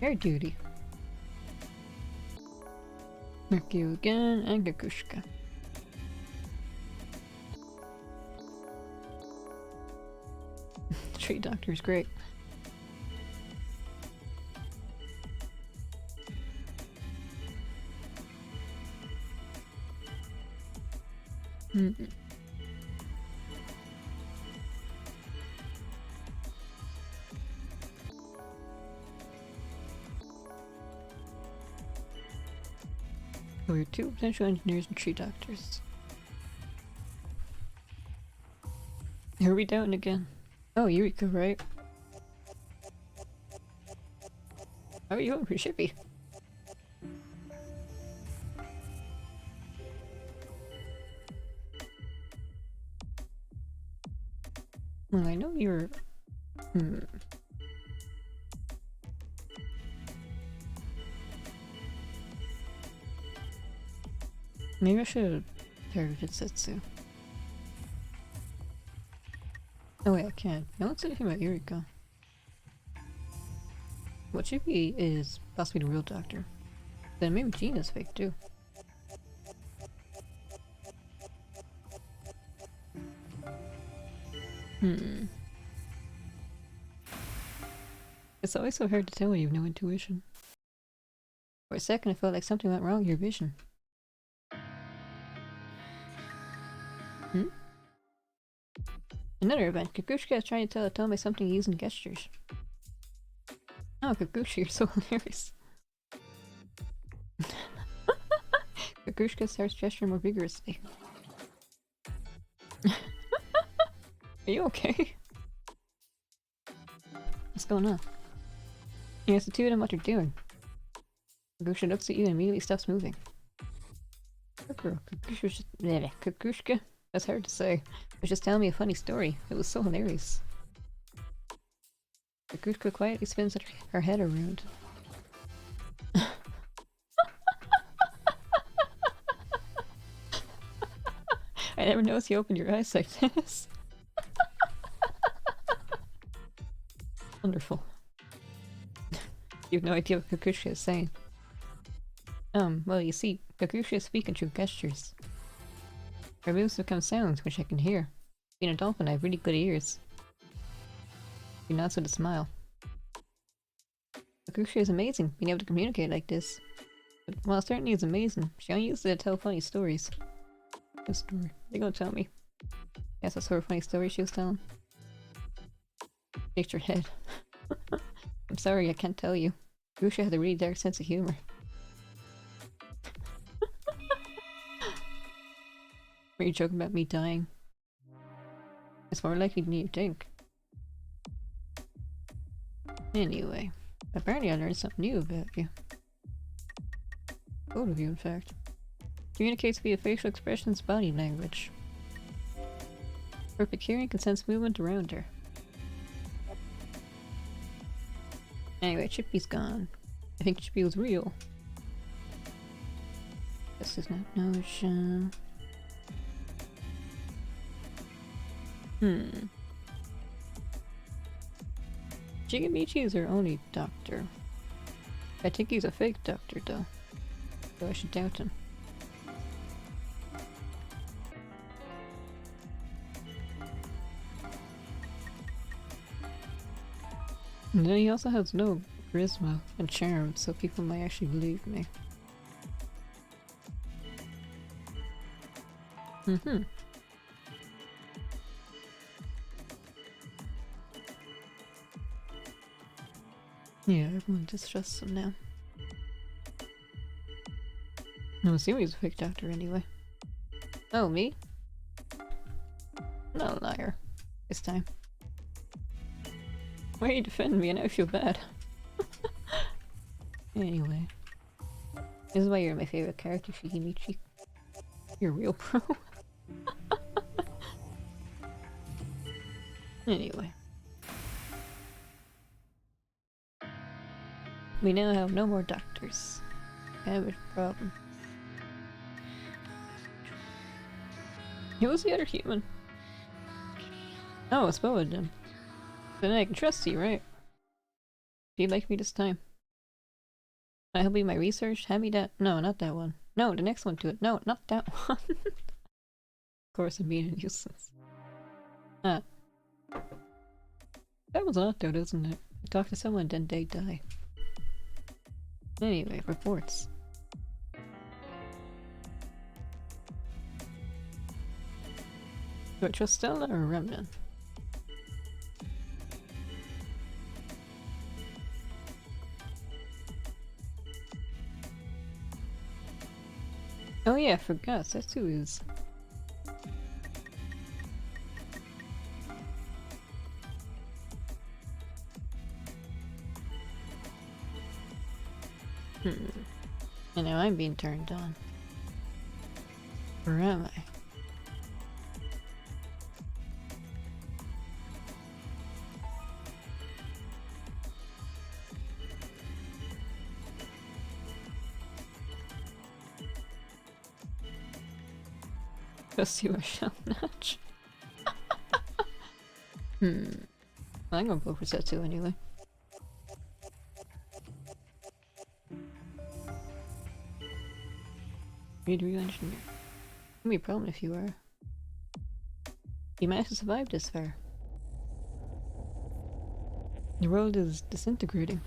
Air duty. Merkio again, and Gakushka. Tree doctor's great. We're two potential engineers and tree doctors. Here we down again. Oh, Eureka, right? How are you going for Shippy? Well, I know you're... Maybe I should have targeted Setsu. Oh wait, I can't. No one's anything about Eureka. What Shippy is possibly the real doctor. Then maybe Gina's fake too. It's always so hard to tell when you have no intuition. For a second, I felt like something went wrong with your vision. Hmm? Another event. Kukushka is trying to tell Atome something using gestures. Oh, Kukushka, you're so hilarious. Kukushka starts gesturing more vigorously. Are you okay? What's going on? You ask the two of them what they're doing. Kukushka looks at you and immediately stops moving. Kukushka? That's hard to say. Was just telling me a funny story. It was so hilarious. Kukushka quietly spins her head around. I never noticed you opened your eyes like this. Wonderful. You have no idea what Kukushka is saying. Well, you see, Kukushka is speaking through gestures. Her moves become sounds, which I can hear. Being a dolphin, I have really good ears. She nods with a smile. Kukushka is amazing, being able to communicate like this. But while it certainly is amazing, she only uses it to tell funny stories. What story? They gonna tell me. Yes, that's sort of funny story she was telling. Shakes her head. I'm sorry, I can't tell you. Kukushka has a really dark sense of humor. Were you joking about me dying? It's more likely than you think. Anyway, apparently I learned something new about you. Both of you, in fact. Communicates via facial expressions, body language. Perfect hearing can sense movement around her. Anyway, Chippy's gone. I think Chippy was real. This is not Gnosia. Shigemichi is her only doctor. I think he's a fake doctor though. So I should doubt him. And then he also has no charisma and charm, so people might actually believe me. Yeah, everyone distrusts him now. I'm assuming he's a fake doctor anyway. Oh, me? I'm not a liar. This time. Why are you defending me? And I feel bad. Anyway. This is why you're my favorite character, Shigemichi. You're a real pro. Anyway. We now have no more doctors. Kind of a problem. Who was the other human? Oh, it's both of them. Then I can trust you, right? Do you like me this time? Can I help you with my research? Hand me that. No, not that one. No, the next one to it. No, not that one. Of course, I'm being useless. Ah. That was odd though, doesn't it? I talk to someone, then they die. Anyway, reports. Do I trust Stella or Remnant? Oh yeah, I forgot. That's who is. And now I'm being turned on. Or am I? Trust you, I shall not. I'm gonna vote for Setsu anyway. Read real engineer. Wouldn't be a problem if you were. You managed to survive this far. The world is disintegrating.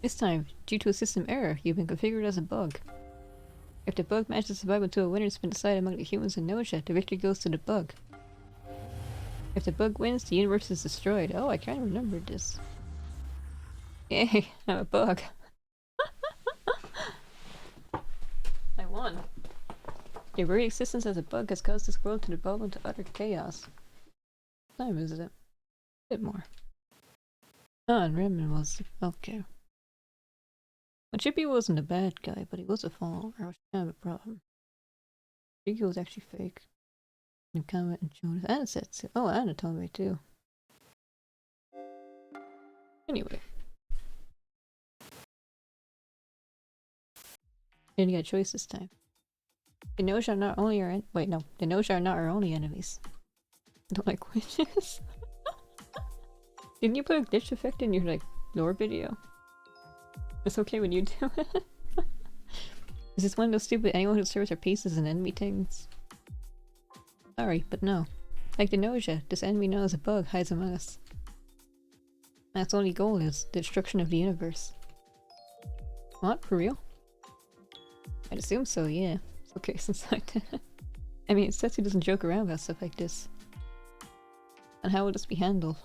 This time, due to a system error, you've been configured as a bug. If the bug manages to survive until a winner has been decided among the humans and Gnosia, the victory goes to the bug. If the bug wins, the universe is destroyed. Oh, I can't remember this. Yay, I'm a bug. I won. Your very existence as a bug has caused this world to devolve into utter chaos. What time is it? A bit more. Oh, and Redmond was... okay. Well, Chippy wasn't a bad guy, but he was a follower, which is kind of a problem. Rico was actually fake. And comment and Jonas. Anna said so. Oh, Anna told me too. Anyway. Didn't get a choice this time. The Gnosia are not only our wait, no. The Gnosia are not our only enemies. I don't like witches. Didn't you put a glitch effect in your, like, lore video? It's okay when you do it. Is this one of those stupid anyone who serves our pieces and enemy things? Sorry, but no. Like the Gnosia, this enemy known as a bug hides among us. And its only goal is the destruction of the universe. What? For real? I'd assume so, yeah. It's okay since I did it. I mean, Setsu doesn't joke around about stuff like this. And how will this be handled?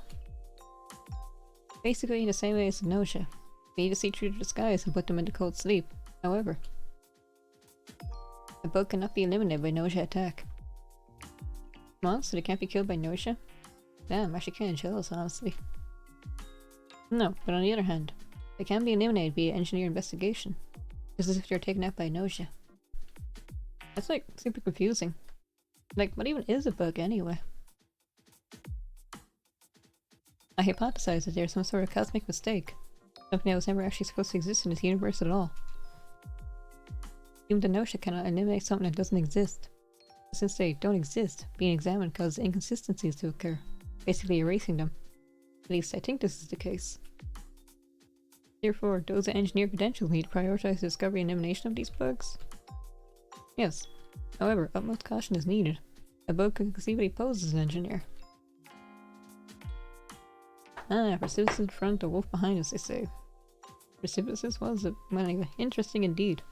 Basically in the same way as the Gnosia. We need to see through the disguise and put them into cold sleep. However, the bug cannot be eliminated by Gnosia attack. Come on, so they can't be killed by Gnosia? Damn, I'm actually kinda jealous, honestly. No, but on the other hand, they can be eliminated via engineer investigation. Just as if they're taken out by Gnosia. That's like super confusing. Like, what even is a bug anyway? I hypothesize that there's some sort of cosmic mistake. Something that was never actually supposed to exist in this universe at all. Even the Gnosia cannot eliminate something that doesn't exist. Since they don't exist, being examined causes inconsistencies to occur, basically erasing them. At least I think this is the case. Therefore, those that engineer credentials need to prioritize the discovery and elimination of these bugs. Yes. However, utmost caution is needed. A bug could conceivably pose as an engineer. Ah, precipitous in front, a wolf behind us, they say. Precipitous was it? Well, anyway, interesting indeed.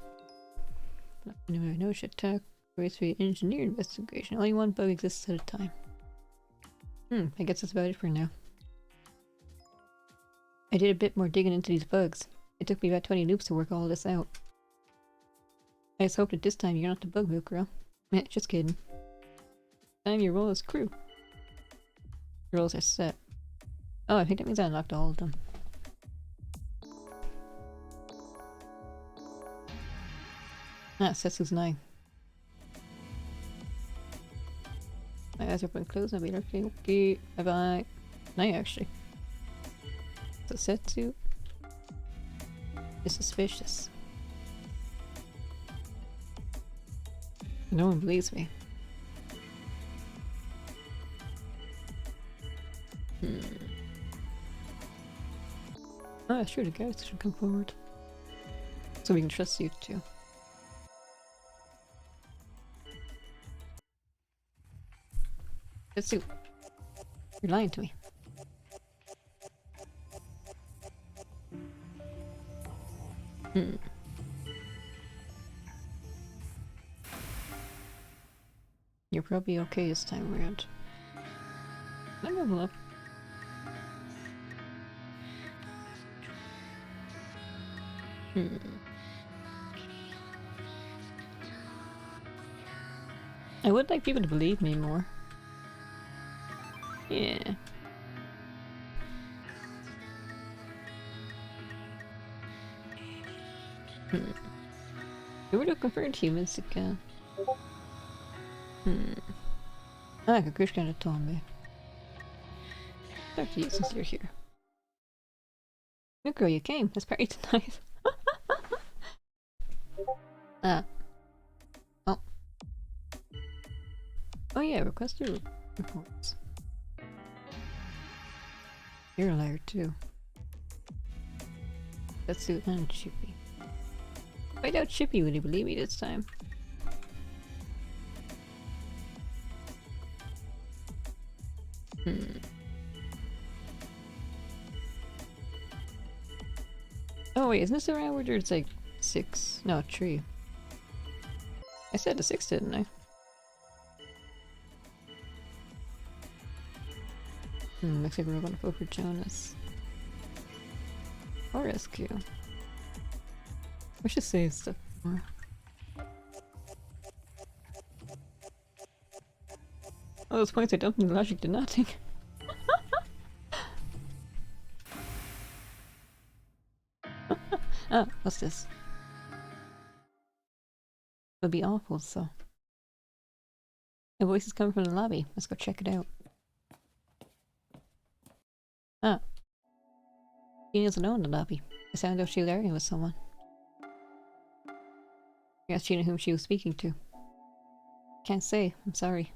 Anyway, no shit attack. Race via engineer investigation. Only one bug exists at a time. I guess that's about it for now. I did a bit more digging into these bugs. It took me about 20 loops to work all this out. I just hope that this time you're not the bug milk girl. Meh, just kidding. This time your role is crew. Your roles are set. Oh, I think that means I unlocked all of them. Ah, Setsu's 9. My eyes are open closed, I'll be looking. Okay, bye bye. 9 actually. So Setsu is suspicious. No one believes me. Oh, sure, the guys should come forward. So we can trust you too. Setsu, you're lying to me. You're probably okay this time around. Can I level up? I would like people to believe me more. Yeah. We were looking for humans again. Ah, Kukush kinda told me. Talk to you since you're here. Good girl, you came. Let's party tonight. Ah. Oh. Oh yeah, request your reports. You're a liar too. Let's do it and Chippy. I doubt Chippy would believe me this time. Oh wait, isn't this around where there's like 6? No, 3. I said the 6, didn't I? Looks like we're gonna go for Jonas. Or rescue. We should save stuff more. All those points I dumped in the logic did nothing. Oh, what's this? It would be awful, so. The voice is coming from the lobby. Let's go check it out. Ah. Gina's alone in the lobby. It sounded like she was arguing with someone. I asked Gina whom she was speaking to. Can't say. I'm sorry.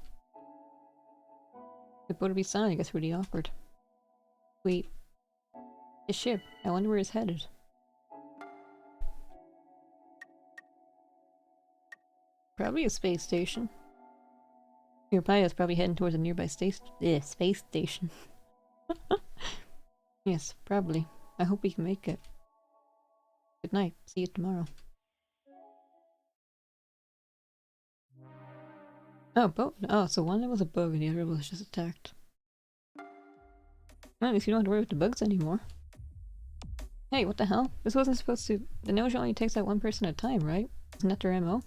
It would be silent. I guess really awkward. Wait. His ship. I wonder where it's headed. Probably a space station. Your pilot is probably heading towards a nearby space station. Yes, probably. I hope we can make it. Good night. See you tomorrow. Oh, boat. Oh, so one was a bug and the other was just attacked. Well, at least you don't have to worry with the bugs anymore. Hey, what the hell? This wasn't supposed to... The Gnosia only takes out one person at a time, right? Isn't that their MO?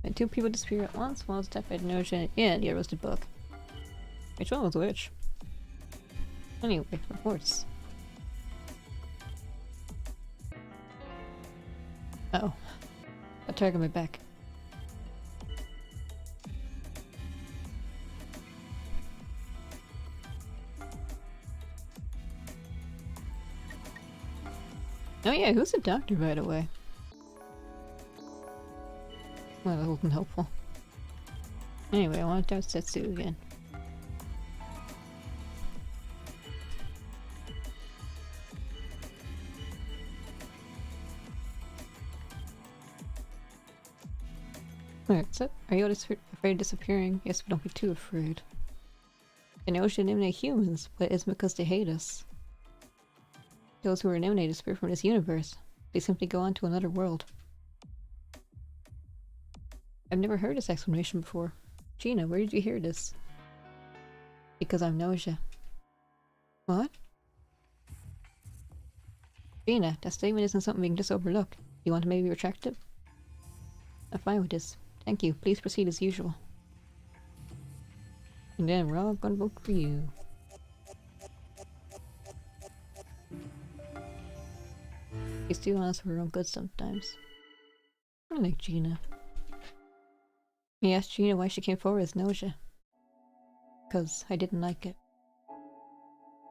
And 2 people disappear at once. One was attacked by the Gnosia, and the other was the bug. Which one was which? Anyway, reports. Uh oh. A target on my back. Oh yeah, who's the doctor, by the way? Well, that wasn't helpful. Anyway, I want to doubt Setsu again. Wait, what's up? Are you all afraid of disappearing? Yes, but don't be too afraid. The Gnosia eliminate humans, but it's because they hate us. Those who are eliminated disappear from this universe. They simply go on to another world. I've never heard this explanation before. Gina, where did you hear this? Because I'm Gnosia. What? Gina, that statement isn't something we can just overlook. You want to maybe retract it? I'm fine with this. Thank you. Please proceed as usual. And then we're all gonna vote for you. He's too honest for her own good sometimes. I like Gina. He asked Gina why she came forward as Gnosia. Because I didn't like it.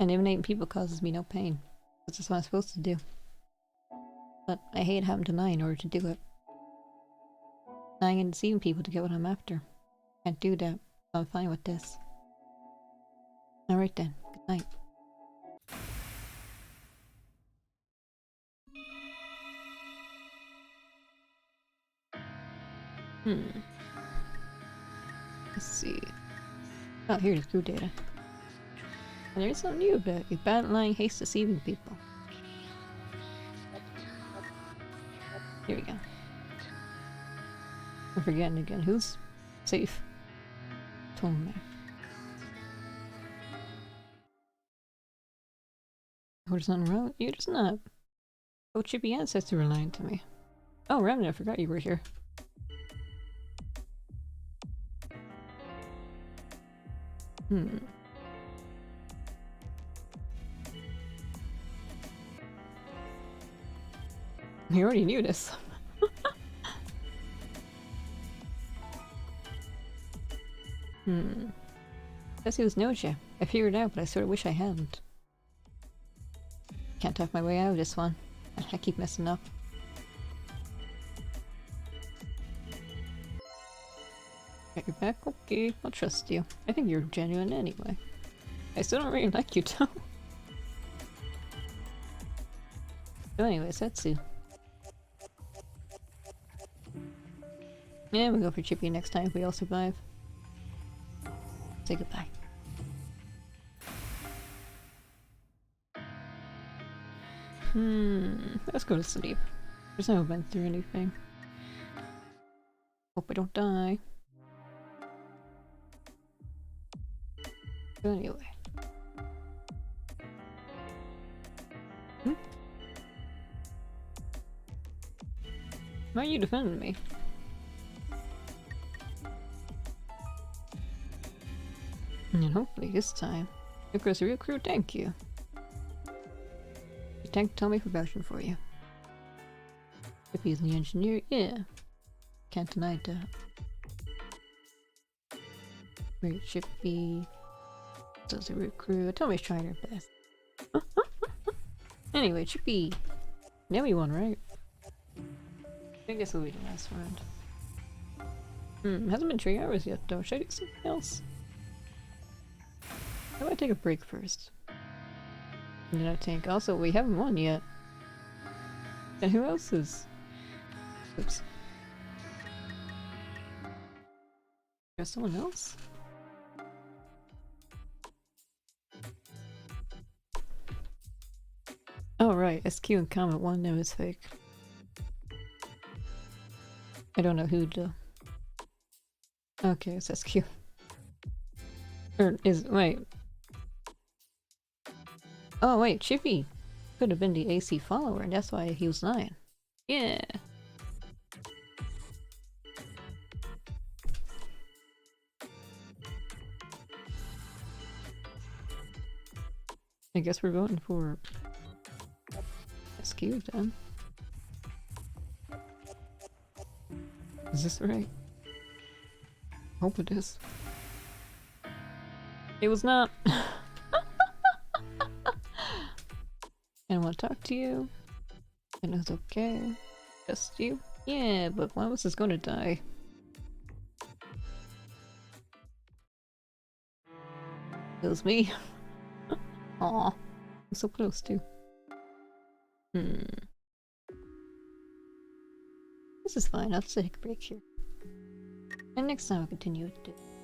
And eliminating people causes me no pain. That's just what I'm supposed to do. But I hate having to lie in order to do it. Lying and deceiving people to get what I'm after. Can't do that. I'm fine with this. Alright then. Good night. Let's see. Oh, here's the crew data. And there's something new about you. Bad lying, hates deceiving people. Here we go. I'm forgetting again. Who's safe? Tome. Oh, there's nothing wrong. You're just not. Oh, Chippy ancestor were lying to me. Oh, Remnant, I forgot you were here. You already knew this. Guess it was Gnosia. I figured it out, but I sort of wish I hadn't. Can't talk my way out of this one. I keep messing up. Got your back? Okay, I'll trust you. I think you're genuine anyway. I still don't really like you though. So anyway, Setsu. Yeah, we'll go for Chippy next time if we all survive. Say goodbye. Let's go to sleep. There's no been through anything. Hope I don't die. But anyway. Why are you defending me? And hopefully this time, Nicholas, a real crew, thank you. The tank told me for vouching for you. If he's the engineer, yeah. Can't deny that. Very chippy. Does a real crew. Tell me he's trying her best. Anyway, Chippy. Now we won, right? I guess it'll be the last round. Hasn't been 3 hours yet though. Should I do something else? How about I take a break first? And then I think. Also, we haven't won yet. And who else is? Oops. There's someone else? Oh right, SQ and Comet 1 now is fake. I don't know who though. Okay, it's SQ. Or is wait. Oh wait, Chippy could have been the AC follower, and that's why he was lying. Yeah. I guess we're voting for SQ then. Is this right? Hope it is. It was not. I want to talk to you. And it's okay. Just you? Yeah, but one of us is gonna die. It was me. Aw. I'm so close too. This is fine, I'll just take a break here. And next time I'll continue with it.